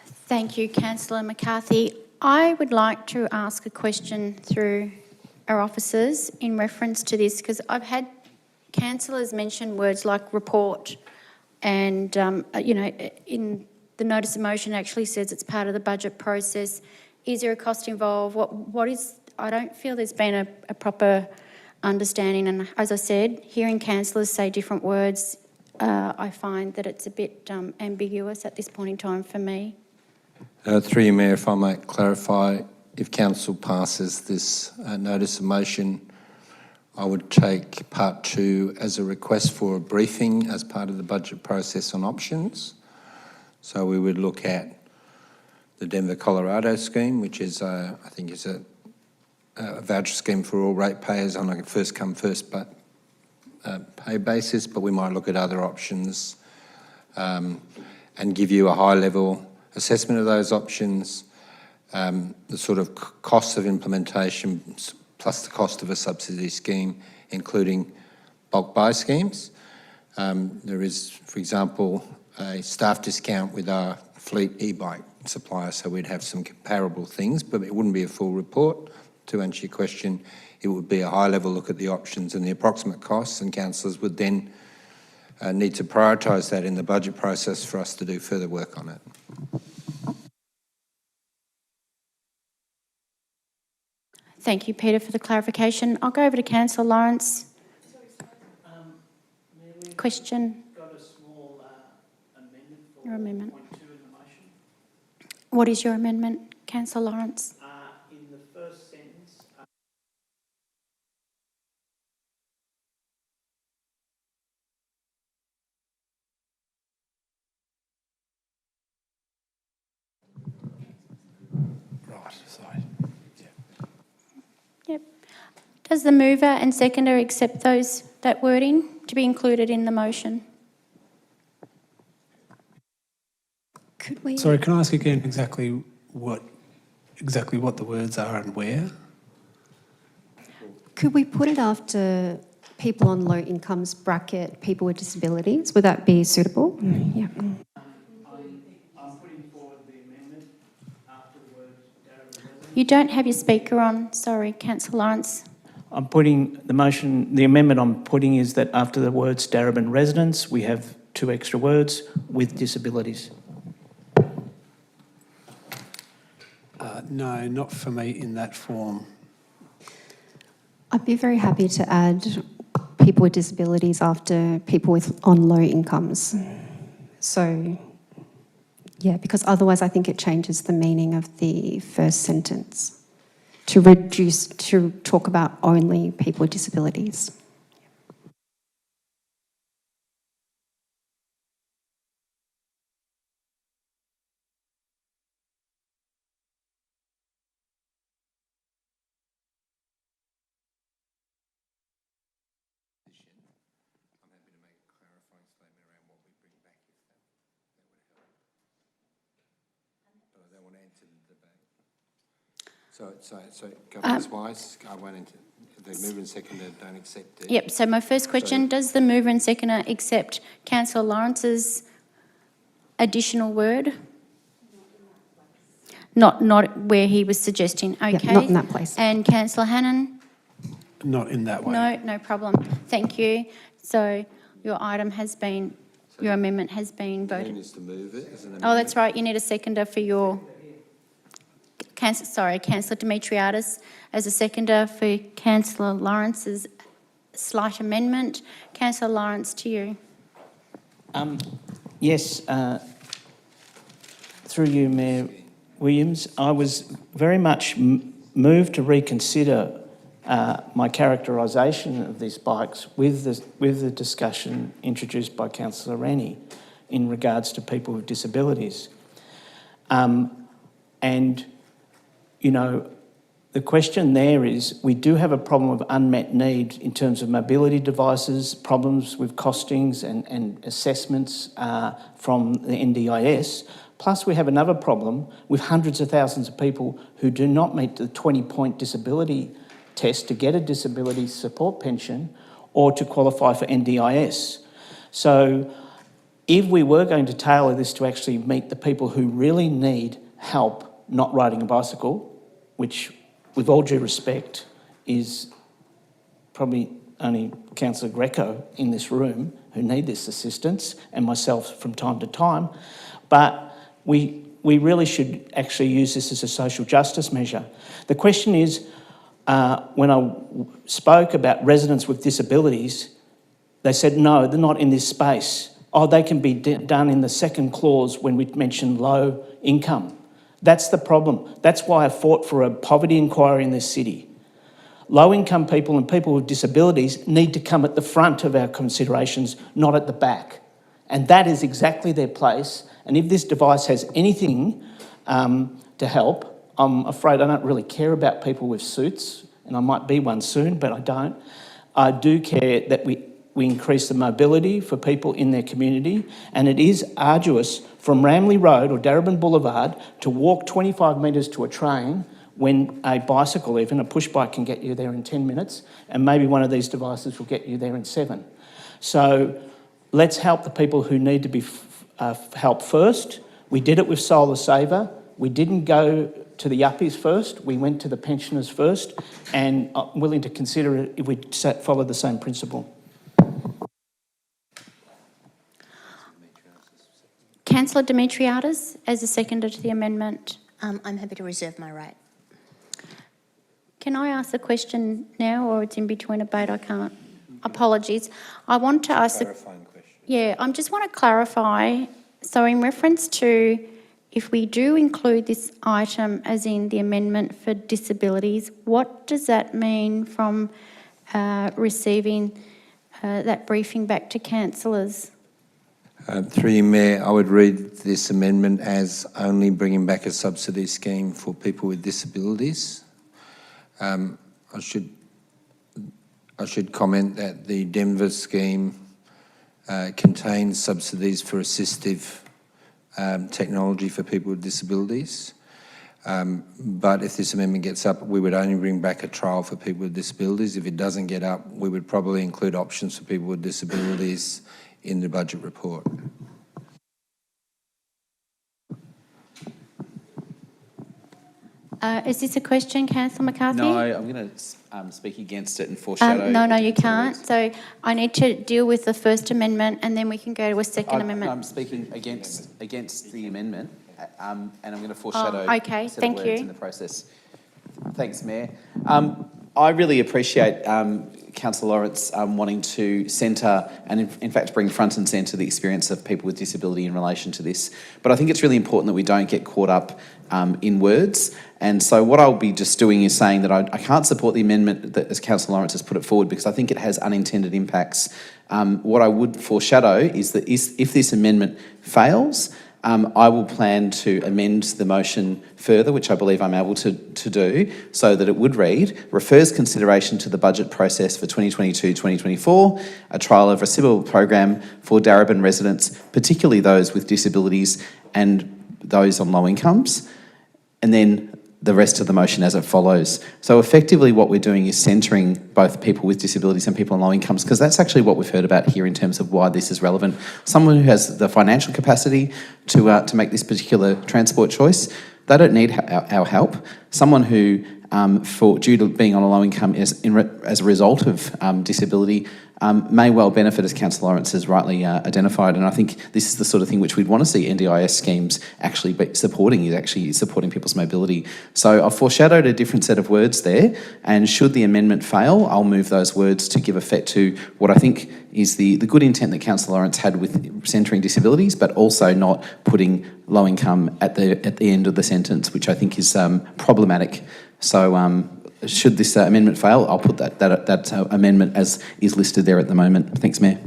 Thank you, Councillor McCarthy. I would like to ask a question through our officers in reference to this, because I've had councillors mention words like report, and, in the notice of motion actually says it's part of the budget process. Is there a cost involved? What is, I don't feel there's been a proper understanding, and as I said, hearing councillors say different words, I find that it's a bit ambiguous at this point in time for me. Through you, Mayor, if I might clarify, if council passes this notice of motion, I would take part 2 as a request for a briefing as part of the budget process on options. So we would look at the Denver, Colorado scheme, which is, I think, is a voucher scheme for all ratepayers on a first come, first pay basis, but we might look at other options and give you a high level assessment of those options, the sort of costs of implementation plus the cost of a subsidy scheme, including bulk buy schemes. There is, for example, a staff discount with our fleet e-bike supplier, so we'd have some comparable things, but it wouldn't be a full report. to answer your question, it would be a high-level look at the options and the approximate costs, and councillors would then need to prioritise that in the budget process for us to do further work on it. Thank you, Peter, for the clarification. I'll go over to Councillor Lawrence. Question. Got a small amendment for Your amendment. point 2 in the motion. What is your amendment, Councillor Lawrence? In the first sentence, Right, sorry. Yep. Does the mover and seconder accept that wording to be included in the motion? Could we? Sorry, can I ask again exactly what the words are and where? Could we put it after people on low incomes bracket, people with disabilities? Would that be suitable? Yeah. I'm putting forward the amendment after the word Darebin residence. You don't have your speaker on. Sorry, Councillor Lawrence. I'm putting the amendment I'm putting is that after the words Darebin residents, we have 2 extra words, with disabilities. No, not for me in that form. I'd be very happy to add people with disabilities after people on low incomes. So, yeah, because otherwise I think it changes the meaning of the first sentence to talk about only people with disabilities. So governance-wise, I won't enter. The mover and seconder don't accept it. Yep, so my first question, does the mover and seconder accept Councillor Lawrence's additional word? Not where he was suggesting, okay. Yeah, not in that place. And Councillor Hannan? Not in that way. No problem. Thank you. So your amendment has been voted. Is to move it as an amendment. Oh, that's right, you need a seconder for your... Councillor Demetriadis as a seconder for Councillor Lawrence's slight amendment. Councillor Lawrence, to you. Yes, through you, Mayor Williams, I was very much moved to reconsider my characterisation of these bikes with the discussion introduced by Councillor Rennie in regards to people with disabilities. And, you know, the question there is, we do have a problem of unmet need in terms of mobility devices, problems with costings and assessments from the NDIS. Plus, we have another problem with hundreds of thousands of people who do not meet the 20-point disability test to get a disability support pension or to qualify for NDIS. So if we were going to tailor this to actually meet the people who really need help not riding a bicycle, which, with all due respect, is probably only Councillor Greco in this room who need this assistance, and myself from time to time, but we really should actually use this as a social justice measure. The question is, when I spoke about residents with disabilities, they said, no, they're not in this space. Oh, they can be done in the second clause when we mention low income. That's the problem. That's why I fought for a poverty inquiry in this city. Low-income people and people with disabilities need to come at the front of our considerations, not at the back. And that is exactly their place. And if this device has anything to help, I'm afraid I don't really care about people with suits, and I might be one soon, but I don't. I do care that we increase the mobility for people in their community, and it is arduous from Ramley Road or Darebin Boulevard to walk 25 metres to a train when a bicycle, even a push bike, can get you there in 10 minutes, and maybe one of these devices will get you there in 7. So let's help the people who need to be helped first. We did it with Solar Saver. We didn't go to the yuppies first, we went to the pensioners first, and I'm willing to consider it if we follow the same principle. Councillor Demetriadis, as a seconder to the amendment. I'm happy to reserve my right. Can I ask a question now, or it's in between a debate? I can't. Apologies. I want to ask. Clarifying question. Yeah, I just want to clarify. So, in reference to if we do include this item as in the amendment for disabilities, what does that mean from receiving that briefing back to councillors? Through you, Mayor, I would read this amendment as only bringing back a subsidy scheme for people with disabilities. I should comment that the Denver scheme contains subsidies for assistive technology for people with disabilities. But if this amendment gets up, we would only bring back a trial for people with disabilities. If it doesn't get up, we would probably include options for people with disabilities in the budget report. Is this a question, Councillor McCarthy? No, I'm going to speak against it and foreshadow. No, you can't. So I need to deal with the first amendment, and then we can go to a second amendment. I'm speaking against the amendment, and I'm going to foreshadow okay, a set thank of words you. in the process. Thanks, Mayor. I really appreciate Councillor Lawrence wanting to centre and in fact bring front and centre the experience of people with disability in relation to this. But I think it's really important that we don't get caught up in words. And so what I'll be just doing is saying that I can't support the amendment that as Councillor Lawrence has put it forward because I think it has unintended impacts. What I would foreshadow is that if this amendment fails, I will plan to amend the motion further, which I believe I'm able to do, so that it would read, refers consideration to the budget process for 2022-2024, a trial of a similar program for Darebin residents, particularly those with disabilities and those on low incomes, and then the rest of the motion as it follows. So effectively what we're doing is centring both people with disabilities and people on low incomes, because that's actually what we've heard about here in terms of why this is relevant. Someone who has the financial capacity to make this particular transport choice, they don't need our help. Someone who, due to being on a low income as a result of disability, may well benefit, as Councillor Lawrence has rightly identified. And I think this is the sort of thing which we'd want to see NDIS schemes actually be supporting, is actually supporting people's mobility. So I've foreshadowed a different set of words there, and should the amendment fail, I'll move those words to give effect to what I think is the good intent that Councillor Lawrence had with centering disabilities, but also not putting low income at the end of the sentence, which I think is problematic. So should this amendment fail, I'll put that amendment as is listed there at the moment. Thanks, Mayor.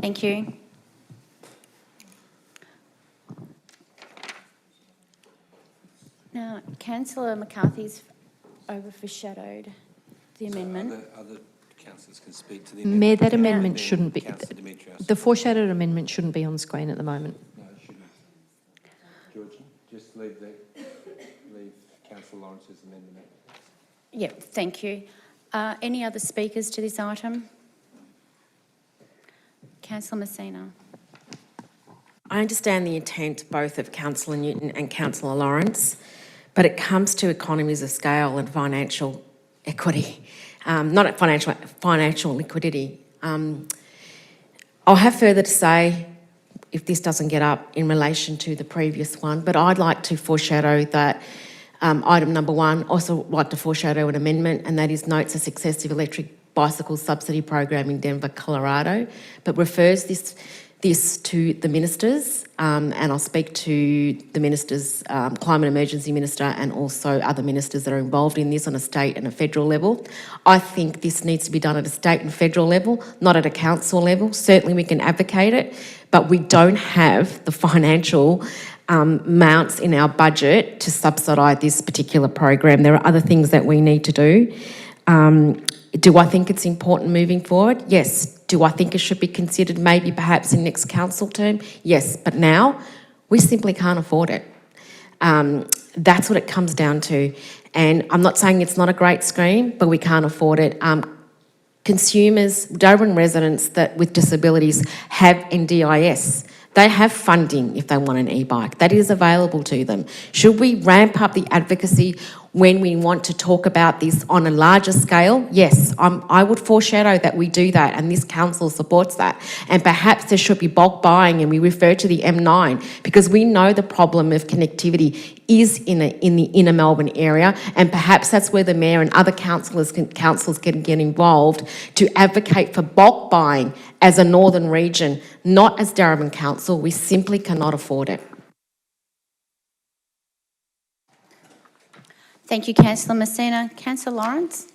Thank you. Now, Councillor McCarthy's overshadowed the amendment. Other councillors can speak to the amendment. Mayor, that amendment shouldn't be, Councillor Demetriou. the foreshadowed amendment shouldn't be on screen at the moment. No, it shouldn't. Georgie, just leave Councillor Lawrence's amendment. Yep, thank you. Any other speakers to this item? Councillor Messina. I understand the intent both of Councillor Newton and Councillor Lawrence, but it comes to economies of scale and financial equity, not financial liquidity. I'll have further to say if this doesn't get up in relation to the previous one, but I'd like to foreshadow that item number 1, also like to foreshadow an amendment, and that is notes a successive electric bicycle subsidy program in Denver, Colorado, but refers this to the ministers, and I'll speak to the ministers, Climate Emergency Minister, and also other ministers that are involved in this on a state and a federal level. I think this needs to be done at a state and federal level, not at a council level. Certainly we can advocate it, but we don't have the financial amounts in our budget to subsidise this particular program. There are other things that we need to do. Do I think it's important moving forward? Yes. Do I think it should be considered maybe perhaps in next council term? Yes. But now we simply can't afford it. That's what it comes down to. And I'm not saying it's not a great scheme, but we can't afford it. Consumers, Darebin residents that with disabilities have NDIS. They have funding if they want an e-bike. That is available to them. Should we ramp up the advocacy when we want to talk about this on a larger scale? Yes, I would foreshadow that we do that, and this council supports that. And perhaps there should be bulk buying, and we refer to the M9, because we know the problem of connectivity is in the inner Melbourne area, and perhaps that's where the mayor and other councils can get involved to advocate for bulk buying as a northern region, not as Darebin Council. We simply cannot afford it. Thank you, Councillor Messina. Councillor Lawrence?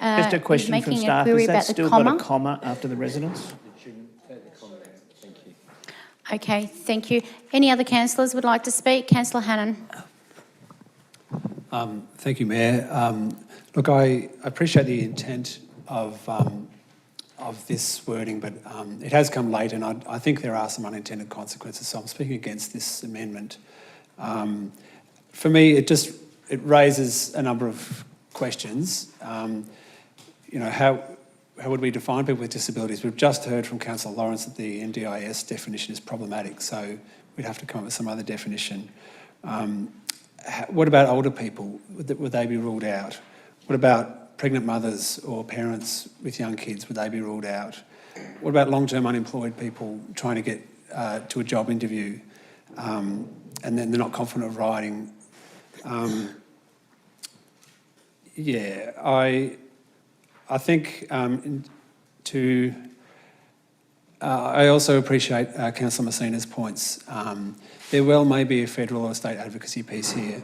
Just a question from making a staff. query Has that about the still got comma? a comma after the residence? Okay, thank you. Any other councillors would like to speak? Councillor Hannan. Thank you, Mayor. Look, I appreciate the intent of this wording, but it has come late, and I think there are some unintended consequences, so I'm speaking against this amendment. For me, it raises a number of questions. How would we define people with disabilities? We've just heard from Councillor Lawrence that the NDIS definition is problematic, so we'd have to come up with some other definition. What about older people? Would they be ruled out? What about pregnant mothers or parents with young kids? Would they be ruled out? What about long-term unemployed people trying to get to a job interview and then they're not confident of riding? I think I also appreciate Councillor Messina's points. There well may be a federal or state advocacy piece here.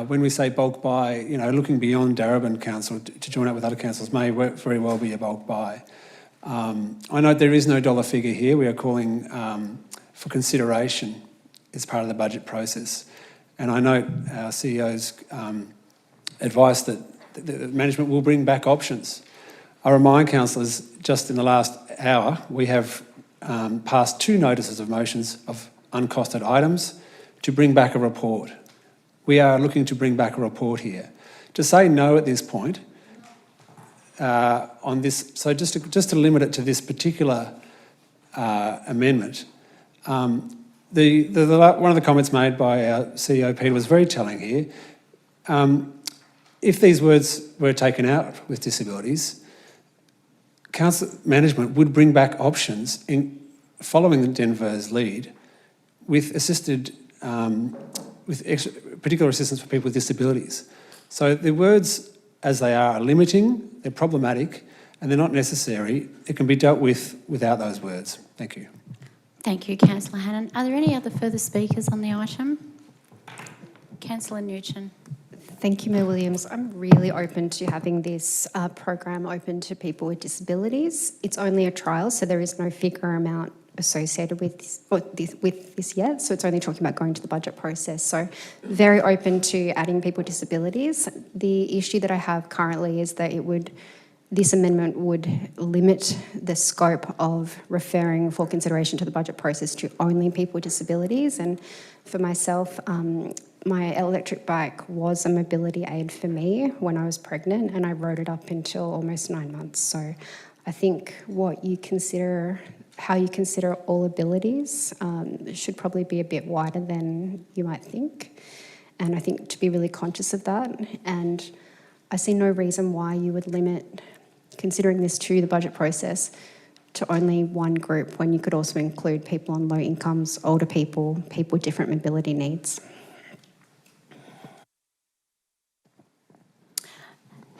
When we say bulk buy, looking beyond Darebin Council to join up with other councils may very well be a bulk buy. I note there is no dollar figure here. We are calling for consideration as part of the budget process. And I note our CEO's advice that the management will bring back options. I remind councillors, just in the last hour, we have passed 2 notices of motions of uncosted items to bring back a report. We are looking to bring back a report here. To say no at this point on this, so just to limit it to this particular amendment, one of the comments made by our CEO, Peter, was very telling here. If these words were taken out with disabilities, council management would bring back options in following Denver's lead with particular assistance for people with disabilities. So the words as they are limiting, they're problematic, and they're not necessary. It can be dealt with without those words. Thank you. Thank you, Councillor Hannan. Are there any other further speakers on the item? Councillor Newton. Thank you, Mayor Williams. I'm really open to having this program open to people with disabilities. It's only a trial, so there is no figure amount associated with this yet, so it's only talking about going to the budget process. So very open to adding people with disabilities. The issue that I have currently is that this amendment would limit the scope of referring for consideration to the budget process to only people with disabilities. And for myself, my electric bike was a mobility aid for me when I was pregnant, and I rode it up until almost 9 months. So I think how you consider all abilities should probably be a bit wider than you might think. And I think to be really conscious of that. And I see no reason why you would limit considering this to the budget process to only one group when you could also include people on low incomes, older people, people with different mobility needs.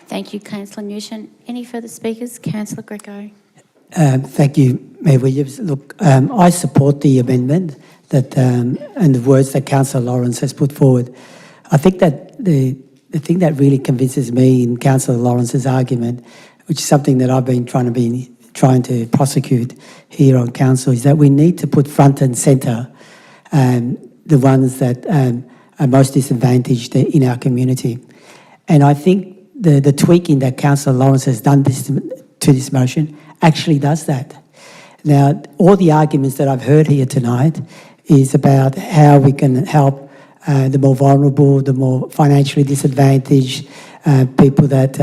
Thank you, Councillor Newton. Any further speakers? Councillor Greco. Thank you, Mayor Williams. Look, I support the amendment and the words that Councillor Lawrence has put forward. I think that the thing that really convinces me in Councillor Lawrence's argument, which is something that I've been trying to prosecute here on council, is that we need to put front and centre the ones that are most disadvantaged in our community. And I think the tweaking that Councillor Lawrence has done to this motion actually does that. Now, all the arguments that I've heard here tonight is about how we can help the more vulnerable, the more financially disadvantaged, people that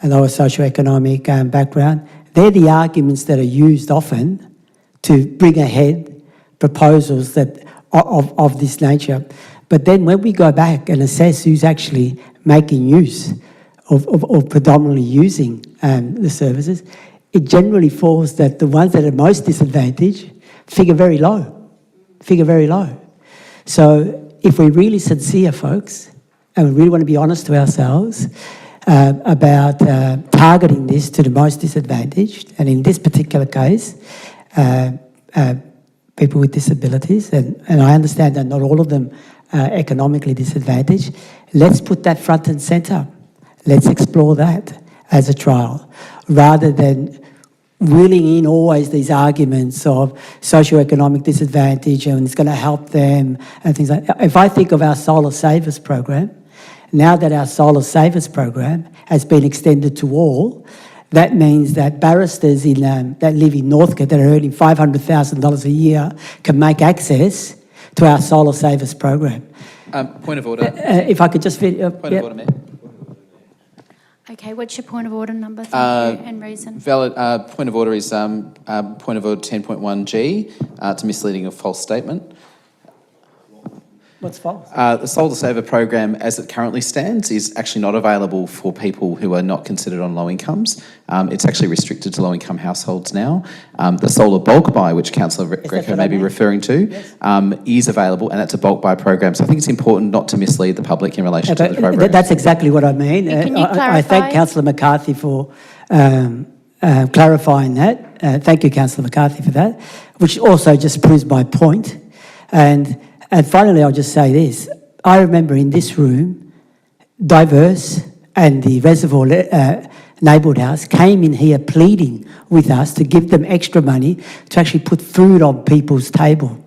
and lower socioeconomic background. They're the arguments that are used often to bring ahead proposals that of this nature. But then when we go back and assess who's actually making use of predominantly using the services, it generally falls that the ones that are most disadvantaged figure very low. So if we're really sincere, folks, and we really want to be honest to ourselves about targeting this to the most disadvantaged, and in this particular case, people with disabilities, and I understand that not all of them are economically disadvantaged, let's put that front and centre. Let's explore that as a trial, rather than wheeling in always these arguments of socioeconomic disadvantage and it's going to help them and things like that. If I think of our Solar Savers program, now that our Solar Savers program has been extended to all, that means that barristers that live in Northcote that are earning $500,000 a year can make access to our Solar Savers program. Point of order. If I could just... Point of order, Mayor. Okay, what's your point of order number? Thank you, and reason. Valid point of order is point of order 10.1G to misleading of false statement. What's false? The Solar Saver program, as it currently stands, is actually not available for people who are not considered on low incomes. It's actually restricted to low-income households now. The solar bulk buy, which Councillor Greco may be referring to, is available, and that's a bulk buy program. So I think it's important not to mislead the public in relation to the program. That's exactly what I mean. Can you clarify? I thank Councillor McCarthy for clarifying that. Thank you, Councillor McCarthy, for that, which also just proves my point. And finally, I'll just say this. I remember in this room, Diverse and the Reservoir Neighbourhood House came in here pleading with us to give them extra money to actually put food on people's table.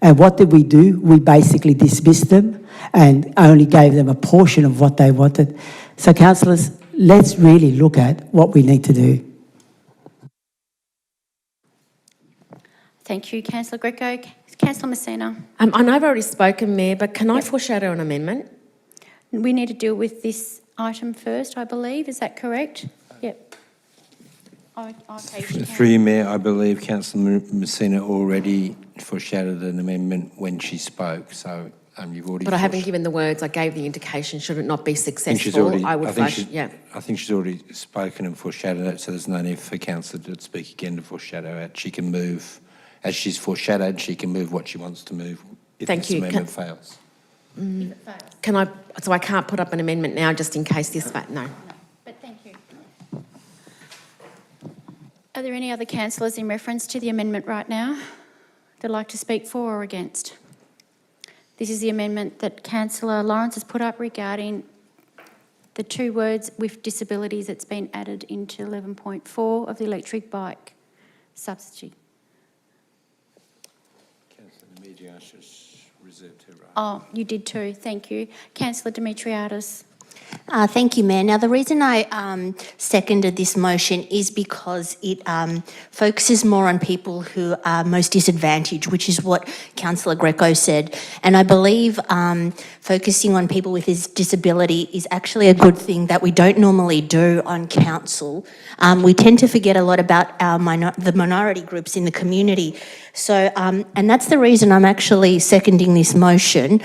And what did we do? We basically dismissed them and only gave them a portion of what they wanted. So, councillors, let's really look at what we need to do. Thank you, Councillor Greco. Councillor Messina. I know I've already spoken, Mayor, but can I foreshadow an amendment? We need to deal with this item first, I believe. Is that correct? Yep. Okay. Through you, Mayor, I believe Councillor Messina already foreshadowed an amendment when she spoke, so you've already... But I haven't given the words. I gave the indication, should it not be successful, I think she's already spoken and foreshadowed it, so there's no need for Councillor to speak again to foreshadow it. She can move... As she's foreshadowed, she can move what she wants to move if this amendment fails. If it fails. Can I? So I can't put up an amendment now just in case this... No. But thank you. Are there any other councillors in reference to the amendment right now that'd like to speak for or against? This is the amendment that Councillor Lawrence has put up regarding the two words "with disabilities" that's been added into 11.4 of the electric bike subsidy. Oh, you did too. Thank you. Councillor Demetriadis. Thank you, Mayor. Now, the reason I seconded this motion is because it focuses more on people who are most disadvantaged, which is what Councillor Greco said. And I believe focusing on people with this disability is actually a good thing that we don't normally do on council. We tend to forget a lot about the minority groups in the community. So, and that's the reason I'm actually seconding this motion.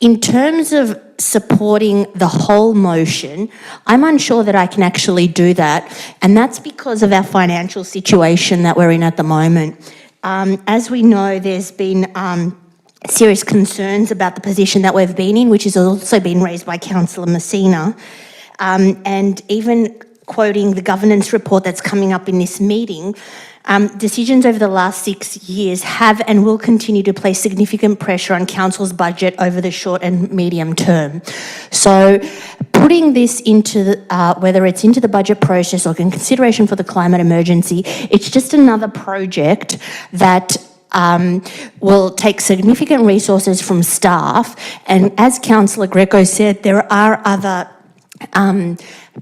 In terms of supporting the whole motion, I'm unsure that I can actually do that, and that's because of our financial situation that we're in at the moment. As we know, there's been serious concerns about the position that we've been in, which has also been raised by Councillor Messina, and even quoting the governance report that's coming up in this meeting, decisions over the last 6 years have and will continue to place significant pressure on council's budget over the short and medium term. So putting this into, whether it's into the budget process or in consideration for the climate emergency, it's just another project that will take significant resources from staff. And as Councillor Greco said, there are other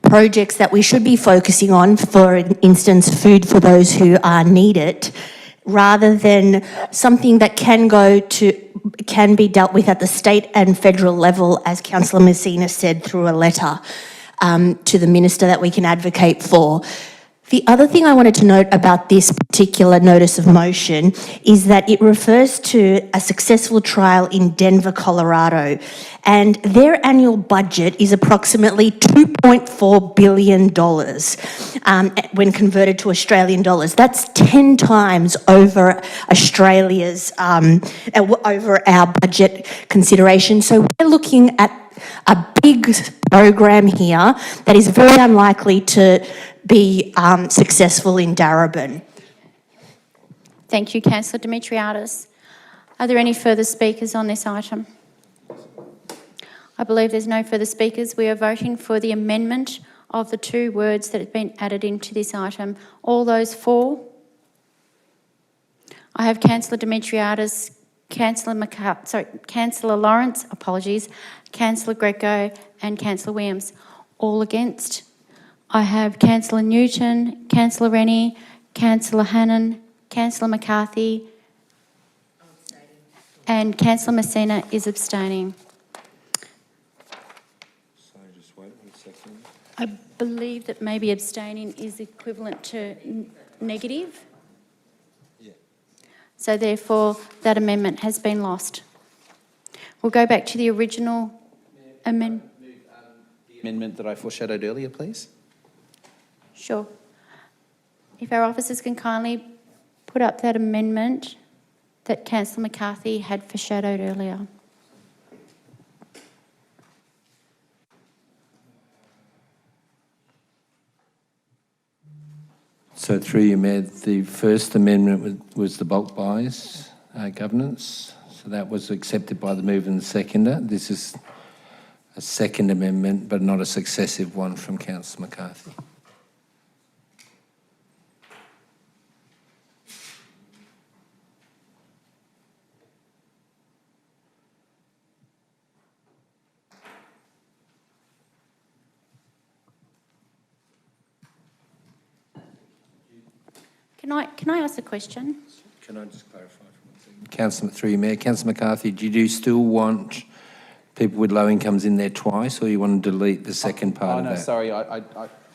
projects that we should be focusing on, for instance, food for those who need it, rather than something that can be dealt with at the state and federal level, as Councillor Messina said, through a letter. to the Minister that we can advocate for. The other thing I wanted to note about this particular notice of motion is that it refers to a successful trial in Denver, Colorado, and their annual budget is approximately $2.4 billion when converted to Australian dollars. That's 10 times over Australia's, over our budget consideration. So we're looking at a big program here that is very unlikely to be successful in Darebin. Thank you, Councillor Demetriadis. Are there any further speakers on this item? I believe there's no further speakers. We are voting for the amendment of the 2 words that have been added into this item. All those for? I have Councillor Demetriadis, Councillor Lawrence, apologies, Councillor Greco and Councillor Williams. All against? I have Councillor Newton, Councillor Rennie, Councillor Hannan, Councillor McCarthy, and Councillor Messina is abstaining. Just wait 1 second. I believe that maybe abstaining is equivalent to negative. Yeah. So therefore, that amendment has been lost. We'll go back to the original amendment. The amendment that I foreshadowed earlier, please. Sure. If our officers can kindly put up that amendment that Councillor McCarthy had foreshadowed earlier. So through you, Mayor, the first amendment was the bulk buys governance. So that was accepted by the mover and the seconder. This is a second amendment, but not a successive one from Councillor McCarthy. Can I ask a question? Can I just clarify for 1 second? Councillor, through you, Mayor. Councillor McCarthy, do you still want people with low incomes in there twice, or you want to delete the second part of that? No, sorry.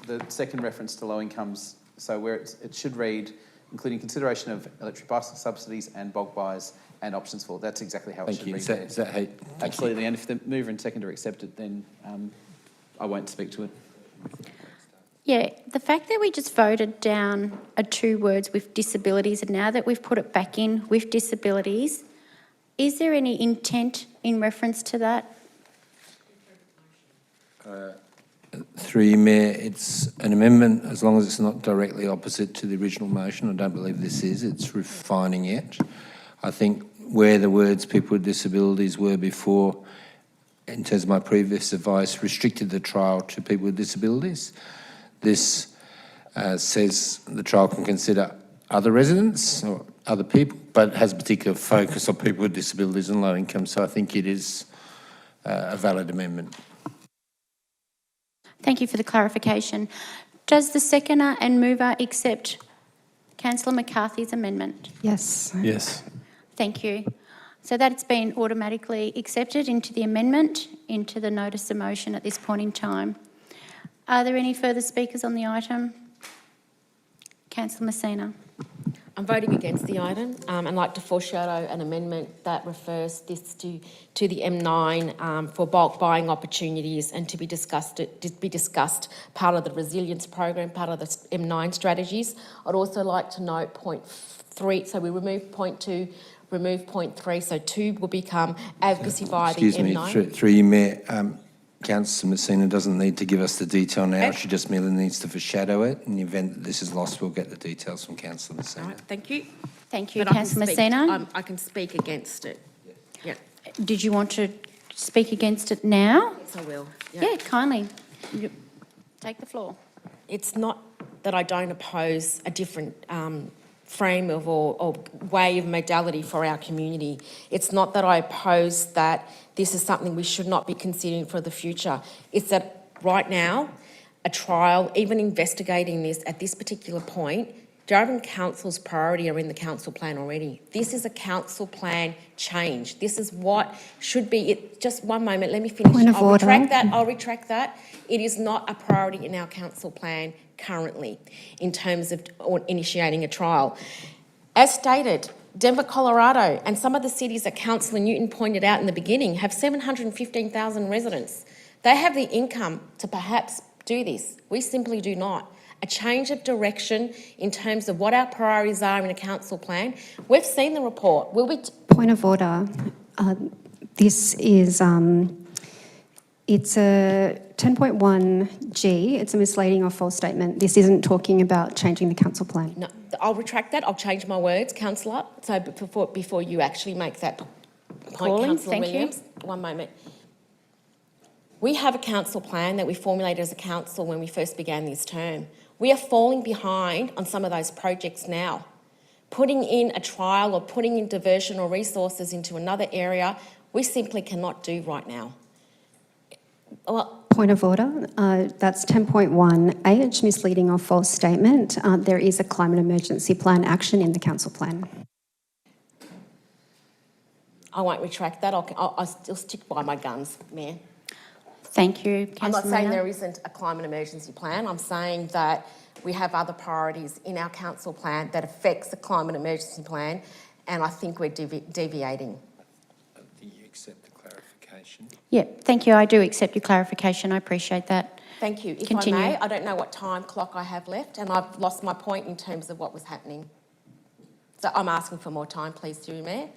The second reference to low incomes, so where it should read, including consideration of electric bicycle subsidies and bulk buys and options for. That's exactly how it should read. Is that how? Absolutely. And if the mover and seconder accept it, then I won't speak to it. Yeah, the fact that we just voted down 2 words with disabilities, and now that we've put it back in with disabilities, is there any intent in reference to that? Through you, Mayor, it's an amendment as long as it's not directly opposite to the original motion. I don't believe this is. It's refining it. I think where the words people with disabilities were before, in terms of my previous advice, restricted the trial to people with disabilities. This says the trial can consider other residents or other people, but has a particular focus on people with disabilities and low income. So I think it is a valid amendment. Thank you for the clarification. Does the seconder and mover accept Councillor McCarthy's amendment? Yes. Yes. Thank you. So that's been automatically accepted into the amendment, into the notice of motion at this point in time. Are there any further speakers on the item? Councillor Messina. I'm voting against the item and like to foreshadow an amendment that refers this to the M9 for bulk buying opportunities and to be discussed part of the resilience program, part of the M9 strategies. I'd also like to note point 3, so we remove point 2, remove point 3, so 2 will become advocacy via the M9. Excuse me, through you, Mayor. Councillor Messina doesn't need to give us the detail now. Okay. She just merely needs to foreshadow it. In the event that this is lost, we'll get the details from Councillor Messina. All right, thank you. Thank you, But Councillor Messina. I can speak against it. Yeah. Did you want to speak against it now? Yes, I will. Yeah, kindly. Take the floor. It's not that I don't oppose a different frame of or way of modality for our community. It's not that I oppose that this is something we should not be considering for the future. It's that right now, a trial, even investigating this at this particular point, Darebin Council's priority are in the council plan already. This is a council plan change. This is what should be it. Just one moment, let me finish. Point of order. I'll retract that. It is not a priority in our council plan currently in terms of initiating a trial. As stated, Denver, Colorado, and some of the cities that Councillor Newton pointed out in the beginning have 715,000 residents. They have the income to perhaps do this. We simply do not. A change of direction in terms of what our priorities are in a council plan. We've seen the report. Will we... Point of order. This is, it's a 10.1G. It's a misleading or false statement. This isn't talking about changing the council plan. No, I'll retract that. I'll change my words, Councillor. So before you actually make that point, Councillor Williams. One moment. We have a council plan that we formulated as a council when we first began this term. We are falling behind on some of those projects now. Putting in a trial or putting in diversion or resources into another area, we simply cannot do right now. Well, Point of order. That's 10.1H, misleading or false statement. There is a climate emergency plan action in the council plan. I won't retract that. I'll still stick by my guns, Mayor. Thank you, I'm not Councillor saying Mena. there isn't a climate emergency plan. I'm saying that we have other priorities in our council plan that affects the climate emergency plan, and I think we're deviating. Do you accept the clarification? Yeah, thank you. I do accept your clarification. I appreciate that. Thank you. If Continue. I may, I don't know what time clock I have left, and I've lost my point in terms of what was happening. So I'm asking for more time, please, through Mayor.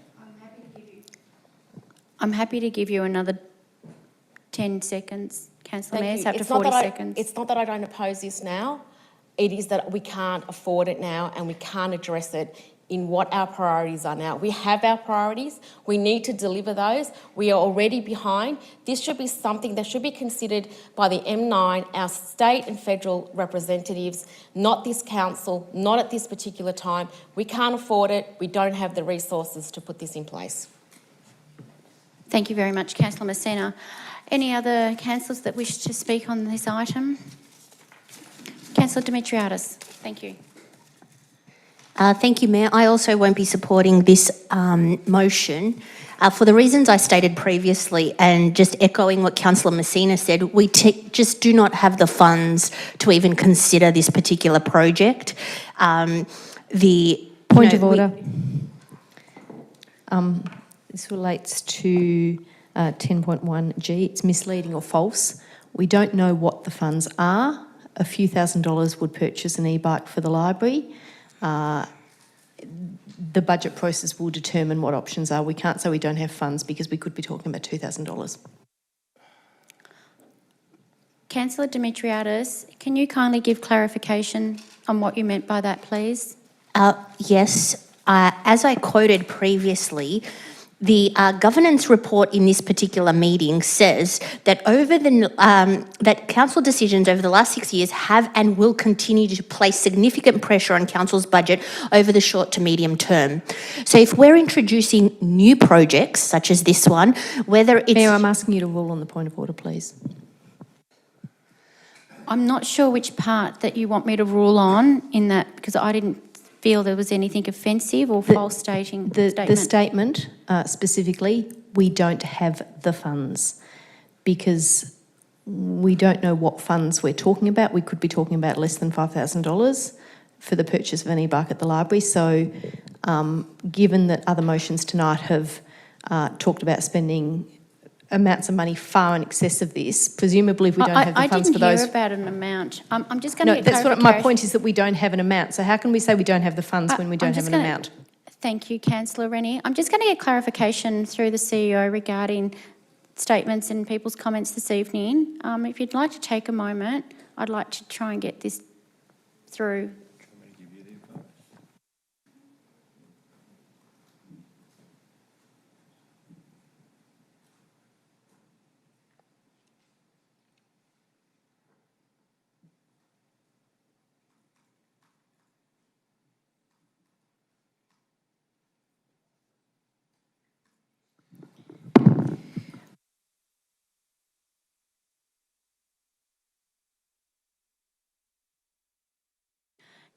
I'm happy to give you another 10 seconds, Councillor Mayor. Thank It's you. up to 40 seconds. It's not that I don't oppose this now. It is that we can't afford it now and we can't address it in what our priorities are now. We have our priorities. We need to deliver those. We are already behind. This should be something that should be considered by the M9, our state and federal representatives, not this council, not at this particular time. We can't afford it. We don't have the resources to put this in place. Thank you very much, Councillor Messina. Any other councillors that wish to speak on this item? Councillor Dimitriadis, thank you. Thank you, Mayor. I also won't be supporting this motion for the reasons I stated previously, and just echoing what Councillor Messina said, we just do not have the funds to even consider this particular project. Point of order. This relates to 10.1G. It's misleading or false. We don't know what the funds are. A few $1,000s would purchase an e-bike for the library. The budget process will determine what options are. We can't say we don't have funds because we could be talking about $2,000. Councillor Dimitriadis, can you kindly give clarification on what you meant by that, please? Yes. As I quoted previously, the governance report in this particular meeting says that that council decisions over the last 6 years have and will continue to place significant pressure on council's budget over the short to medium term. So if we're introducing new projects such as this one, whether it's... Mayor, I'm asking you to rule on the point of order, please. I'm not sure which part that you want me to rule on in that, because I didn't feel there was anything offensive or false statement. The statement specifically, we don't have the funds, because we don't know what funds we're talking about. We could be talking about less than $5,000 for the purchase of an e-bike at the library. So given that other motions tonight have talked about spending amounts of money far in excess of this, presumably if we don't have the funds for those... I didn't hear about an amount. I'm just going to No, that's what my point is, that we don't have an amount. So how can we say we don't have the funds when we don't have an amount? Thank you, Councillor Rennie. I'm just going to get clarification through the CEO regarding statements and people's comments this evening. If you'd like to take a moment, I'd like to try and get this through.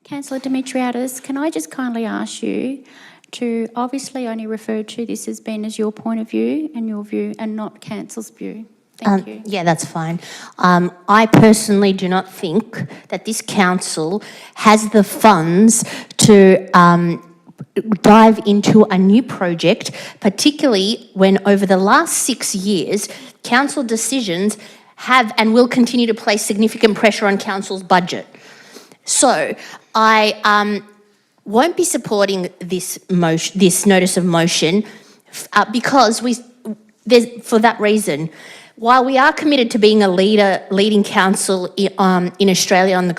Councillor Demetriadis, can I just kindly ask you to obviously only refer to this as being as your point of view and not council's view? Thank you. Yeah, that's fine. I personally do not think that this council has the funds to dive into a new project, particularly when over the last 6 years, council decisions have and will continue to place significant pressure on council's budget. So I won't be supporting this notice of motion because for that reason. While we are committed to being a leading council in Australia on the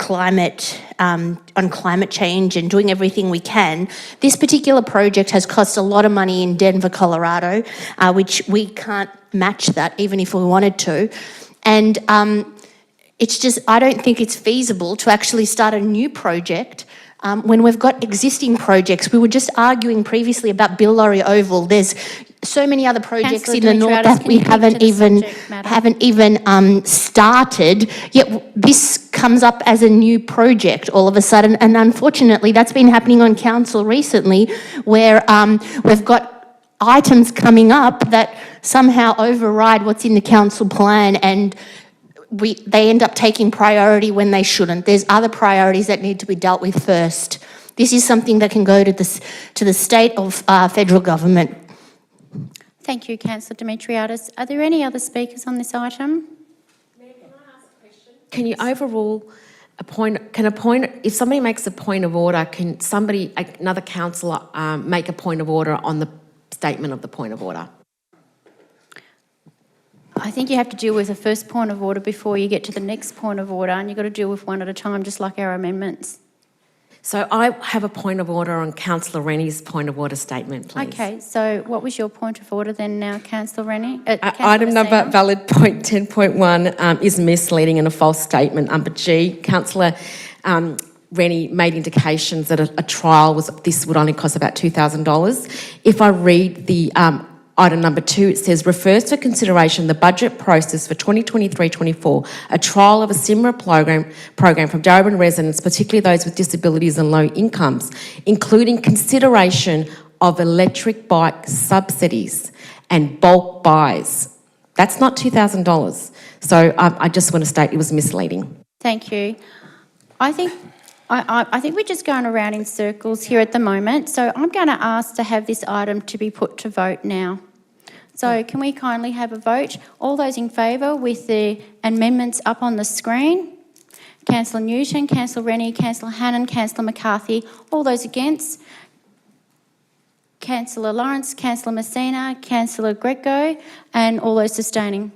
on climate change and doing everything we can, this particular project has cost a lot of money in Denver, Colorado, which we can't match that even if we wanted to. And it's just, I don't think it's feasible to actually start a new project when we've got existing projects. We were just arguing previously about Bill Laurie Oval. There's so many other projects Councillor in the north Demetriadis, that we haven't even started. Yet this comes up as a new project all of a sudden, and unfortunately, that's been happening on council recently, where we've got items coming up that somehow override what's in the council plan, and they end up taking priority when they shouldn't. There's other priorities that need to be dealt with first. This is something that can go to the state of federal government. Thank you, Councillor Demetriadis. Are there any other speakers on this item? Can you overrule if somebody makes a point of order, can another councillor make a point of order on the statement of the point of order? I think you have to deal with the first point of order before you get to the next point of order, and you've got to deal with one at a time, just like our amendments. So I have a point of order on Councillor Rennie's point of order statement, please. Okay, so what was your point of order then now, Councillor Rennie? Item number valid point 10.1 is misleading and a false statement. Under G, Councillor Rennie made indications that a trial this would only cost about $2,000. If I read the item number 2, it says, refers to consideration the budget process for 2023-24, a trial of a similar program from Darebin residents, particularly those with disabilities and low incomes, including consideration of electric bike subsidies and bulk buys. That's not $2,000. So I just want to state it was misleading. Thank you. I think we're just going around in circles here at the moment, so I'm going to ask to have this item to be put to vote now. So can we kindly have a vote? All those in favour with the amendments up on the screen? Councillor Newton, Councillor Rennie, Councillor Hannan, Councillor McCarthy. All those against? Councillor Lawrence, Councillor Messina, Councillor Greco, and all those sustaining.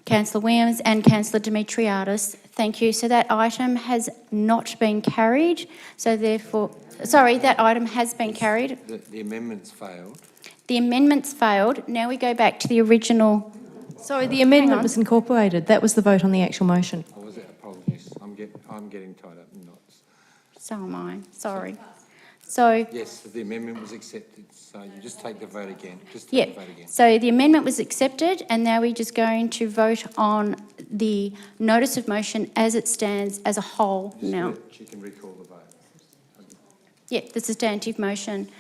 Councillor Williams and Councillor Demetriadis. Thank you. So that item has not been carried. So therefore, sorry, that item has been carried. The amendments failed. The amendments failed. Now we go back to the original. Sorry, the amendment was incorporated. That was the vote on the actual motion. Or was it? Apologies. I'm getting tied up in knots. So am I. Sorry. So yes, the amendment was accepted. So you just take the vote again. So the amendment was accepted, and now we're just going to vote on the notice of motion as it stands as a whole now. You can recall the vote. Yeah, the substantive motion.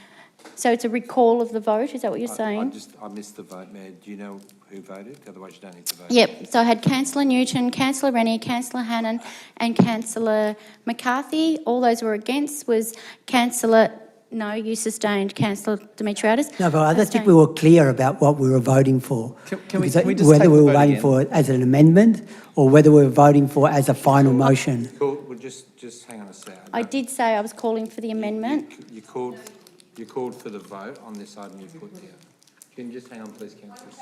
So it's a recall of the vote, is that what you're saying? I missed the vote, Mayor. Do you know who voted? Otherwise you don't need to vote. Yep, so I had Councillor Newton, Councillor Rennie, Councillor Hannan and Councillor McCarthy. All those were against was Councillor... No, you sustained, Councillor Demetriadis. No, but I don't think we were clear about what we were voting for. Can we just whether take we the were vote voting again? for it as an amendment or whether we were voting for it as a final motion. Well, just hang on a second. I did say I was calling for the amendment. You called for the vote on this item you put here. Can you just hang on, please, councillors?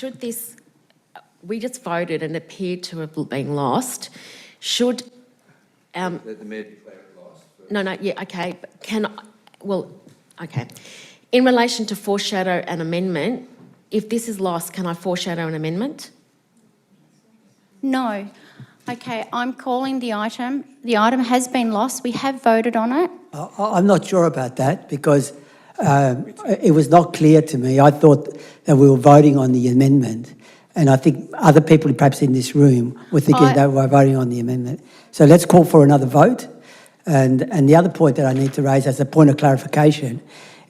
should this, we just voted and appeared to have been lost. Should, Let the Mayor declare it lost. no, yeah, okay, but okay. In relation to foreshadow an amendment, if this is lost, can I foreshadow an amendment? No. Okay, I'm calling the item. The item has been lost. We have voted on it. I'm not sure about that because it was not clear to me. I thought that we were voting on the amendment, and I think other people perhaps in this room were thinking that we were voting on the amendment. So let's call for another vote. And the other point that I need to raise as a point of clarification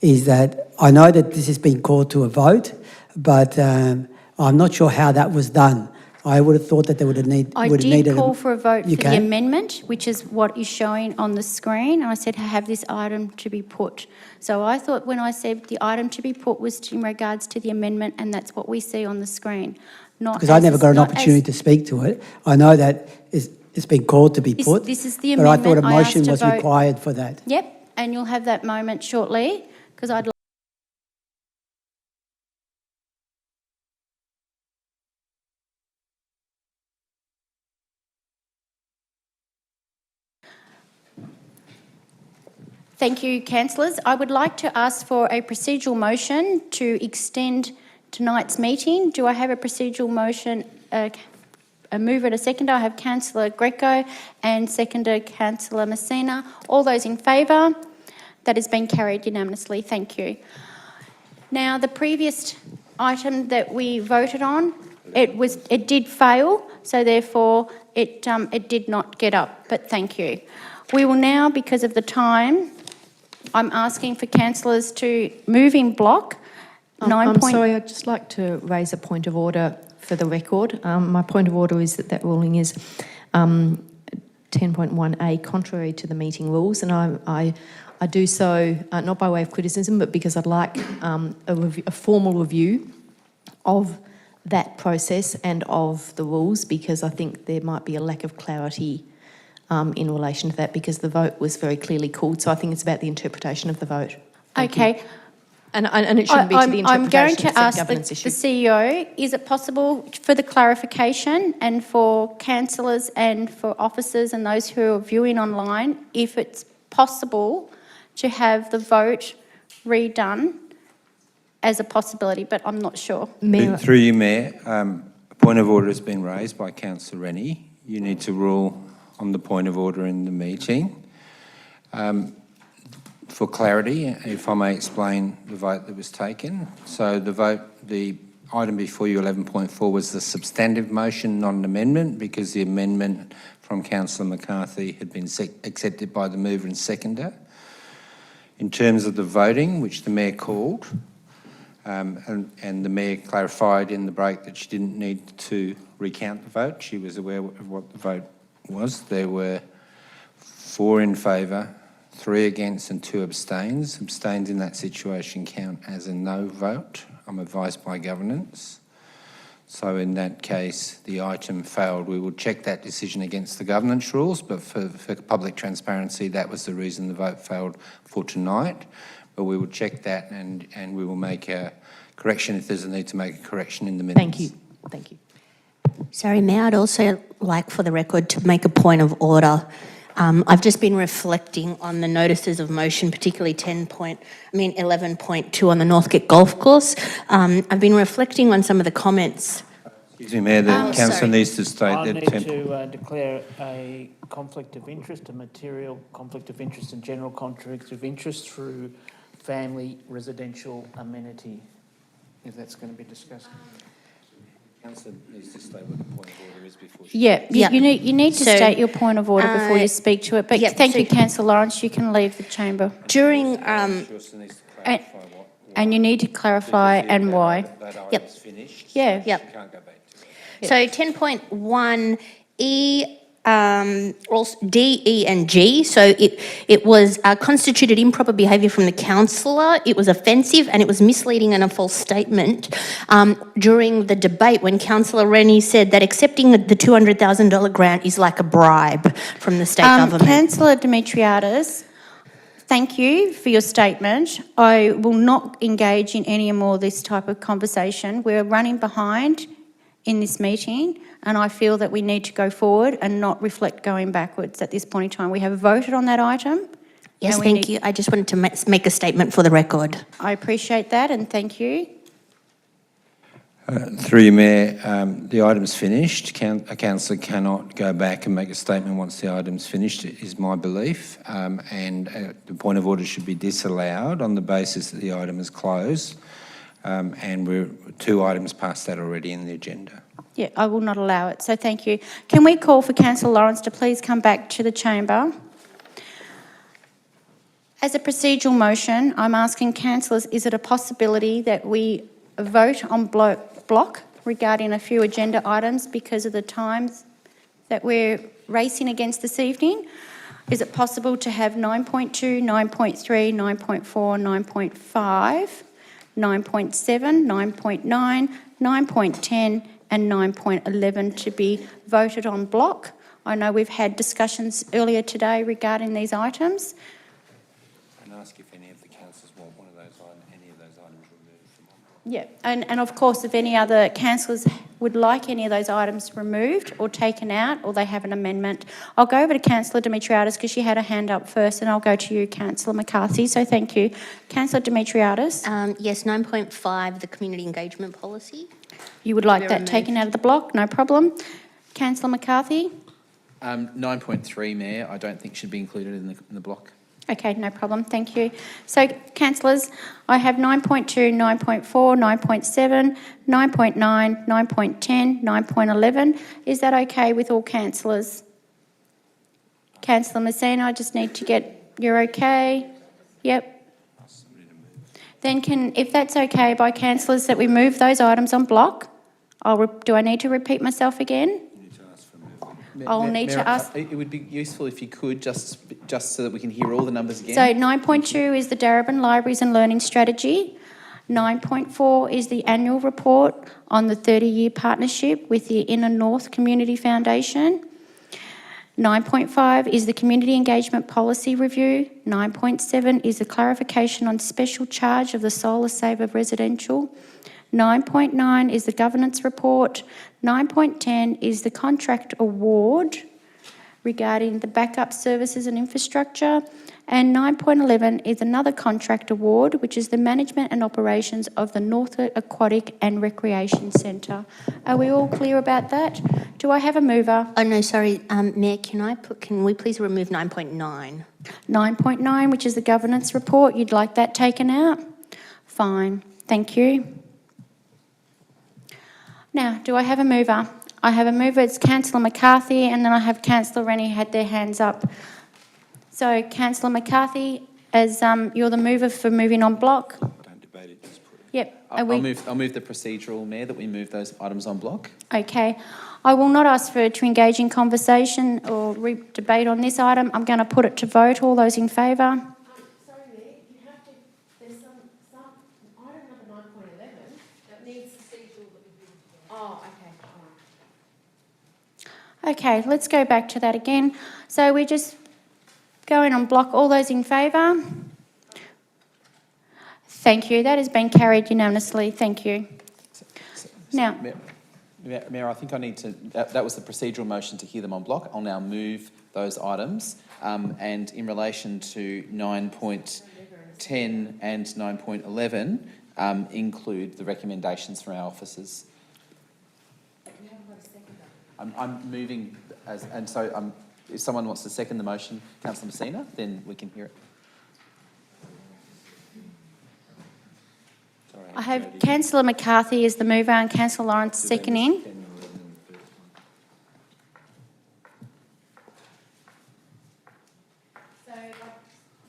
is that I know that this has been called to a vote, but I'm not sure how that was done. I would have thought that they would have needed... I did call for a vote for the amendment, which is what is showing on the screen. I said, have this item to be put. So I thought when I said the item to be put was in regards to the amendment, and that's what we see on the screen. Because I never got an opportunity to speak to it. I know that it's been called to be put. This is the but I amendment. thought a motion was vote. required for that. Yep, and you'll have that moment shortly, because I'd like... Thank you, councillors. I would like to ask for a procedural motion to extend tonight's meeting. Do I have a procedural motion? A mover and a seconder. I have Councillor Greco and seconder Councillor Messina. All those in favour? That has been carried unanimously. Thank you. Now, the previous item that we voted on, it did fail, so therefore it did not get up. But thank you. We will now, because of the time, I'm asking for councillors to move in block. I'm sorry, I'd just like to raise a point of order for the record. My point of order is that ruling is 10.1A, contrary to the meeting rules, and I do so not by way of criticism, but because I'd like a formal review of that process and of the rules, because I think there might be a lack of clarity in relation to that, because the vote was very clearly called. So I think it's about the interpretation of the vote. Okay. And it shouldn't be to the interpretation. I'm going to it's a ask governance the issue. CEO, is it possible for the clarification and for councillors and for officers and those who are viewing online, if it's possible to have the vote redone as a possibility, but I'm not sure. Through you, Mayor, a point of order has been raised by Councillor Rennie. You need to rule on the point of order in the meeting. For clarity, if I may explain the vote that was taken. So the item before you, 11.4, was the substantive motion, not an amendment, because the amendment from Councillor McCarthy had been accepted by the mover and seconder. In terms of the voting, which the Mayor called, and the Mayor clarified in the break that she didn't need to recount the vote. She was aware of what the vote was. There were 4 in favour, 3 against and 2 abstains. Abstains in that situation count as a no vote. I'm advised by governance. So in that case, the item failed. We will check that decision against the governance rules, but for public transparency, that was the reason the vote failed for tonight. But we will check that and we will make a correction if there's a need to make a correction in the minutes. Thank you. Thank you. Sorry, Mayor, I'd also like for the record to make a point of order. I've just been reflecting on the notices of motion, particularly 11.2 on the Northcote Golf Course. I've been reflecting on some of the comments. Excuse me, Mayor, the council needs to state I that... need to declare a conflict of interest, a material conflict of interest and general conflict of interest through family residential amenity, if that's going to be discussed. Councillor needs to state what the point of order is before she... You need to state your point of order before you speak to it. But thank you, Councillor Lawrence. You can leave the chamber. During... and you need to clarify and why. That item's finished. Yeah. Yep. You can't go back to it. So 10.1E, also D, E and G. So it was constituted improper behaviour from the councillor. It was offensive and it was misleading and a false statement. During the debate when Councillor Rennie said that accepting the $200,000 grant is like a bribe from the state government. Councillor Demetriadis, Thank you for your statement. I will not engage in any more of this type of conversation. We're running behind in this meeting, and I feel that we need to go forward and not reflect going backwards at this point in time. We have voted on that item. Yes, and we thank you. I just wanted to make a statement for the record. I appreciate that, and thank you. Through you, Mayor, the item's finished. A councillor cannot go back and make a statement once the item's finished, is my belief. And the point of order should be disallowed on the basis that the item is closed. And we're 2 items past that already in the agenda. Yeah, I will not allow it, so thank you. Can we call for Councillor Lawrence to please come back to the chamber? As a procedural motion, I'm asking councillors, is it a possibility that we vote on block regarding a few agenda items because of the times that we're racing against this evening? Is it possible to have 9.2, 9.3, 9.4, 9.5, 9.7, 9.9, 9.10 and 9.11 to be voted on block? I know we've had discussions earlier today regarding these items. And ask if any of the councillors want any of those items removed from on. Yeah, and of course, if any other councillors would like any of those items removed or taken out, or they have an amendment, I'll go over to Councillor Dimitriadis because she had a hand up first, and I'll go to you, Councillor McCarthy. So thank you. Councillor Dimitriadis? Yes, 9.5, the community engagement policy. You would like that taken out of the block? No problem. Councillor McCarthy? 9.3, Mayor, I don't think should be included in the block. Okay, no problem, thank you. So, councillors, I have 9.2, 9.4, 9.7, 9.9, 9.10, 9.11. Is that okay with all councillors? Councillor Messina, I just need to get, you're okay? Yep. Then if that's okay by councillors that we move those items on block, do I need to repeat myself again? I'll need to ask. It would be useful if you could, just so that we can hear all the numbers again. So 9.2 is the Darebin Libraries and Learning Strategy. 9.4 is the annual report on the 30-year partnership with the Inner North Community Foundation. 9.5 is the Community Engagement Policy Review. 9.7 is the clarification on special charge of the Solar Saver Residential. 9.9 is the governance report. 9.10 is the contract award regarding the backup services and infrastructure. And 9.11 is another contract award, which is the management and operations of the Northcote Aquatic and Recreation Centre. Are we all clear about that? Do I have a mover? Oh, no, sorry. Mayor, can we please remove 9.9? 9.9, which is the governance report. You'd like that taken out? Fine. Thank you. Now, do I have a mover? I have a mover, it's Councillor McCarthy, and then I have Councillor Rennie had their hands up. So, Councillor McCarthy, as you're the mover for moving on block. Don't debate it, just put it. Yep. I'll move the procedural, Mayor, that we move those items on block. Okay. I will not ask to engage in conversation or debate on this item. I'm going to put it to vote. All those in favour? Sorry, Mayor, you have to, there's some item number 9.11 that needs procedural that we've been. Oh, okay, all right. Okay, let's go back to that again. So we're just going on block. All those in favour? Thank you. That has been carried unanimously. Thank you. Now, Mayor, I think I need to, that was the procedural motion to hear them on block. I'll now move those items. And in relation to 9.10 and 9.11, include the recommendations from our officers. I'm moving, so if someone wants to second the motion, Councillor Messina, then we can hear it. I have Councillor McCarthy as the mover and Councillor Lawrence seconding.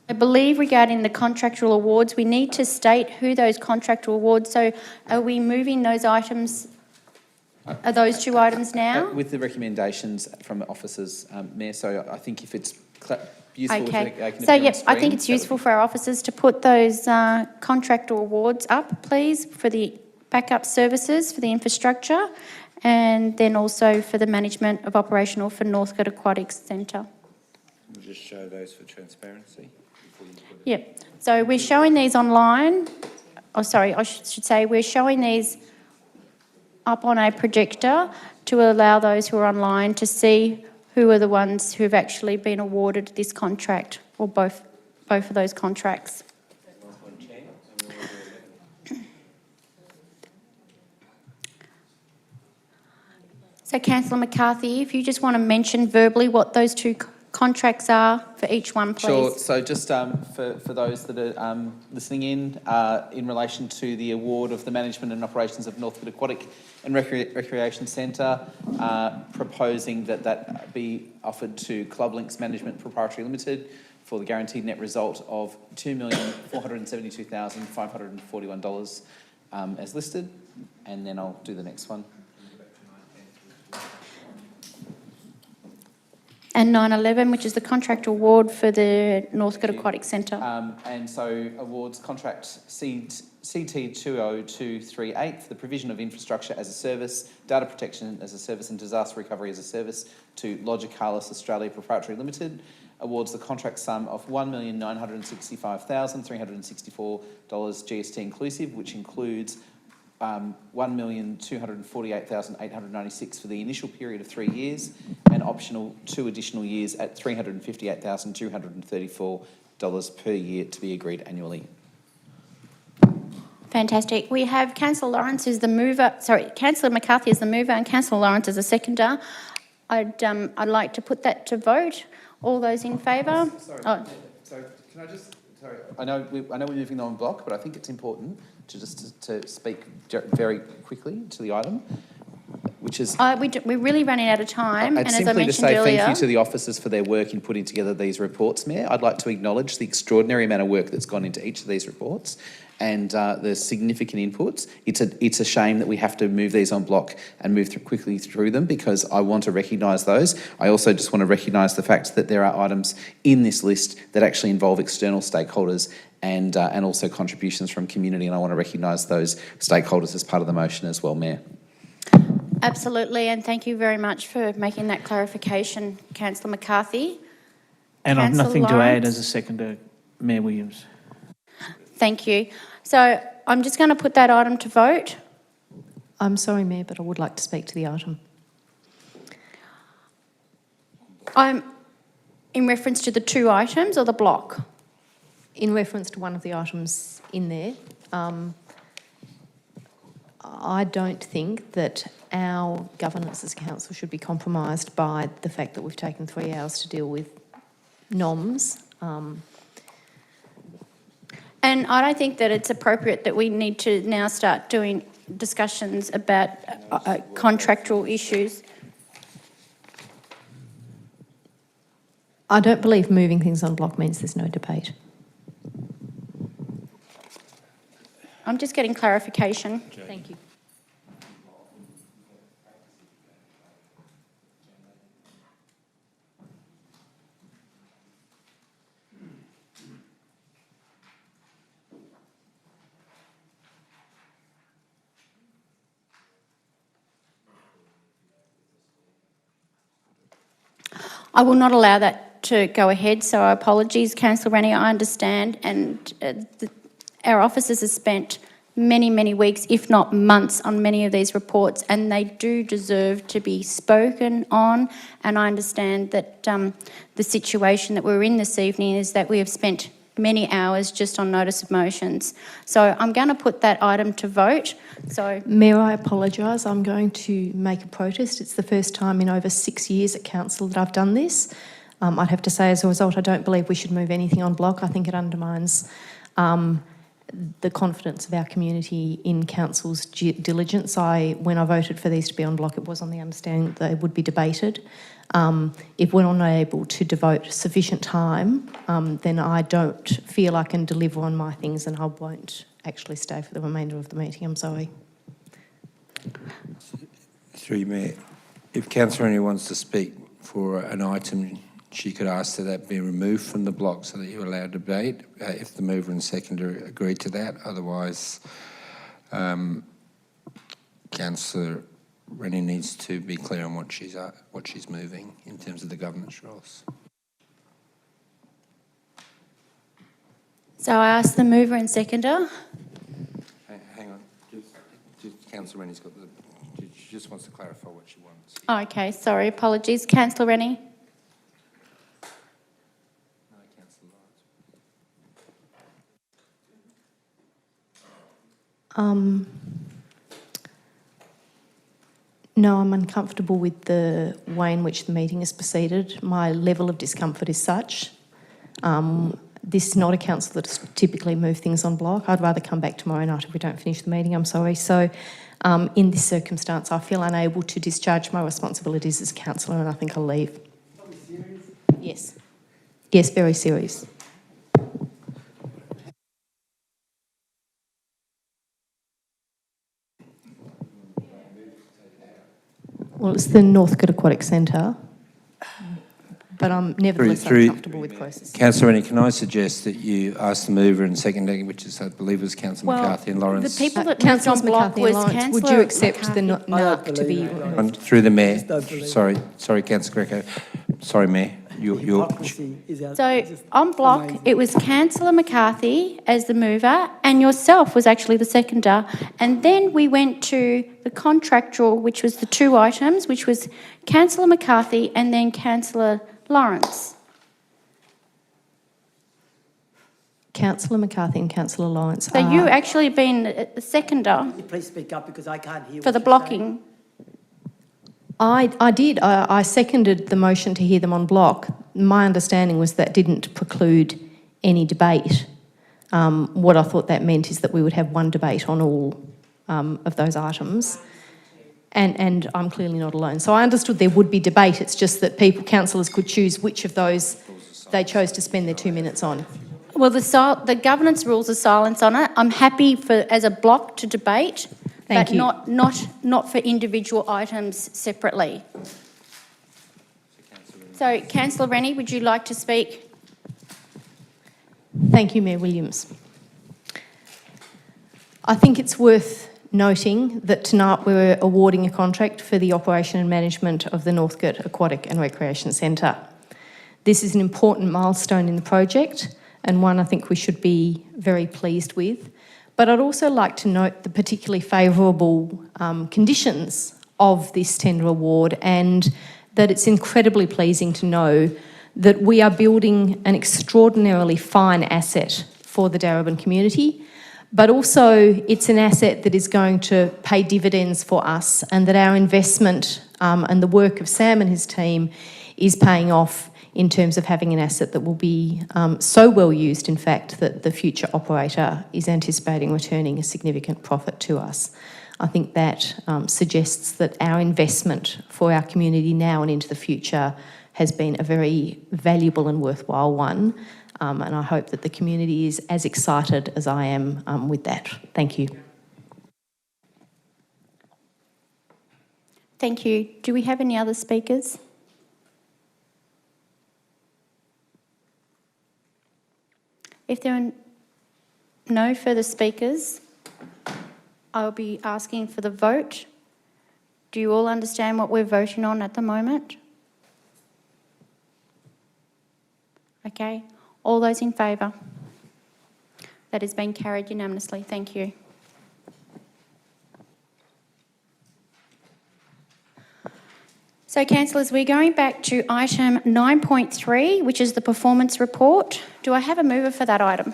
I believe regarding the contractual awards, we need to state who those contractual awards, so are we moving those items, are those 2 items now? With the recommendations from officers, Mayor, so I think if it's useful, okay. If they So, can yep, appear on I think screen, it's useful for our officers to put those contractual awards up, please, for the backup services for the infrastructure, and then also for the management of operational for Northcote Aquatic Center. We'll just show those for transparency. Before you put it. Yep. So we're showing these online. Oh, sorry, I should say we're showing these up on a projector to allow those who are online to see who are the ones who have actually been awarded this contract, or both of those contracts. So, Councillor McCarthy, if you just want to mention verbally what those two contracts are for each one, please. Sure. So just for those that are listening in relation to the award of the management and operations of Northcote Aquatic and Recreation Centre, proposing that be offered to Club Links Management Proprietary Limited for the guaranteed net result of $2,472,541 as listed. And then I'll do the next one. And 911, which is the contract award for the Northcote Aquatic Centre. And so awards contract CT20238 for the provision of infrastructure as a service, data protection as a service and disaster recovery as a service to Logicalis Australia Proprietary Limited. Awards the contract sum of $1,965,364 GST inclusive, which includes $1,248,896 for the initial period of 3 years and optional 2 additional years at $358,234 per year to be agreed annually. Fantastic. We have Councillor Lawrence as the mover, Councillor McCarthy as the mover and Councillor Lawrence as a seconder. I'd like to put that to vote. All those in favour? Sorry, can I just... Sorry, I know we're moving on block, but I think it's important to speak very quickly to the item, which is... We're really running out of time, and as I mentioned simply to say earlier... thank you to the officers for their work in putting together these reports, Mayor. I'd like to acknowledge the extraordinary amount of work that's gone into each of these reports and the significant inputs. It's a shame that we have to move these on block and move quickly through them, because I want to recognise those. I also just want to recognise the fact that there are items in this list that actually involve external stakeholders and also contributions from community, and I want to recognise those stakeholders as part of the motion as well, Mayor. Absolutely, and thank you very much for making that clarification, Councillor McCarthy. And I've Councillor nothing to Lawrence? add as a seconder, Mayor Williams. Thank you. So I'm just going to put that item to vote. I'm sorry, Mayor, but I would like to speak to the item. I'm in reference to the two items or the block? In reference to one of the items in there, I don't think that our governance as council should be compromised by the fact that we've taken 3 hours to deal with NOMs. And I don't think that it's appropriate that we need to now start doing discussions about contractual issues. I don't believe moving things on block means there's no debate. I'm just getting clarification. Thank you. I will not allow that to go ahead, so apologies, Councillor Rennie, I understand, and our officers have spent many, many weeks, if not months, on many of these reports, and they do deserve to be spoken on, and I understand that the situation that we're in this evening is that we have spent many hours just on notice of motions. So I'm going to put that item to vote. So, Mayor, I apologise. I'm going to make a protest. It's the first time in over 6 years at council that I've done this. I'd have to say, as a result, I don't believe we should move anything on block. I think it undermines the confidence of our community in council's diligence. When I voted for these to be on block, it was on the understanding that they would be debated. If we're not able to devote sufficient time, then I don't feel I can deliver on my things, and I won't actually stay for the remainder of the meeting. I'm sorry. Through you, Mayor. If Councillor Rennie wants to speak for an item, she could ask that be removed from the block so that you're allowed to debate, if the mover and seconder agree to that. Otherwise, Councillor Rennie needs to be clear on what she's moving in terms of the governance rules. So I ask the mover and seconder. Hang on. Councillor Rennie's got the... She just wants to clarify what she wants. Oh, okay, sorry, apologies. Councillor Rennie. No, Councillor Lawrence. No, I'm uncomfortable with the way in which the meeting has proceeded. My level of discomfort is such. This is not a council that typically move things on block. I'd rather come back tomorrow night if we don't finish the meeting, I'm sorry. So in this circumstance, I feel unable to discharge my responsibilities as councillor, and I think I'll leave. Yes. Yes, very serious. Well, it's the Northcote Aquatic Center, but I'm nevertheless uncomfortable with process. Councillor Rennie, can I suggest that you ask the mover and seconder, which is, I believe, was Councillor McCarthy and Lawrence. The people that Councillors moved on block McCarthy was and Lawrence, Councillor would you accept the McCarthy. NARC to be removed? Through the Mayor. Sorry, Councillor Greco. Sorry, Mayor. So on block, it was Councillor McCarthy as the mover and yourself was actually the seconder. And then we went to the contractual, which was the two items, which was Councillor McCarthy and then Councillor Lawrence. Councillor McCarthy and Councillor Lawrence. So you actually been the seconder Please speak up because I can't hear for the blocking. I did. I seconded the motion to hear them on block. My understanding was that didn't preclude any debate. What I thought that meant is that we would have one debate on all of those items. And I'm clearly not alone. So I understood there would be debate. It's just that councillors could choose which of those they chose to spend their 2 minutes on. Well, the governance rules are silence on it. I'm happy as a block to debate. Thank but you. not for individual items separately. So, Councillor Rennie, would you like to speak? Thank you, Mayor Williams. I think it's worth noting that tonight we're awarding a contract for the operation and management of the Northcote Aquatic and Recreation Centre. This is an important milestone in the project and one I think we should be very pleased with. But I'd also like to note the particularly favourable conditions of this tender award and that it's incredibly pleasing to know that we are building an extraordinarily fine asset for the Darebin community, but also it's an asset that is going to pay dividends for us and that our investment and the work of Sam and his team is paying off in terms of having an asset that will be so well used, in fact, that the future operator is anticipating returning a significant profit to us. I think that suggests that our investment for our community now and into the future has been a very valuable and worthwhile one, and I hope that the community is as excited as I am with that. Thank you. Thank you. Do we have any other speakers? If there are no further speakers, I will be asking for the vote. Do you all understand what we're voting on at the moment? Okay. All those in favour? That has been carried unanimously. Thank you. So, councillors, we're going back to item 9.3, which is the performance report. Do I have a mover for that item?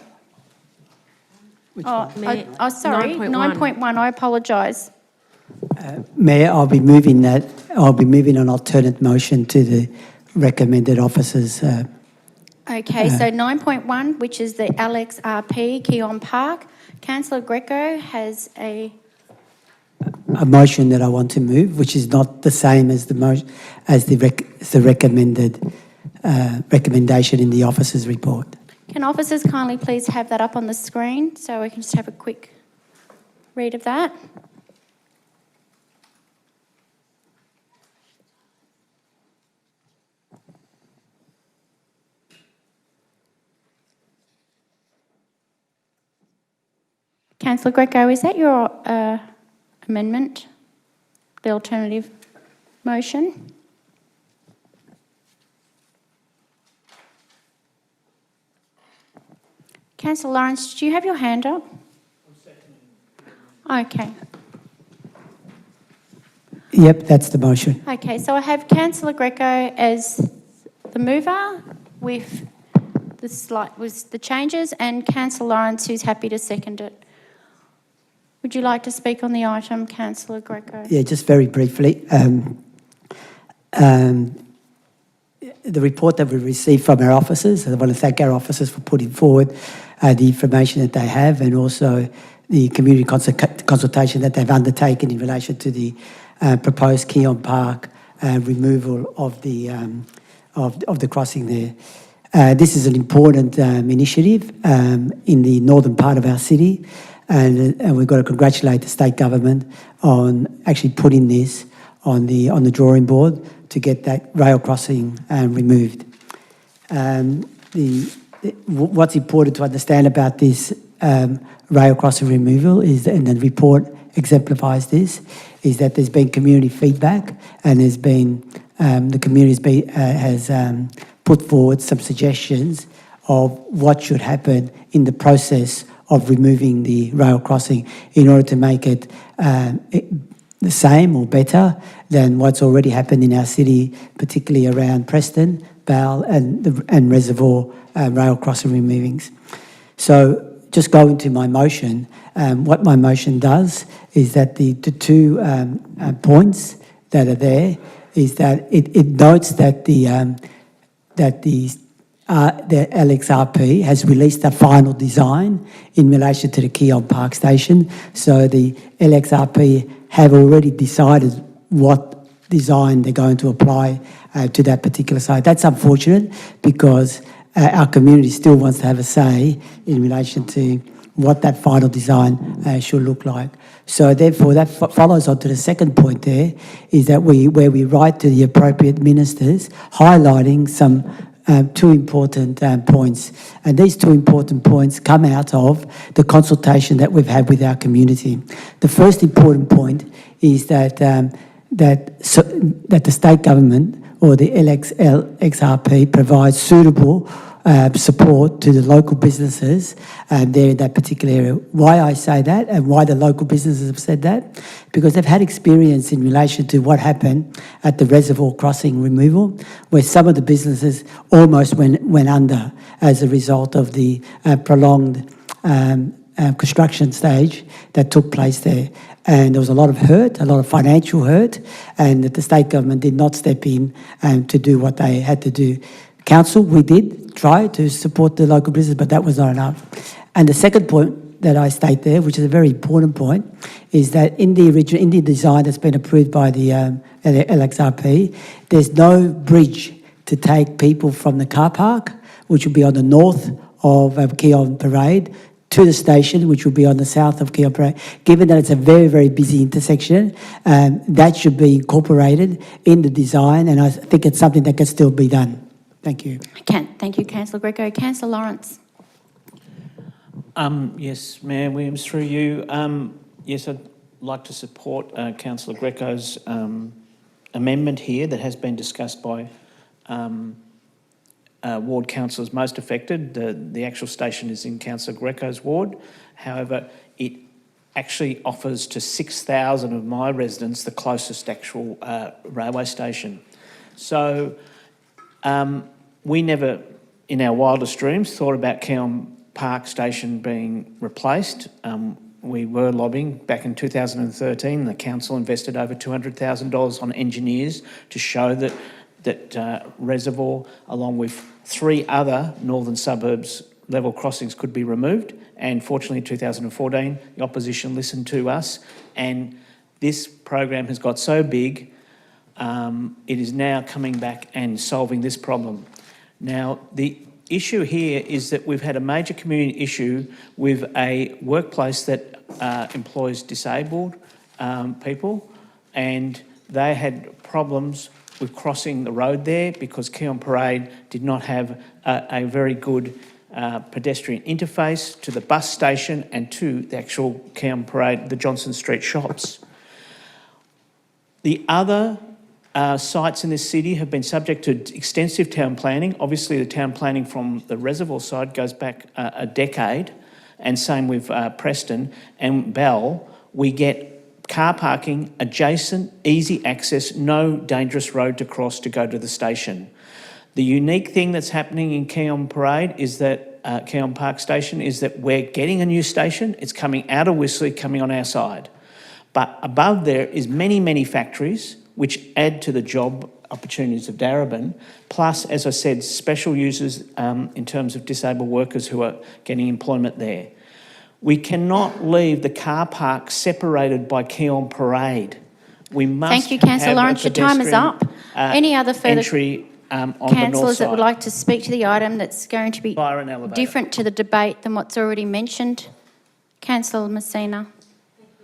Sorry, 9.1. I apologise. Mayor, I'll be moving an alternate motion to the recommended officers. Okay, so 9.1, which is the Alex RP Keon Park. Councillor Greco has a motion that I want to move, which is not the same as the recommended recommendation in the officers' report. Can officers kindly please have that up on the screen so we can just have a quick read of that? Councillor Greco, is that your amendment, the alternative motion? Councillor Lawrence, do you have your hand up? Okay. Yep, that's the motion. Okay, so I have Councillor Greco as the mover with the changes, and Councillor Lawrence, who's happy to second it. Would you like to speak on the item, Councillor Greco? Yeah, just very briefly. The report that we received from our officers, I want to thank our officers for putting forward the information that they have, and also the community consultation that they've undertaken in relation to the proposed Keon Park removal of the crossing there. This is an important initiative in the northern part of our city, and we've got to congratulate the state government on actually putting this on the drawing board to get that rail crossing removed. What's important to understand about this rail crossing removal is, and the report exemplifies this, is that there's been community feedback, and there's been the community has put forward some suggestions of what should happen in the process of removing the rail crossing in order to make it the same or better than what's already happened in our city, particularly around Preston, Bowell and Reservoir rail crossing removings. So just going to my motion, what my motion does is that the two points that are there is that it notes that the LXRP has released a final design in relation to the Keon Park station. So the LXRP have already decided what design they're going to apply to that particular site. That's unfortunate because our community still wants to have a say in relation to what that final design should look like. So therefore, that follows on to the second point there, is that where we write to the appropriate ministers, highlighting some two important points. And these two important points come out of the consultation that we've had with our community. The first important point is that that the state government or the LXRP provides suitable support to the local businesses there in that particular area. Why I say that and why the local businesses have said that? Because they've had experience in relation to what happened at the Reservoir crossing removal, where some of the businesses almost went under as a result of the prolonged construction stage that took place there. And there was a lot of hurt, a lot of financial hurt, and that the state government did not step in to do what they had to do. Council, we did try to support the local business, but that was not enough. And the second point that I state there, which is a very important point, is that in the design that's been approved by the LXRP, there's no bridge to take people from the car park, which will be on the north of Keon Parade, to the station, which will be on the south of Keon Parade. Given that it's a very, very busy intersection, that should be incorporated in the design, and I think it's something that can still be done. Thank you. Thank you, Councillor Greco. Councillor Lawrence. Yes, Mayor Williams, through you. Yes, I'd like to support Councillor Greco's amendment here that has been discussed by ward councillors most affected. The actual station is in Councillor Greco's ward. However, it actually offers to 6,000 of my residents the closest actual railway station. So we never, in our wildest dreams, thought about Keon Park Station being replaced. We were lobbying back in 2013. The council invested over $200,000 on engineers to show that Reservoir, along with 3 other northern suburbs level crossings, could be removed. And fortunately, in 2014, the opposition listened to us, and this program has got so big, it is now coming back and solving this problem. Now, the issue here is that we've had a major community issue with a workplace that employs disabled people, and they had problems with crossing the road there because Keon Parade did not have a very good pedestrian interface to the bus station and to the actual Keon Parade, the Johnson Street shops. The other sites in this city have been subject to extensive town planning. Obviously, the town planning from the reservoir side goes back a decade, and same with Preston and Bell. We get car parking adjacent, easy access, no dangerous road to cross to go to the station. The unique thing that's happening in Keon Parade is that, Keon Park Station, is that we're getting a new station. It's coming out of Whistler, coming on our side. But above there is many, many factories which add to the job opportunities of Darebin, plus, as I said, special users in terms of disabled workers who are getting employment there. We cannot leave the car park separated by Keon Parade. We must Thank you, Councillor have a Lawrence. Your time is pedestrian, up. Any other further entry on the north councillors that would side like to speak to the item that's going to be via an elevator. different to the debate than what's already mentioned? Councillor Messina.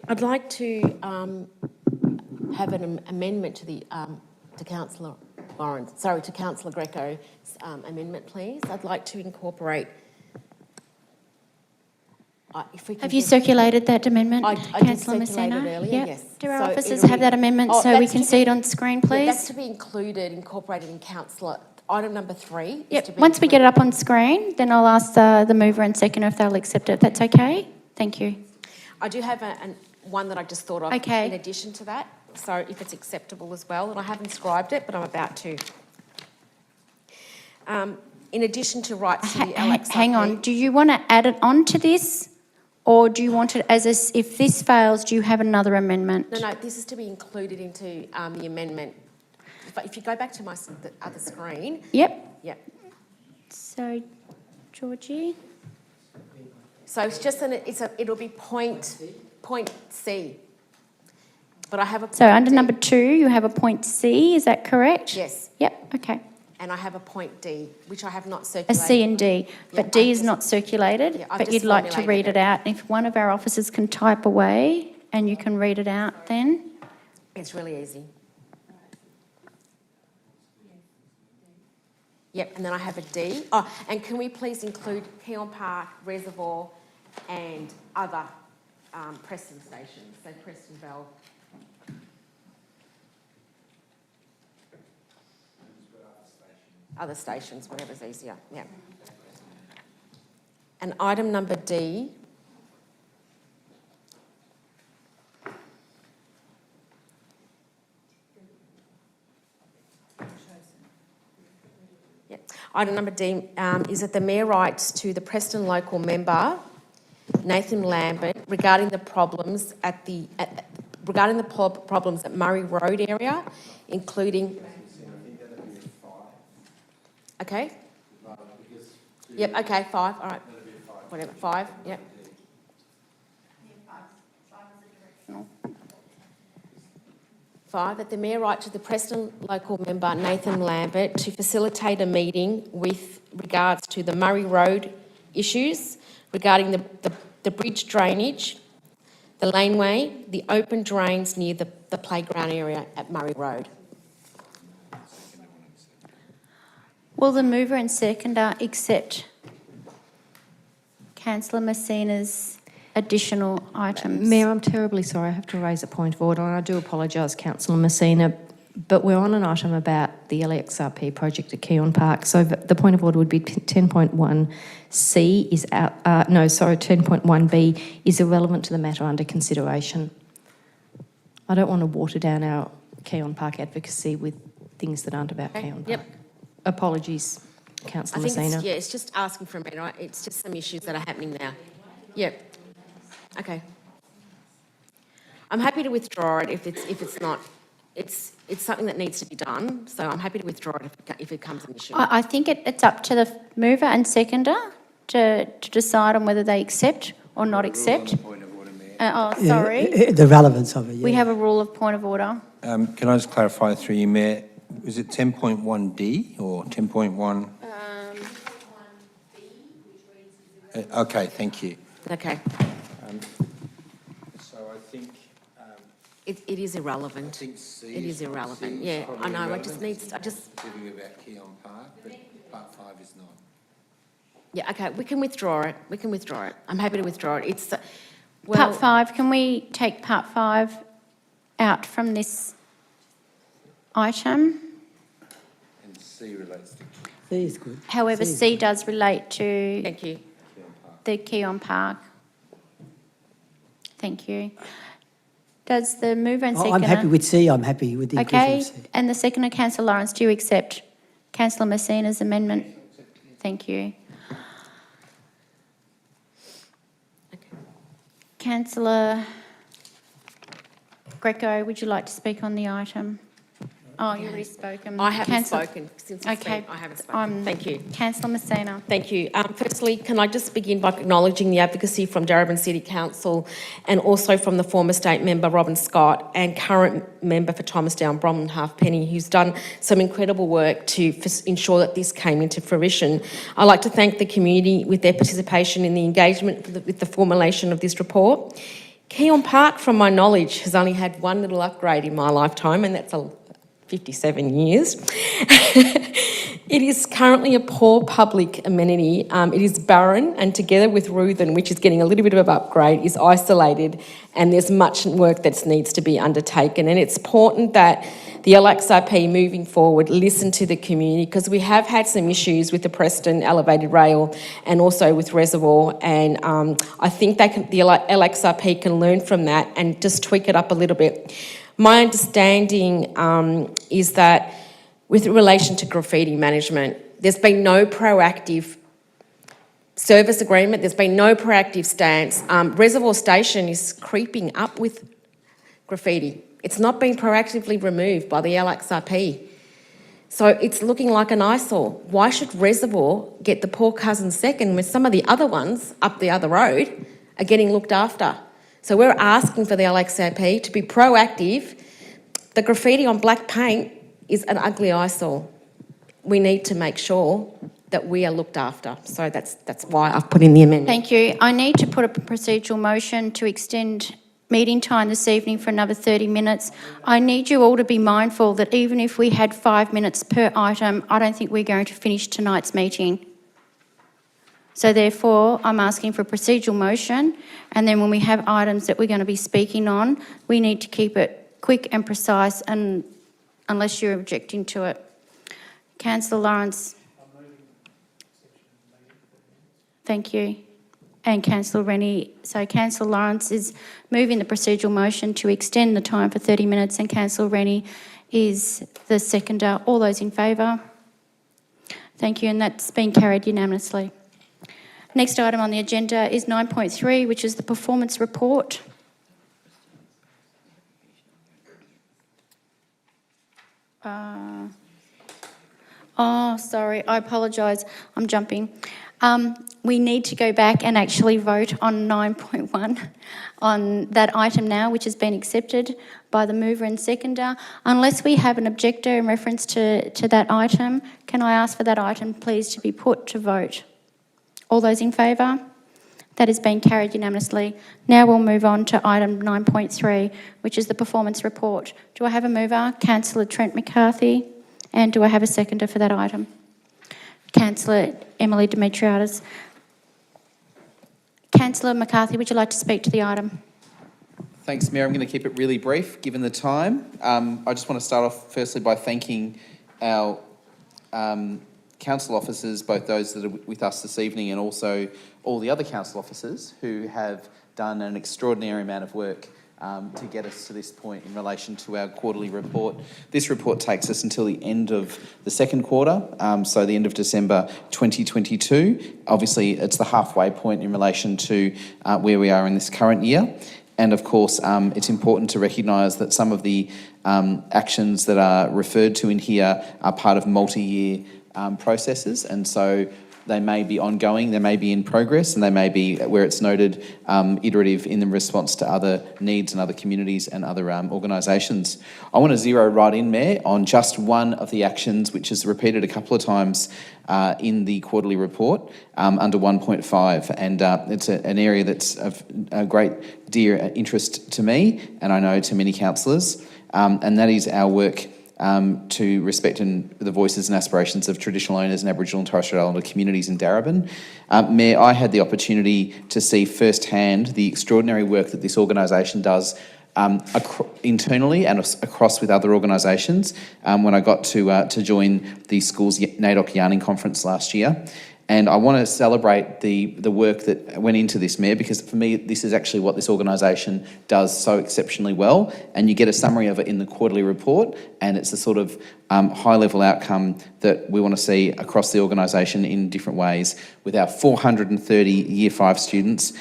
I'd like to have an amendment to the to Councillor Lawrence, sorry, to Councillor Greco's amendment, please. I'd like to incorporate. If we can Have you circulated that amendment, I Councillor did circulate Messina? it earlier, Yep. yes. Do our So officers it'll have be- that amendment Oh, so we that's can to see be- it on screen, Yeah, please? that's to be incorporated in Councillor, item number 3. is Yep. to be Once we get it included. up on screen, then I'll ask the mover and seconder if they'll accept it. That's okay? Thank you. I do have one that I just thought of Okay. in addition to that, so if it's acceptable as well, and I haven't inscribed it, but I'm about to. In addition to rights to the LXRP. Hang on. Do you want to add it on to this? Or do you want it as a, if this fails, do you have another amendment? No, this is to be included into the amendment. If you go back to the other screen. Yep. Yep. So, Georgie? So it's just it'll be point C. But I have a point So under D. number 2, you have a point C, is that correct? Yes. Yep, okay. And I have a point D, which I have not A circulated. C and D, but Yeah, D I've is just- not circulated, Yeah, I've but just you'd like to formulated read it out. If one of our officers can type away and you can read it out then. It's really easy. Yep, and then I have a D. Oh, and can we please include Keon Park, Reservoir and other Preston stations, so Preston Bell. Other stations, whatever's easier, yeah. And item number D. Item number D is that the Mayor writes to the Preston local member, Nathan Lambert, regarding the problems at problems at Murray Road area, including. Okay. Yep. Okay. 5. All right. Whatever. 5. Yep. Five, that the Mayor write to the Preston local member Nathan Lambert to facilitate a meeting with regards to the Murray Road issues regarding the bridge drainage, the laneway, the open drains near the playground area at Murray Road. Will the mover and seconder accept Councillor Messina's additional items? Mayor, I'm terribly sorry. I have to raise a point of order, and I do apologise, Councillor Messina, but we're on an item about the LXRP project at Keon Park. So the point of order would be 10.1C is out. 10.1B is irrelevant to the matter under consideration. I don't want to water down our Keon Park advocacy with things that aren't about Keon Park. Yep. Apologies, Councillor I think Messina. it's just asking for a minute. Right? It's just some issues that are happening now. Yep. Okay. I'm happy to withdraw it if it's not. It's something that needs to be done. So I'm happy to withdraw it if it becomes an issue. I think it's up to the mover and seconder to decide on whether they accept or not accept. Sorry. The relevance of it, yeah. We have a rule of point of order. Can I just clarify through you, Mayor? Is it 10.1D or 10.1? Okay, thank you. Okay. So I think... It is irrelevant. It is irrelevant. Yeah, I know. Giving about Keon Park, but part 5 is not. Yeah, okay. We can withdraw it. I'm happy to withdraw it. It's Part 5, can we take part 5 out from this item. And C relates to... C is good. However, C is C does relate to Thank you. the Keon Park. Thank you. Does the mover and seconder... I'm happy with C. I'm happy with the inclusion Okay, of C. and the seconder, Councillor Lawrence, do you accept Councillor Messina's amendment? Thank you. Councillor Greco, would you like to speak on the item? Oh, you already spoken. I haven't Councillor- spoken since it's Okay. been, I haven't spoken. Thank you. Councillor Messina. Thank you. Firstly, can I just begin by acknowledging the advocacy from Darebin City Council and also from the former state member Robin Scott and current member for Thomasdown Bromley Halfpenny, who's done some incredible work to ensure that this came into fruition. I'd like to thank the community with their participation in the engagement with the formulation of this report. Keon Park, from my knowledge, has only had one little upgrade in my lifetime, and that's 57 years. It is currently a poor public amenity. It is barren, and together with Ruthen, which is getting a little bit of an upgrade, is isolated, and there's much work that needs to be undertaken. And it's important that the LXRP moving forward listen to the community, because we have had some issues with the Preston elevated rail and also with Reservoir, and I think the LXRP can learn from that and just tweak it up a little bit. My understanding is that with relation to graffiti management, there's been no proactive service agreement, there's been no proactive stance. Reservoir Station is creeping up with graffiti. It's not been proactively removed by the LXRP. So it's looking like an eyesore. Why should Reservoir get the poor cousin second when some of the other ones up the other road are getting looked after? So we're asking for the LXRP to be proactive. The graffiti on black paint is an ugly eyesore. We need to make sure that we are looked after. So that's why I've put in the amendment. Thank you. I need to put a procedural motion to extend meeting time this evening for another 30 minutes. I need you all to be mindful that even if we had 5 minutes per item, I don't think we're going to finish tonight's meeting. So therefore, I'm asking for a procedural motion, and then when we have items that we're going to be speaking on, we need to keep it quick and precise, and unless you're objecting to it. Councillor Lawrence. Thank you. And Councillor Rennie. So Councillor Lawrence is moving the procedural motion to extend the time for 30 minutes, and Councillor Rennie is the seconder. All those in favour? Thank you, and that's been carried unanimously. Next item on the agenda is 9.3, which is the performance report. Sorry, I apologise. I'm jumping. We need to go back and actually vote on 9.1 on that item now, which has been accepted by the mover and seconder. Unless we have an objector in reference to that item, can I ask for that item please to be put to vote? All those in favour? That has been carried unanimously. Now we'll move on to item 9.3, which is the performance report. Do I have a mover? Councillor Trent McCarthy. And do I have a seconder for that item? Councillor Emily Demetriadis. Councillor McCarthy, would you like to speak to the item? Thanks, Mayor. I'm going to keep it really brief, given the time. I just want to start off firstly by thanking our council officers, both those that are with us this evening and also all the other council officers who have done an extraordinary amount of work to get us to this point in relation to our quarterly report. This report takes us until the end of the second quarter, so the end of December 2022. Obviously, it's the halfway point in relation to where we are in this current year. And of course, it's important to recognise that some of the actions that are referred to in here are part of multi-year processes, and so they may be ongoing, they may be in progress, and they may be, where it's noted, iterative in the response to other needs and other communities and other organisations. I want to zero right in, Mayor, on just one of the actions which is repeated a couple of times in the quarterly report under 1.5, and it's an area that's of a great dear interest to me, and I know to many councillors, and that is our work to respect the voices and aspirations of traditional owners and Aboriginal and Torres Strait Islander communities in Darebin. Mayor, I had the opportunity to see firsthand the extraordinary work that this organisation does internally and across with other organisations when I got to join the school's NAIDOC Yarning Conference last year. And I want to celebrate the work that went into this, Mayor, because for me, this is actually what this organisation does so exceptionally well. And you get a summary of it in the quarterly report, and it's a sort of high-level outcome that we want to see across the organisation in different ways, with our 430 Year 5 students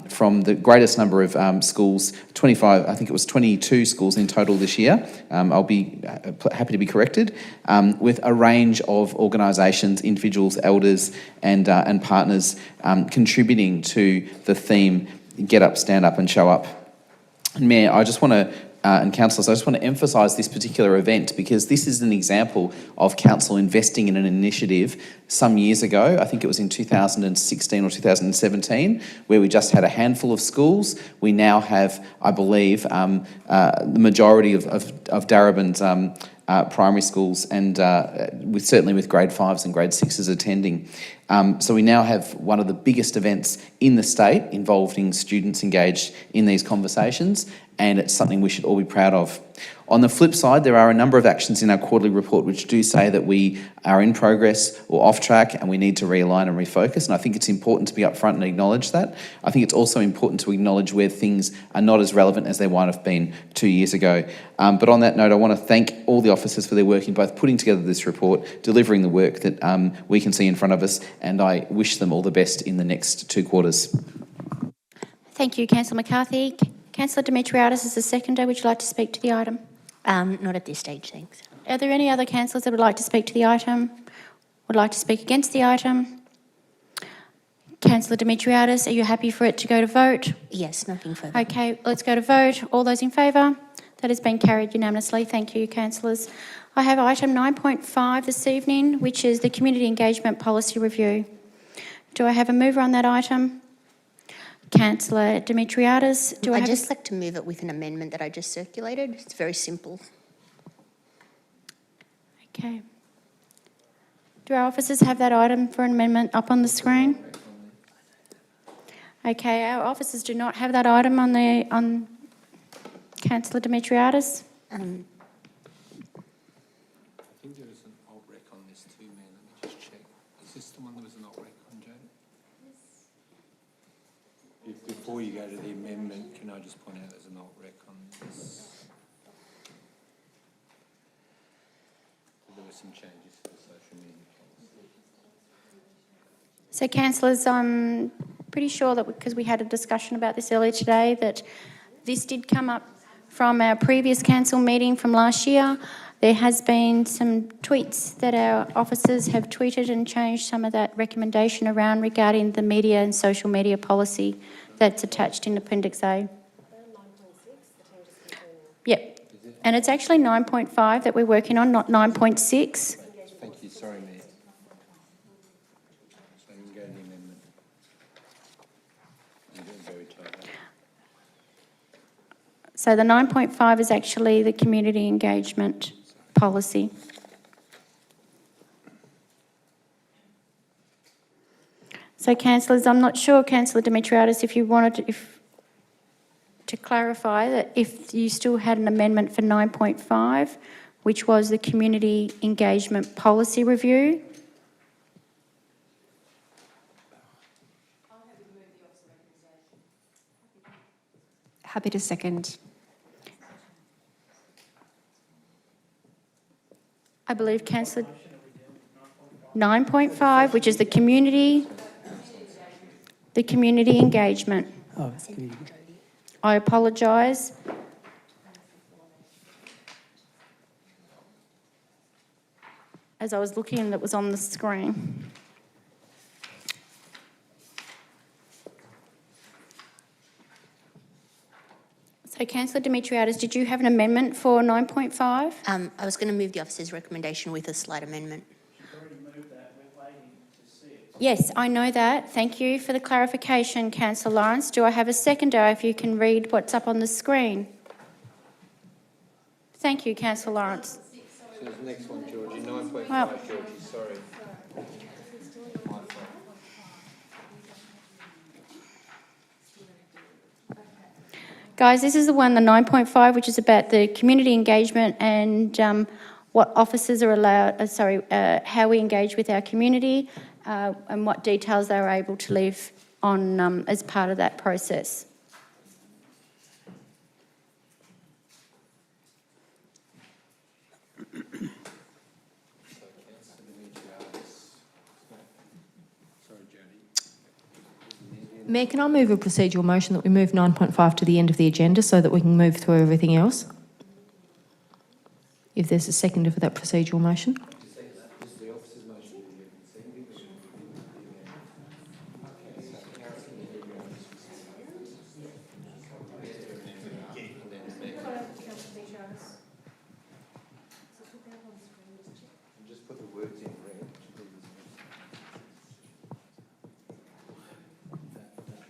from the greatest number of schools, 25, I think it was 22 schools in total this year. I'll be happy to be corrected, with a range of organisations, individuals, elders and partners contributing to the theme, Get Up, Stand Up and Show Up. And Mayor, I just want to and councillors, I just want to emphasise this particular event because this is an example of council investing in an initiative some years ago. I think it was in 2016 or 2017, where we just had a handful of schools. We now have, I believe, the majority of Darebin's primary schools, and certainly with grade 5s and grade 6s attending. So we now have one of the biggest events in the state involving students engaged in these conversations, and it's something we should all be proud of. On the flip side, there are a number of actions in our quarterly report which do say that we are in progress or off track and we need to realign and refocus, and I think it's important to be upfront and acknowledge that. I think it's also important to acknowledge where things are not as relevant as they might have been 2 years ago. But on that note, I want to thank all the officers for their work in both putting together this report, delivering the work that we can see in front of us, and I wish them all the best in the next 2 quarters. Thank you, Councillor McCarthy. Councillor Demetriadis is the seconder. Would you like to speak to the item? Not at this stage, thanks. Are there any other councillors that would like to speak to the item? Would like to speak against the item? Councillor Demetriadis, are you happy for it to go to vote? Yes, nothing further. Okay, let's go to vote. All those in favour? That has been carried unanimously. Thank you, councillors. I have item 9.5 this evening, which is the Community Engagement Policy Review. Do I have a mover on that item? Councillor Demetriadis, I'd just like to move it with an amendment that I just circulated. It's very simple. Okay. Do our officers have that item for an amendment up on the screen? Okay, our officers do not have that item on Councillor Demetriadis. I think there was an alt rec on this too, man. Let me just check. Is this the one that was an alt rec on, Jade? Before you go to the amendment, can I just point out there's an alt rec on this? There were some changes to the social media policy. So, councillors, I'm pretty sure that because we had a discussion about this earlier today, that this did come up from our previous council meeting from last year. There has been some tweets that our officers have tweeted and changed some of that recommendation around regarding the media and social media policy that's attached in Appendix A. Yep. And it's actually 9.5 that we're working on, not 9.6. Thank you. Sorry, Mayor. So I can go to the amendment. I'm getting very tired. So the 9.5 is actually the community engagement policy. So, councillors, I'm not sure, Councillor Demetriadis, if you wanted to clarify that if you still had an amendment for 9.5, which was the community engagement policy review. Happy to second. I believe Councillor 9.5, which is the community engagement. Oh, it's good. I apologise. As I was looking, it was on the screen. So, Councillor Demetriadis, did you have an amendment for 9.5? I was going to move the officer's recommendation with a slight amendment. Yes, I know that. Thank you for the clarification, Councillor Lawrence. Do I have a seconder if you can read what's up on the screen? Thank you, Councillor Lawrence. So the next one, Georgie, 9.5, Well, Georgie, sorry. My fault. Guys, this is the one, the 9.5, which is about the community engagement and what officers are allowed, how we engage with our community and what details they are able to leave on as part of that process. Mayor, can I move a procedural motion that we move 9.5 to the end of the agenda so that we can move through everything else? If there's a seconder for that procedural motion.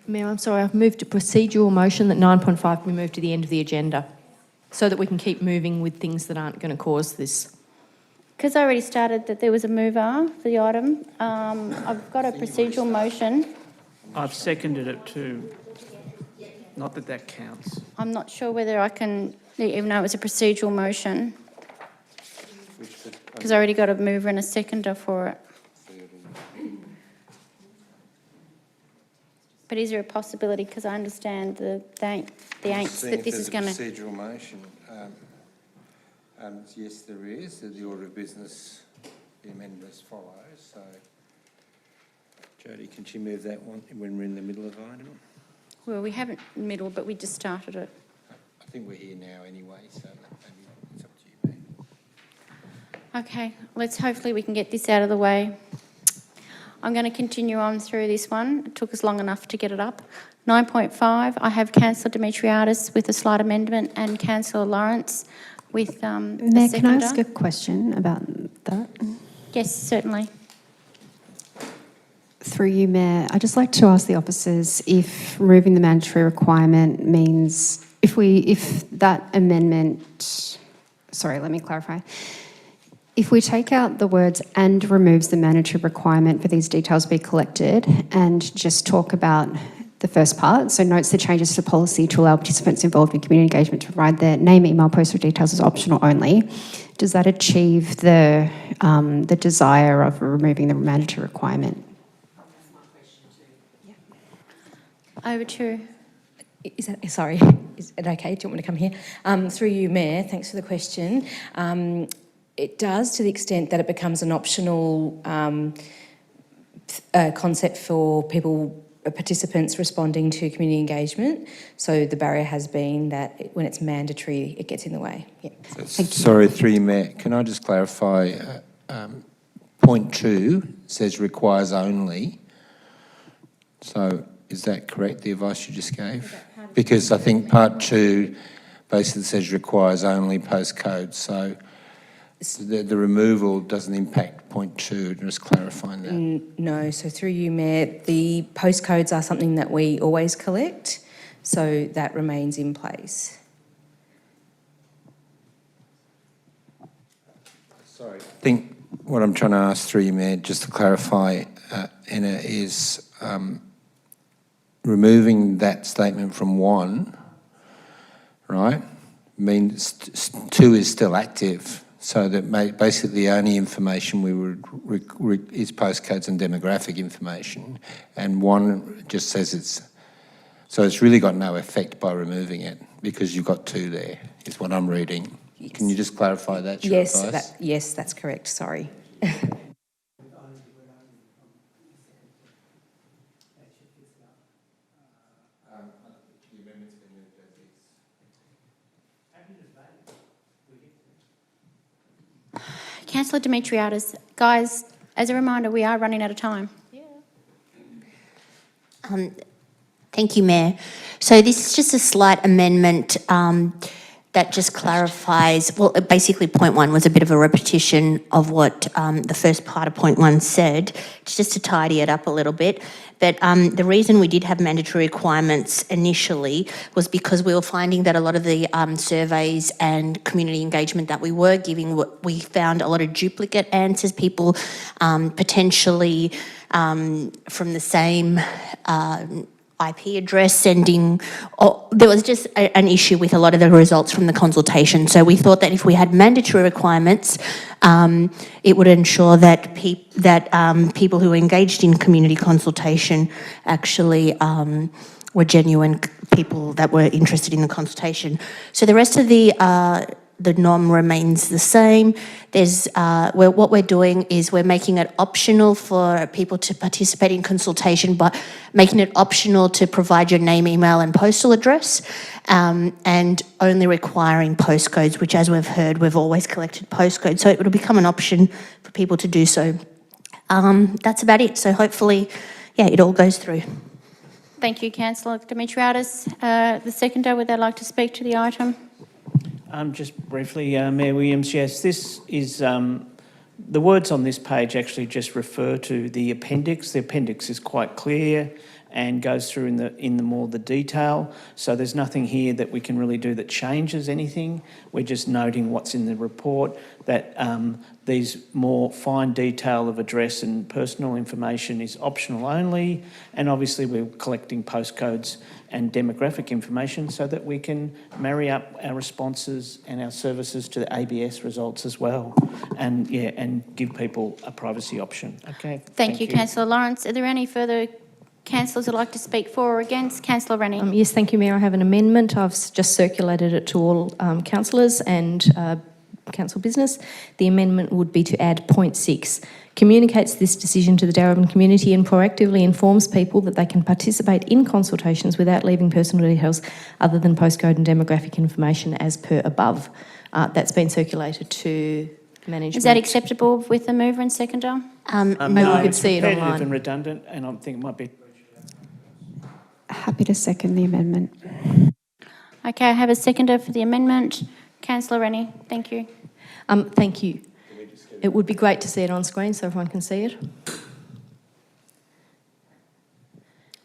Mayor, I'm sorry, I've moved a procedural motion that 9.5 be moved to the end of the agenda so that we can keep moving with things that aren't going to cause this. Because I already started that there was a mover for the item, I've got a procedural motion. I've seconded it too. Not that that counts. I'm not sure whether I can, even though it was a procedural motion, because I already got a mover and a seconder for it. But is there a possibility, because I understand the angst that this is going to... Procedural motion. Yes, there is. The order of business, the amendment as follows. So, Jodie, can she move that one when we're in the middle of the item? Well, we haven't middle, but we just started it. I think we're here now anyway, so maybe it's up to you, mate. Okay, hopefully we can get this out of the way. I'm going to continue on through this one. It took us long enough to get it up. 9.5, I have Councillor Demetriadis with a slight amendment and Councillor Lawrence with a Mayor, seconder. can I ask a question about that? Yes, certainly. Through you, Mayor, I'd just like to ask the officers if removing the mandatory requirement means, if that amendment, sorry, let me clarify. If we take out the words "and removes the mandatory requirement for these details to be collected" and just talk about the first part, so notes the changes to policy to allow participants involved in community engagement to provide their name, email, postal details as optional only, does that achieve the desire of removing the mandatory requirement? Over to... Is it okay? Do you want me to come here? Through you, Mayor, thanks for the question. It does, to the extent that it becomes an optional concept for participants responding to community engagement. So the barrier has been that when it's mandatory, it gets in the way. Yeah. Sorry, through you, Mayor. Can I just clarify? Point 2 says requires only. So is that correct, the advice you just gave? Because I think part 2 basically says requires only postcode. So the removal doesn't impact point 2, just clarifying that. No, so through you, Mayor, the postcodes are something that we always collect, so that remains in place. Sorry. I think what I'm trying to ask through you, Mayor, just to clarify, Anna, is removing that statement from 1, right, means 2 is still active. So that basically the only information we would is postcodes and demographic information, and 1 just says it's... So it's really got no effect by removing it because you've got 2 there, is what I'm reading. Yes. Can you just clarify that? Yes, that's correct, sorry. Councillor Demetriadis, guys, as a reminder, we are running out of time. Thank you, Mayor. So this is just a slight amendment that just clarifies, well, basically point 1 was a bit of a repetition of what the first part of point 1 said, just to tidy it up a little bit. But the reason we did have mandatory requirements initially was because we were finding that a lot of the surveys and community engagement that we were giving, we found a lot of duplicate answers, people potentially from the same IP address sending, or there was just an issue with a lot of the results from the consultation. So we thought that if we had mandatory requirements, it would ensure that people who are engaged in community consultation actually were genuine people that were interested in the consultation. So the rest of the norm remains the same. What we're doing is we're making it optional for people to participate in consultation, but making it optional to provide your name, email and postal address, and only requiring postcodes, which, as we've heard, we've always collected postcodes. So it will become an option for people to do so. That's about it. So hopefully, yeah, it all goes through. Thank you, Councillor Dimitriadis. The seconder, would they like to speak to the item? Just briefly, Mayor Williams, yes, this is, the words on this page actually just refer to the appendix. The appendix is quite clear and goes through in the more the detail. So there's nothing here that we can really do that changes anything. We're just noting what's in the report, that these more fine detail of address and personal information is optional only. And obviously we're collecting postcodes and demographic information so that we can marry up our responses and our services to the ABS results as well, and give people a privacy option. Okay. Thank you, Councillor Lawrence. Are there any further councillors who'd like to speak for or against? Councillor Rennie. Yes, thank you, Mayor. I have an amendment. I've just circulated it to all councillors and council business. The amendment would be to add point 6. Communicates this decision to the Darebin community and proactively informs people that they can participate in consultations without leaving personal details other than postcode and demographic information as per above. That's been circulated to management. Is that acceptable with the mover and seconder? Maybe we could see it repetitive online. and redundant, and I think it might be. Happy to second the amendment. Okay, I have a seconder for the amendment. Councillor Rennie, thank you. Thank you. It would be great to see it on screen so everyone can see it.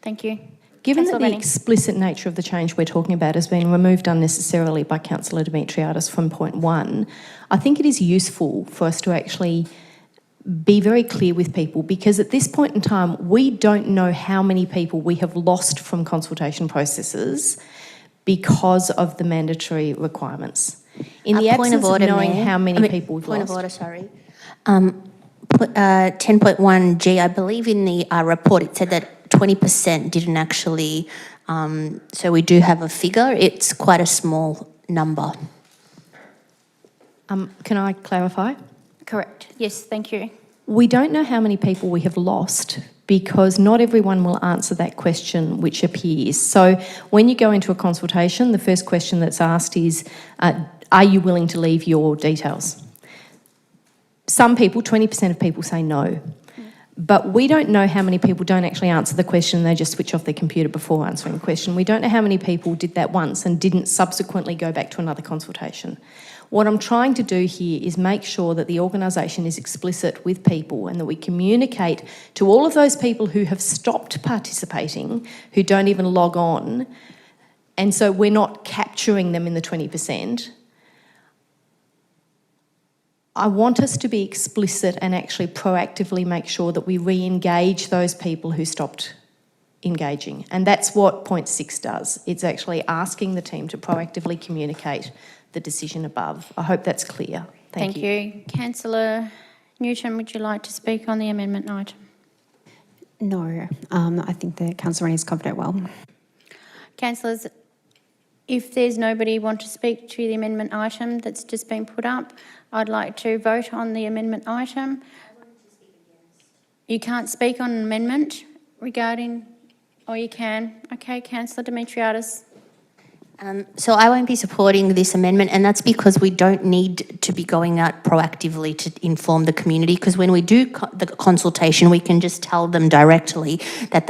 Thank you. Given that Councillor the Rennie. explicit nature of the change we're talking about has been removed unnecessarily by Councillor Dimitriadis from point 1, I think it is useful for us to actually be very clear with people, because at this point in time, we don't know how many people we have lost from consultation processes because of the mandatory requirements. In the absence of knowing how many people we've lost. Point of order, sorry. 10.1G, I believe in the report it said that 20% didn't actually, so we do have a figure. It's quite a small number. Can I clarify? Correct. Yes, thank you. We don't know how many people we have lost because not everyone will answer that question which appears. So when you go into a consultation, the first question that's asked is, are you willing to leave your details? Some people, 20% of people say no. But we don't know how many people don't actually answer the question, they just switch off their computer before answering the question. We don't know how many people did that once and didn't subsequently go back to another consultation. What I'm trying to do here is make sure that the organisation is explicit with people and that we communicate to all of those people who have stopped participating, who don't even log on, and so we're not capturing them in the 20%. I want us to be explicit and actually proactively make sure that we re-engage those people who stopped engaging. And that's what point 6 does. It's actually asking the team to proactively communicate the decision above. I hope that's clear. Thank you. Councillor Newton, would you like to speak on the amendment item? No, I think the Councillor Rennie's covered it well. Councillors, if there's nobody want to speak to the amendment item that's just been put up, I'd like to vote on the amendment item. You can't speak on an amendment regarding, or you can. Okay, Councillor Dimitriadis. So I won't be supporting this amendment, and that's because we don't need to be going out proactively to inform the community, because when we do the consultation, we can just tell them directly that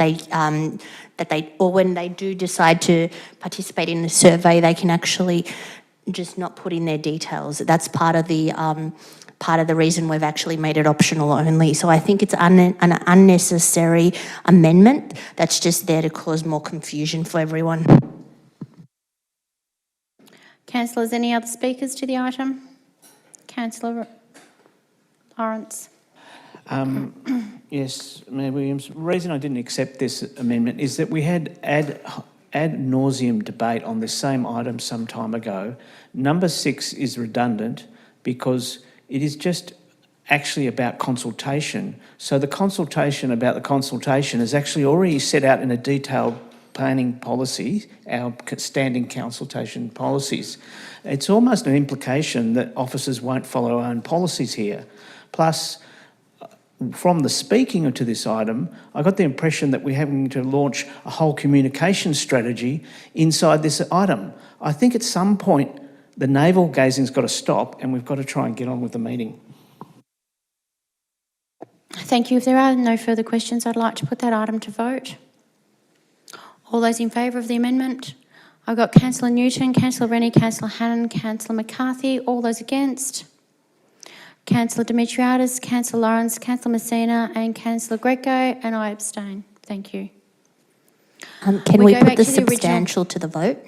or when they do decide to participate in the survey, they can actually just not put in their details. That's part of the reason we've actually made it optional only. So I think it's an unnecessary amendment that's just there to cause more confusion for everyone. Councillors, any other speakers to the item? Councillor Lawrence. Yes, Mayor Williams. The reason I didn't accept this amendment is that we had ad nauseum debate on this same item some time ago. Number 6 is redundant because it is just actually about consultation. So the consultation about the consultation is actually already set out in a detailed planning policy, our standing consultation policies. It's almost an implication that officers won't follow our own policies here. Plus, from the speaking to this item, I got the impression that we're having to launch a whole communication strategy inside this item. I think at some point the navel gazing's got to stop and we've got to try and get on with the meeting. Thank you. If there are no further questions, I'd like to put that item to vote. All those in favour of the amendment? I've got Councillor Newton, Councillor Rennie, Councillor Hannan, Councillor McCarthy. All those against? Councillor Dimitriadis, Councillor Lawrence, Councillor Messina and Councillor Greco, and I abstain. Thank you. Can we go put back the to the original- substantial to the vote?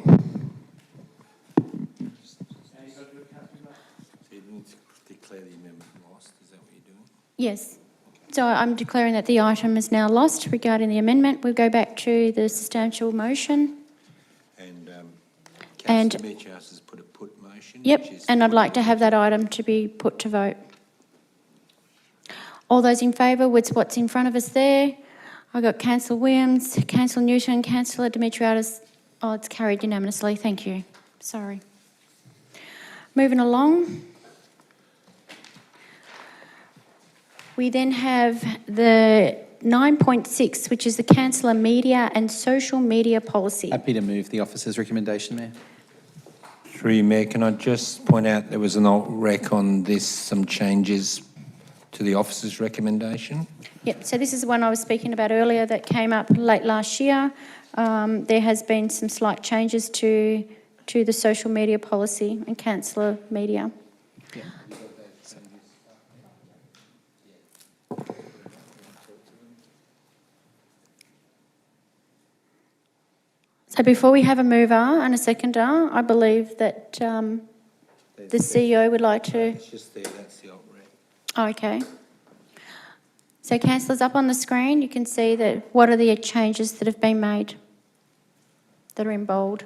Yes. So I'm declaring that the item is now lost regarding the amendment. We'll go back to the substantial motion. And Dimitrios has put a put motion. Yep, and I'd like to have that item to be put to vote. All those in favour with what's in front of us there? I've got Councillor Williams, Councillor Newton, Councillor Dimitriadis. Oh, it's carried unanimously. Thank you. Sorry. Moving along. We then have the 9.6, which is the Councillor Media and Social Media Policy. Happy to move the officer's recommendation, Mayor. Through you, Mayor, can I just point out there was an alt rec on this, some changes to the officer's recommendation? Yep, so this is the one I was speaking about earlier that came up late last year. There has been some slight changes to the social media policy and Councillor Media. Yeah. So before we have a mover and a seconder, I believe that the CEO would like to... It's just there, that's the alt rec. Oh, okay. So councillors, up on the screen, you can see that what are the changes that have been made that are in bold.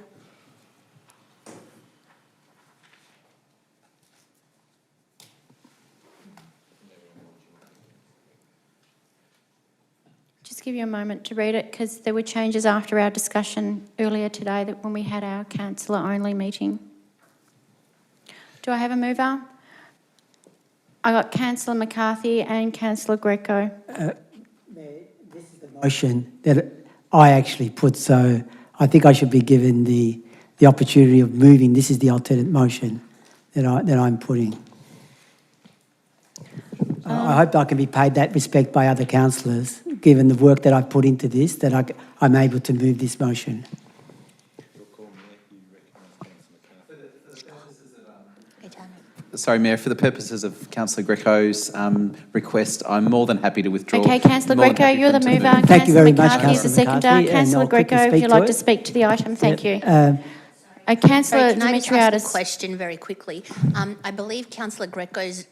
Just give you a moment to read it because there were changes after our discussion earlier today that when we had our councillor-only meeting. Do I have a mover? I got Councillor McCarthy and Councillor Greco. This is the motion that I actually put, so I think I should be given the opportunity of moving. This is the alternate motion that I'm putting. I hope I can be paid that respect by other councillors, given the work that I've put into this, that I'm able to move this motion. Sorry, Mayor, for the purposes of Councillor Greco's request, I'm more than happy to withdraw. Okay, Councillor Greco, you're the mover. Thank you very much, McCarthy is the Councillor seconder. McCarthy, and Councillor I'll quickly Greco, if speak you'd to like it. to speak to the item, thank you. Sorry, Councillor can I just ask Dimitriadis. a question very quickly? I believe Councillor Greco's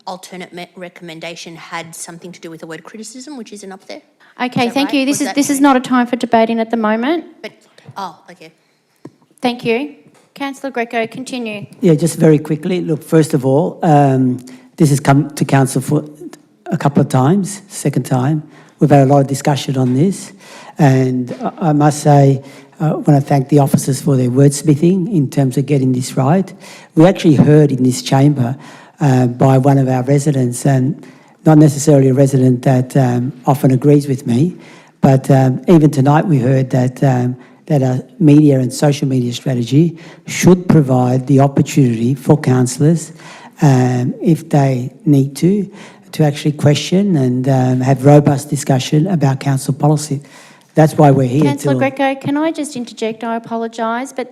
alternate recommendation had something to do with the word criticism, which isn't up there. Okay, that thank right? you. Was This that- is not a time for debating at the moment. But, oh, okay. Thank you. Councillor Greco, continue. Yeah, just very quickly. Look, first of all, this has come to council for a couple of times, second time. We've had a lot of discussion on this. And I must say, I want to thank the officers for their wordsmithing in terms of getting this right. We actually heard in this chamber by one of our residents, and not necessarily a resident that often agrees with me, but even tonight we heard that a media and social media strategy should provide the opportunity for councillors, if they need to actually question and have robust discussion about council policy. That's why we're here. Councillor Greco, can I just interject? I apologise, but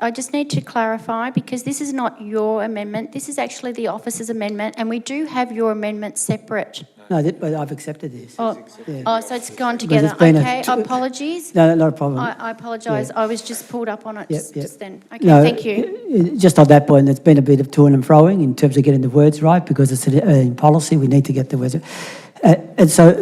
I just need to clarify because this is not your amendment. This is actually the officer's amendment, and we do have your amendment separate. No, No, but I've accepted this. Oh, Yeah. oh, so it's gone Because together. it's been Okay, apologies. No, not a problem. I apologise. Yeah. I was just pulled up on it just then. Okay, No, thank you. Just on that point, there's been a bit of toing and froing in terms of getting the words right, because it's in policy, we need to get the words right. And so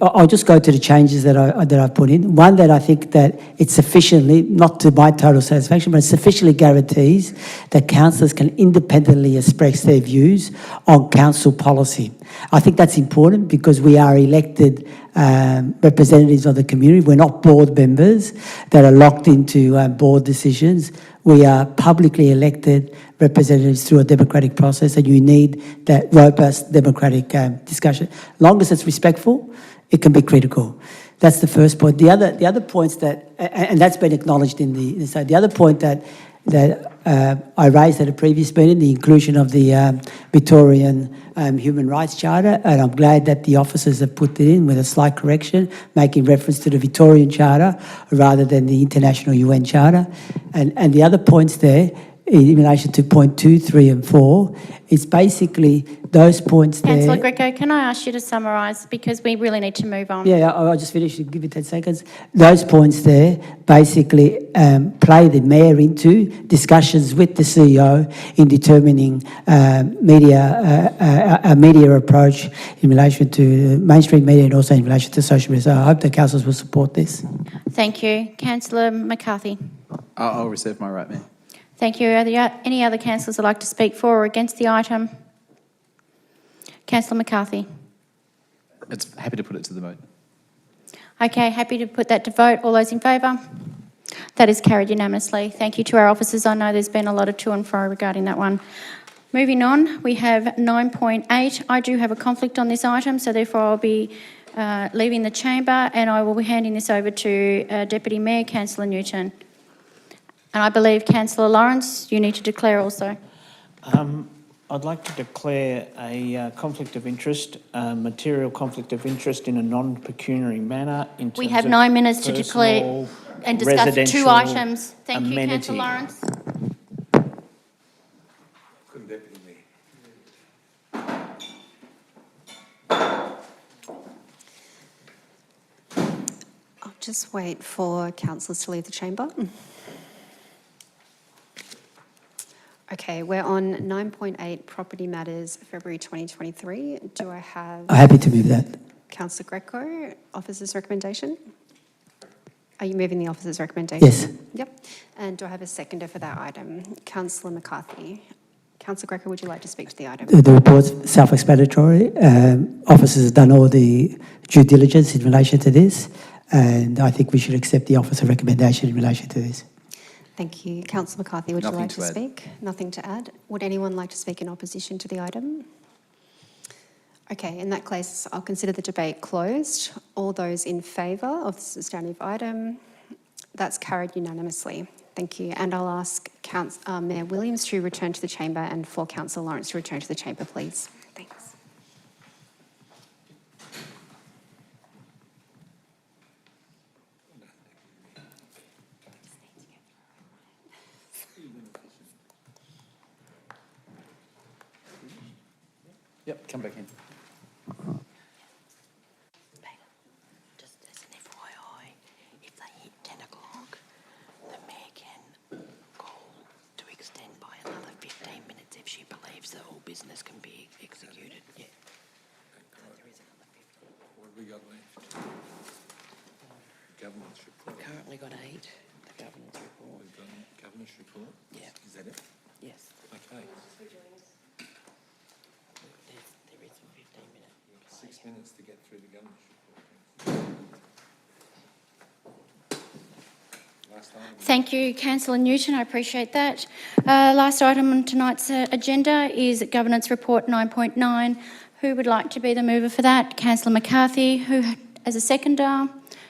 I'll just go to the changes that I put in. One, that I think that it sufficiently, not to my total satisfaction, but it sufficiently guarantees that councillors can independently express their views on council policy. I think that's important because we are elected representatives of the community. We're not board members that are locked into board decisions. We are publicly elected representatives through a democratic process, and you need that robust democratic discussion. As long as it's respectful, it can be critical. That's the first point. The other points that, and that's been acknowledged in the other point that I raised at a previous meeting, the inclusion of the Victorian Human Rights Charter, and I'm glad that the officers have put it in with a slight correction, making reference to the Victorian Charter rather than the International UN Charter. And the other points there, in relation to point 2, 3 and 4, is basically those points there. Councillor Greco, can I ask you to summarise, because we really need to move on. Yeah, I'll just finish, give you 10 seconds. Those points there basically play the Mayor into discussions with the CEO in determining a media approach in relation to mainstream media and also in relation to social media. So I hope the councillors will support this. Thank you. Councillor McCarthy. I'll reserve my right, Mayor. Thank you. Are there any other councillors who'd like to speak for or against the item? Councillor McCarthy. It's happy to put it to the vote. Okay, happy to put that to vote. All those in favour? That is carried unanimously. Thank you to our officers. I know there's been a lot of to and fro regarding that one. Moving on, we have 9.8. I do have a conflict on this item, so therefore I'll be leaving the chamber, and I will be handing this over to Deputy Mayor, Councillor Newton. And I believe, Councillor Lawrence, you need to declare also. I'd like to declare a conflict of interest, material conflict of interest in a non-pecuniary manner in terms We have of 9 minutes to declare personal, and discuss 2 residential items. Thank you, amenity. Councillor Lawrence. I'll just wait for councillors to leave the chamber. Okay, we're on 9.8 Property Matters, February 2023. Do I have... I'm happy to move that. Councillor Greco, officer's recommendation? Are you moving the officer's recommendation? Yes. Yep. And do I have a seconder for that item? Councillor McCarthy. Councillor Greco, would you like to speak to the item? The report's self-explanatory. Officers have done all the due diligence in relation to this, and I think we should accept the officer recommendation in relation to this. Thank you. Councillor McCarthy, would Nothing you like to to add. speak? Nothing to add. Would anyone like to speak in opposition to the item? Okay, in that case, I'll consider the debate closed. All those in favour of the substantive item, that's carried unanimously. Thank you. And I'll ask Mayor Williams to return to the chamber and for Councillor Lawrence to return to the chamber, please. Thanks. Yep, come back in. Just as an FYI, if they hit 10 o'clock, the Mayor can call to extend by another 15 minutes if she believes that all business can be executed. Yeah. So there is another 15. What have we got left? Governance report. We've currently got 8, the governance report. We've got governance report. Yeah. Is that it? Yes. Okay. There is a 15-minute. 6 minutes to get through the governance report. Last item. Thank you, Councillor Newton. I appreciate that. Last item on tonight's agenda is Governance Report 9.9. Who would like to be the mover for that? Councillor McCarthy. Who as a seconder?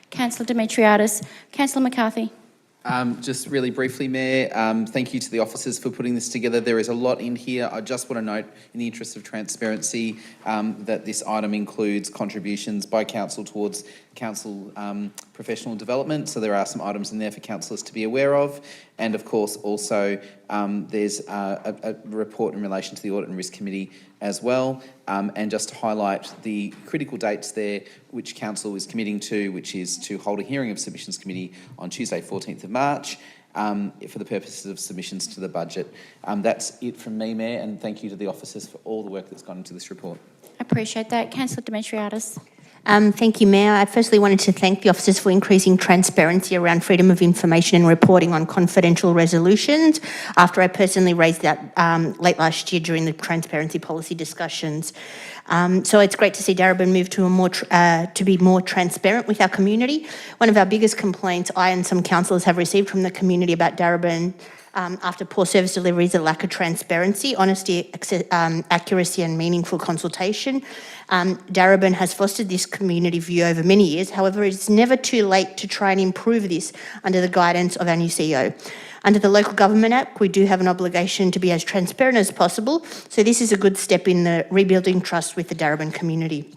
Councillor Demetriadis. Councillor McCarthy. Just really briefly, Mayor, thank you to the officers for putting this together. There is a lot in here. I just want to note, in the interest of transparency, that this item includes contributions by council towards council professional development. So there are some items in there for councillors to be aware of. And of course, also there's a report in relation to the Audit and Risk Committee as well. And just to highlight the critical dates there, which Council is committing to, which is to hold a hearing of Submissions Committee on Tuesday, 14th of March, for the purposes of submissions to the budget. That's it from me, Mayor, and thank you to the officers for all the work that's gone into this report. I appreciate that. Councillor Demetriadis. Thank you, Mayor. I firstly wanted to thank the officers for increasing transparency around freedom of information and reporting on confidential resolutions after I personally raised that late last year during the transparency policy discussions. So it's great to see Darebin move to be more transparent with our community. One of our biggest complaints I and some councillors have received from the community about Darebin after poor service delivery is a lack of transparency, honesty, accuracy and meaningful consultation. Darebin has fostered this community view over many years. However, it's never too late to try and improve this under the guidance of our new CEO. Under the Local Government Act, we do have an obligation to be as transparent as possible, so this is a good step in the rebuilding trust with the Darebin community.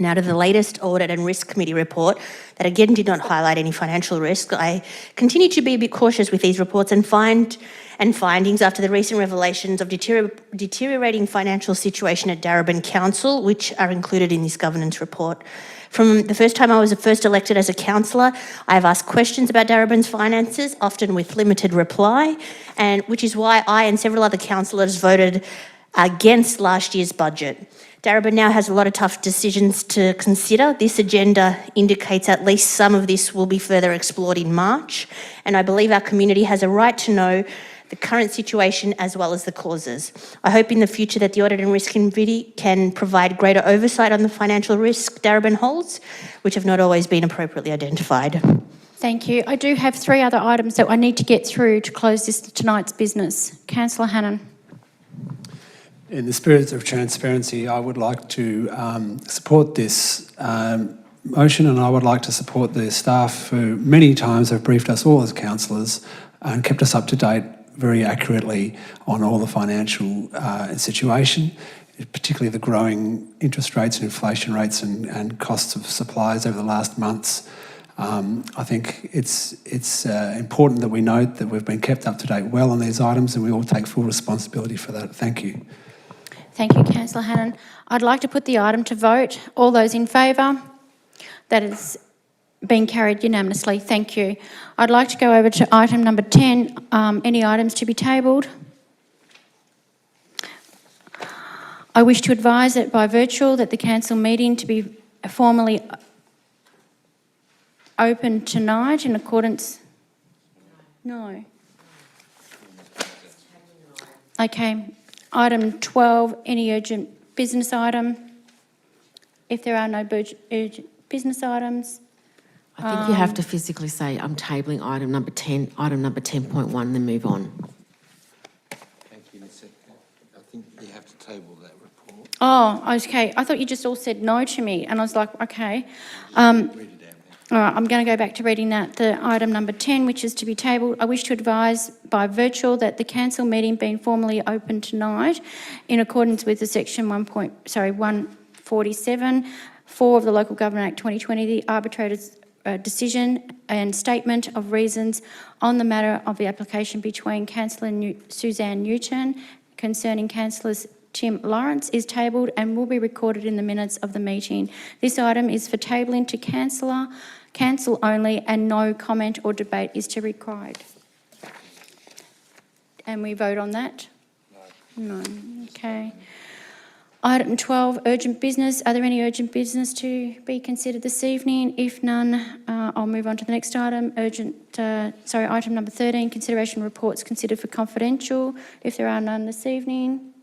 Now to the latest Audit and Risk Committee report that again did not highlight any financial risk. I continue to be a bit cautious with these reports and findings after the recent revelations of deteriorating financial situation at Darebin Council, which are included in this governance report. From the first time I was first elected as a councillor, I have asked questions about Darebin's finances, often with limited reply, and which is why I and several other councillors voted against last year's budget. Darebin now has a lot of tough decisions to consider. This agenda indicates at least some of this will be further explored in March, and I believe our community has a right to know the current situation as well as the causes. I hope in the future that the Audit and Risk Committee can provide greater oversight on the financial risk Darebin holds, which have not always been appropriately identified. Thank you. I do have 3 other items that I need to get through to close tonight's business. Councillor Hannan. In the spirit of transparency, I would like to support this motion, and I would like to support the staff who many times have briefed us all as councillors and kept us up to date very accurately on all the financial situation, particularly the growing interest rates and inflation rates and costs of supplies over the last months. I think it's important that we note that we've been kept up to date well on these items, and we all take full responsibility for that. Thank you. Thank you, Councillor Hannan. I'd like to put the item to vote. All those in favour? That has been carried unanimously. Thank you. I'd like to go over to item number 10. Any items to be tabled? I wish to advise that by virtue that the council meeting to be formally open tonight in accordance... No. Okay. Item 12, any urgent business item? If there are no urgent business items... I think you have to physically say, I'm tabling item number 10, item number 10.1, then move on. Thank you, Ms. Secretary. I think you have to table that report. Oh, okay. I thought you just all said no to me, and I was like, okay. All right, I'm going to go back to reading that. The item number 10, which is to be tabled. I wish to advise by virtue that the council meeting being formally open tonight in accordance with the section 147, 4 of the Local Government Act 2020, the arbitrator's decision and statement of reasons on the matter of the application between Councillor Suzanne Newton concerning Councillors Tim Lawrence is tabled and will be recorded in the minutes of the meeting. This item is for tabling to council only, and no comment or debate is to be required. And we vote on that? No. Okay. Item 12, urgent business. Are there any urgent business to be considered this evening? If none, I'll move on to the next item. Item number 13, consideration reports considered for confidential. If there are none this evening.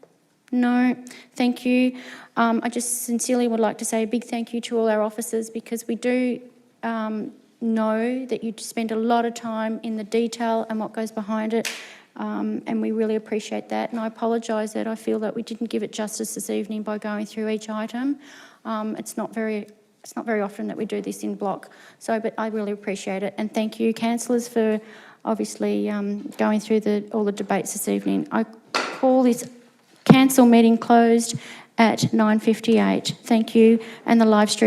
No, thank you. I just sincerely would like to say a big thank you to all our officers, because we do know that you spend a lot of time in the detail and what goes behind it, and we really appreciate that. And I apologise that I feel that we didn't give it justice this evening by going through each item. It's not very often that we do this in block, but I really appreciate it. And thank you, councillors, for obviously going through all the debates this evening. I call this council meeting closed at 9:58. Thank you, and the live stream